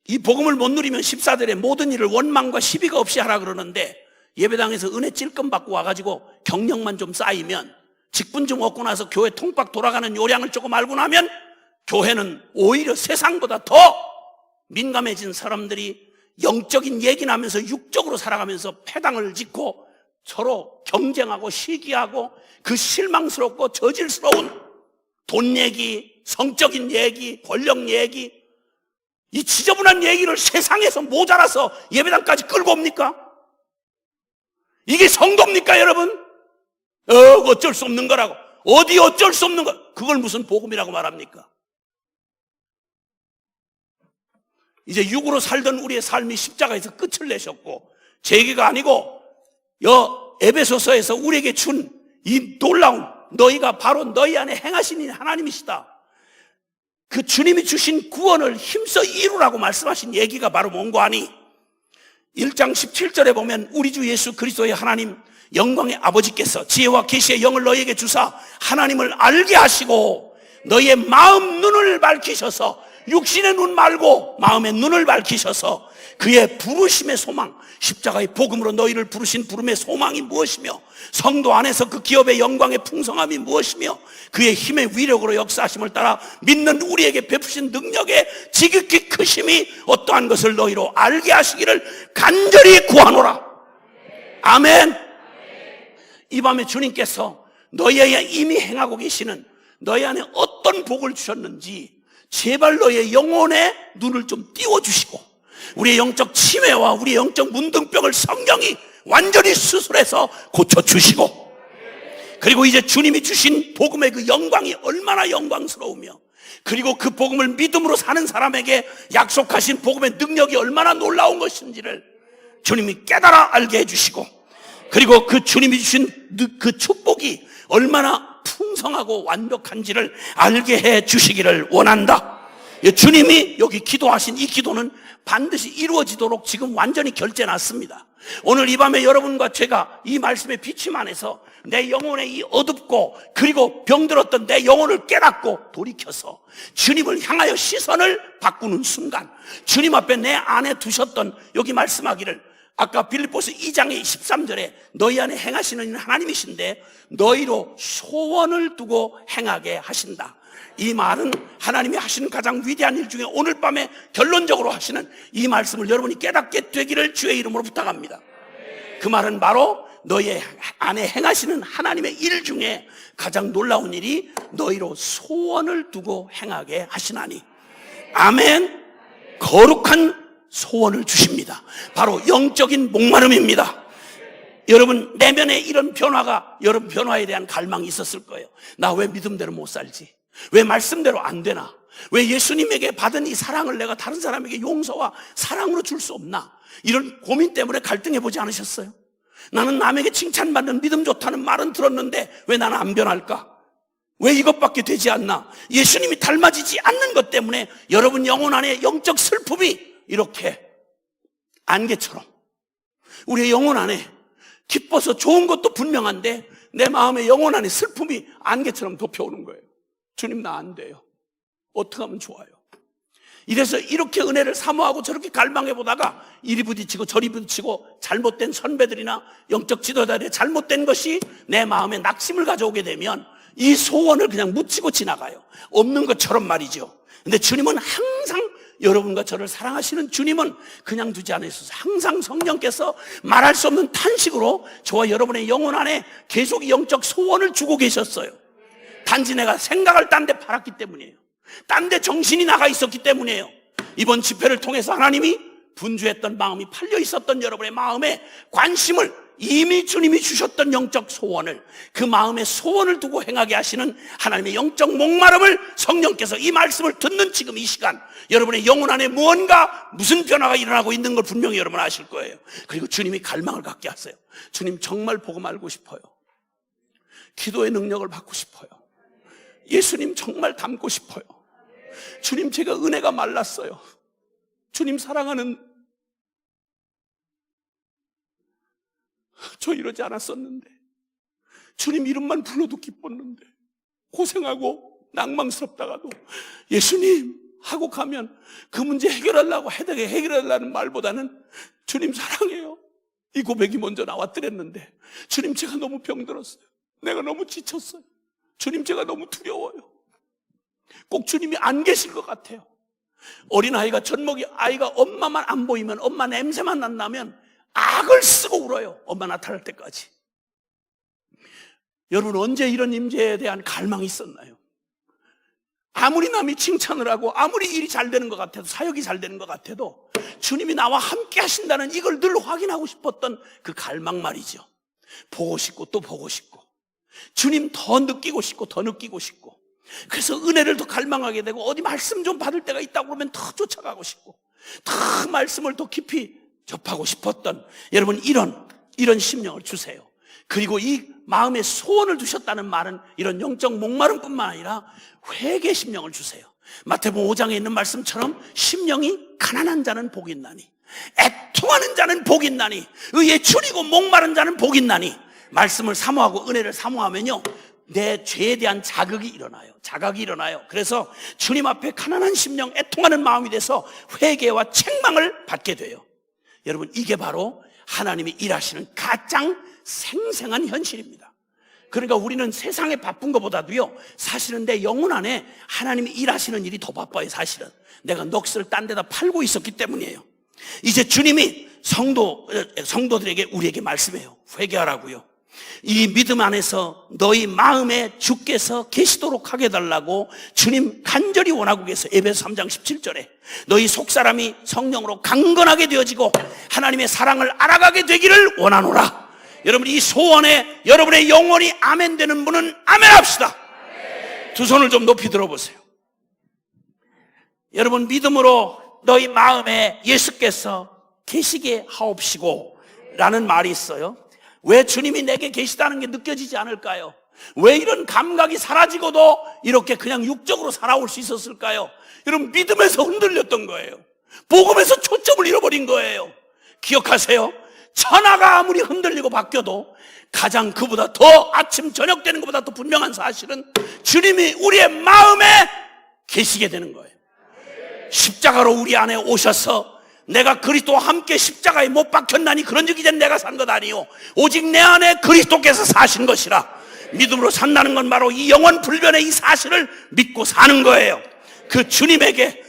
이 복음을 못 누리면 14절에 모든 일을 원망과 시비가 없이 하라 그러는데 예배당에서 은혜 찔끔 받고 와가지고 경력만 좀 쌓이면 직분 좀 얻고 나서 교회 통박 돌아가는 요량을 조금 알고 나면 교회는 오히려 세상보다 더 민감해진 사람들이 영적인 얘기나 하면서 육적으로 살아가면서 패당을 짓고 서로 경쟁하고 시기하고 그 실망스럽고 저질스러운 돈 얘기, 성적인 얘기, 권력 얘기 이 지저분한 얘기를 세상에서 모자라서 예배당까지 끌고 옵니까? 이게 성도입니까, 여러분? 어쩔 수 없는 거라고. 어디 어쩔 수 없는 거. 그걸 무슨 복음이라고 말합니까? 이제 육으로 살던 우리의 삶이 십자가에서 끝을 내셨고, 제 얘기가 아니고 에베소서에서 우리에게 준 이 놀라운, 너희가 바로 너희 안에 행하신 하나님이시다. 그 주님이 주신 구원을 힘써 이루라고 말씀하신 얘기가 바로 뭔고 하니, 1장 17절에 보면 우리 주 예수 그리스도의 하나님 영광의 아버지께서 지혜와 계시의 영을 너희에게 주사 하나님을 알게 하시고 너희의 마음 눈을 밝히셔서, 육신의 눈 말고 마음의 눈을 밝히셔서 그의 부르심의 소망, 십자가의 복음으로 너희를 부르신 부름의 소망이 무엇이며, 성도 안에서 그 기업의 영광의 풍성함이 무엇이며, 그의 힘의 위력으로 역사하심을 따라 믿는 우리에게 베푸신 능력의 지극히 크심이 어떠한 것을 너희로 알게 하시기를 간절히 구하노라. 아멘. 이 밤에 주님께서 너희에게 이미 행하고 계시는, 너희 안에 어떤 복을 주셨는지 제발 너희의 영혼의 눈을 좀 띄워주시고, 우리의 영적 치매와 우리의 영적 문둥병을 성령이 완전히 수술해서 고쳐주시고, 그리고 이제 주님이 주신 복음의 그 영광이 얼마나 영광스러우며, 그리고 그 복음을 믿음으로 사는 사람에게 약속하신 복음의 능력이 얼마나 놀라운 것인지를 주님이 깨달아 알게 해주시고, 그리고 그 주님이 주신 그 축복이 얼마나 풍성하고 완벽한지를 알게 해 주시기를 원한다. 주님이 여기 기도하신 이 기도는 반드시 이루어지도록 지금 완전히 결제놨습니다. 오늘 이 밤에 여러분과 제가 이 말씀의 비침 안에서 내 영혼의 이 어둡고 그리고 병들었던 내 영혼을 깨닫고 돌이켜서 주님을 향하여 시선을 바꾸는 순간, 주님 앞에 내 안에 두셨던, 여기 말씀하기를 아까 빌립보서 2장의 13절에 너희 안에 행하시는 하나님이신데 너희로 소원을 두고 행하게 하신다. 이 말은 하나님이 하시는 가장 위대한 일 중에 오늘 밤에 결론적으로 하시는 이 말씀을 여러분이 깨닫게 되기를 주의 이름으로 부탁합니다. 그 말은 바로 너희 안에 행하시는 하나님의 일 중에 가장 놀라운 일이 너희로 소원을 두고 행하게 하시나니. 아멘. 거룩한 소원을 주십니다. 바로 영적인 목마름입니다. 여러분 내면에 이런 변화가, 여러분 변화에 대한 갈망이 있었을 거예요. 나 왜 믿음대로 못 살지? 왜 말씀대로 안 되나? 왜 예수님에게 받은 이 사랑을 내가 다른 사람에게 용서와 사랑으로 줄 수 없나? 이런 고민 때문에 갈등해 보지 않으셨어요? 나는 남에게 칭찬받는 믿음 좋다는 말은 들었는데 왜 나는 안 변할까? 왜 이것밖에 되지 않나? 예수님이 닮아지지 않는 것 때문에 여러분 영혼 안에 영적 슬픔이 이렇게 안개처럼, 우리의 영혼 안에 기뻐서 좋은 것도 분명한데 내 마음의 영혼 안에 슬픔이 안개처럼 덮여오는 거예요. 주님 나 안 돼요. 어떻게 하면 좋아요? 이래서 이렇게 은혜를 사모하고 저렇게 갈망해 보다가 이리 부딪히고 저리 부딪히고 잘못된 선배들이나 영적 지도자들의 잘못된 것이 내 마음에 낙심을 가져오게 되면 이 소원을 그냥 묻히고 지나가요. 없는 것처럼 말이죠. 근데 주님은 항상, 여러분과 저를 사랑하시는 주님은 그냥 두지 않으셔서 항상 성령께서 말할 수 없는 탄식으로 저와 여러분의 영혼 안에 계속 영적 소원을 주고 계셨어요. 단지 내가 생각을 딴 데 팔았기 때문이에요. 딴 데 정신이 나가 있었기 때문이에요. 이번 집회를 통해서 하나님이 분주했던 마음이 팔려 있었던 여러분의 마음에 관심을, 이미 주님이 주셨던 영적 소원을, 그 마음의 소원을 두고 행하게 하시는 하나님의 영적 목마름을 성령께서 이 말씀을 듣는 지금 이 시간 여러분의 영혼 안에 무언가, 무슨 변화가 일어나고 있는 걸 분명히 여러분 아실 거예요. 그리고 주님이 갈망을 갖게 하세요. 주님 정말 복음 알고 싶어요. 기도의 능력을 받고 싶어요. 예수님 정말 닮고 싶어요. 주님 제가 은혜가 말랐어요. 주님 사랑하는, 저 이러지 않았었는데, 주님 이름만 불러도 기뻤는데, 고생하고 낭망스럽다가도 예수님 하고 가면 그 문제 해결하려고 해결하려는 말보다는 주님 사랑해요, 이 고백이 먼저 나왔더랬는데, 주님 제가 너무 병들었어요. 내가 너무 지쳤어요. 주님 제가 너무 두려워요. 꼭 주님이 안 계실 것 같아요. 어린아이가, 젖먹이 아이가 엄마만 안 보이면, 엄마 냄새만 난다면 악을 쓰고 울어요. 엄마 나타날 때까지. 여러분 언제 이런 임재에 대한 갈망이 있었나요? 아무리 남이 칭찬을 하고 아무리 일이 잘 되는 것 같아도, 사역이 잘 되는 것 같아도 주님이 나와 함께 하신다는 이걸 늘 확인하고 싶었던 그 갈망 말이죠. 보고 싶고 또 보고 싶고, 주님 더 느끼고 싶고 더 느끼고 싶고, 그래서 은혜를 더 갈망하게 되고, 어디 말씀 좀 받을 때가 있다고 그러면 더 쫓아가고 싶고, 더 말씀을 더 깊이 접하고 싶었던 여러분, 이런 심령을 주세요. 그리고 이 마음에 소원을 두셨다는 말은 이런 영적 목마름뿐만 아니라 회개 심령을 주세요. 마태복음 5장에 있는 말씀처럼 심령이 가난한 자는 복이 있나니, 애통하는 자는 복이 있나니, 의에 줄이고 목마른 자는 복이 있나니, 말씀을 사모하고 은혜를 사모하면요, 내 죄에 대한 자각이 일어나요. 그래서 주님 앞에 가난한 심령, 애통하는 마음이 돼서 회개와 책망을 받게 돼요. 여러분, 이게 바로 하나님이 일하시는 가장 생생한 현실입니다. 그러니까 우리는 세상에 바쁜 것보다도요, 사실은 내 영혼 안에 하나님이 일하시는 일이 더 바빠요. 사실은 내가 넋을 딴 데다 팔고 있었기 때문이에요. 이제 주님이 성도들에게, 우리에게 말씀해요. 회개하라고요. 이 믿음 안에서 너희 마음에 주께서 계시도록 하게 해달라고 주님 간절히 원하고 계세요. 에베소 3장 17절에 너희 속사람이 성령으로 강건하게 되어지고 하나님의 사랑을 알아가게 되기를 원하노라. 여러분, 이 소원에 여러분의 영혼이 아멘 되는 분은 아멘 합시다. 두 손을 좀 높이 들어보세요. 여러분, 믿음으로 너희 마음에 예수께서 계시게 하옵시고 라는 말이 있어요. 왜 주님이 내게 계시다는 게 느껴지지 않을까요? 왜 이런 감각이 사라지고도 이렇게 그냥 육적으로 살아올 수 있었을까요? 여러분, 믿음에서 흔들렸던 거예요. 복음에서 초점을 잃어버린 거예요. 기억하세요. 천하가 아무리 흔들리고 바뀌어도 가장 그보다 더 아침 저녁 되는 것보다 더 분명한 사실은 주님이 우리의 마음에 계시게 되는 거예요. 십자가로 우리 안에 오셔서 내가 그리스도와 함께 십자가에 못 박혔나니 그런즉 이제 내가 산 것 아니요 오직 내 안에 그리스도께서 사신 것이라. 믿음으로 산다는 건 바로 이 영원 불변의 이 사실을 믿고 사는 거예요. 그 주님에게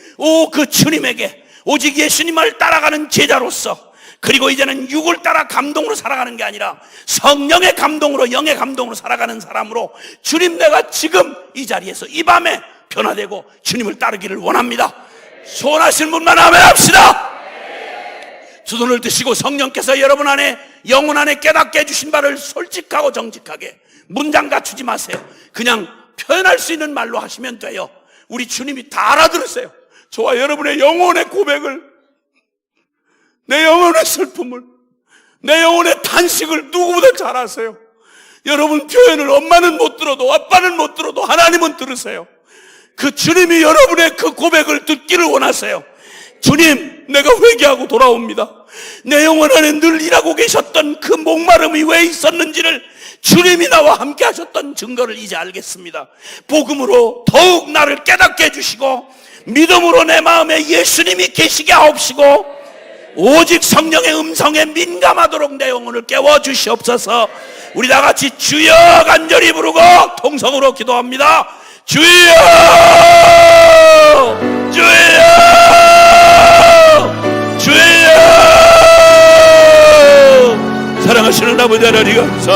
오직 예수님을 따라가는 제자로서, 그리고 이제는 육을 따라 감동으로 살아가는 게 아니라 성령의 감동으로, 영의 감동으로 살아가는 사람으로 주님, 내가 지금 이 자리에서 이 밤에 변화되고 주님을 따르기를 원합니다. 소원하시는 분만 아멘 합시다. 두 손을 드시고 성령께서 여러분 안에, 영혼 안에 깨닫게 해주신 바를 솔직하고 정직하게, 문장 갖추지 마세요. 그냥 표현할 수 있는 말로 하시면 돼요. 우리 주님이 다 알아들으세요. 저와 여러분의 영혼의 고백을, 내 영혼의 슬픔을, 내 영혼의 탄식을 누구보다 잘 아세요. 여러분 표현을 엄마는 못 들어도, 아빠는 못 들어도 하나님은 들으세요. 그 주님이 여러분의 그 고백을 듣기를 원하세요. 주님, 내가 회개하고 돌아옵니다. 내 영혼 안에 늘 일하고 계셨던 그 목마름이 왜 있었는지를 주님이 나와 함께 하셨던 증거를 이제 알겠습니다. 복음으로 더욱 나를 깨닫게 해주시고, 믿음으로 내 마음에 예수님이 계시게 하옵시고, 오직 성령의 음성에 민감하도록 내 영혼을 깨워주시옵소서. 우리 다 같이 주여 간절히 부르고 통성으로 기도합니다. 주여, 주여, 주여. 사랑하시는 아버지 하나님 감사합니다.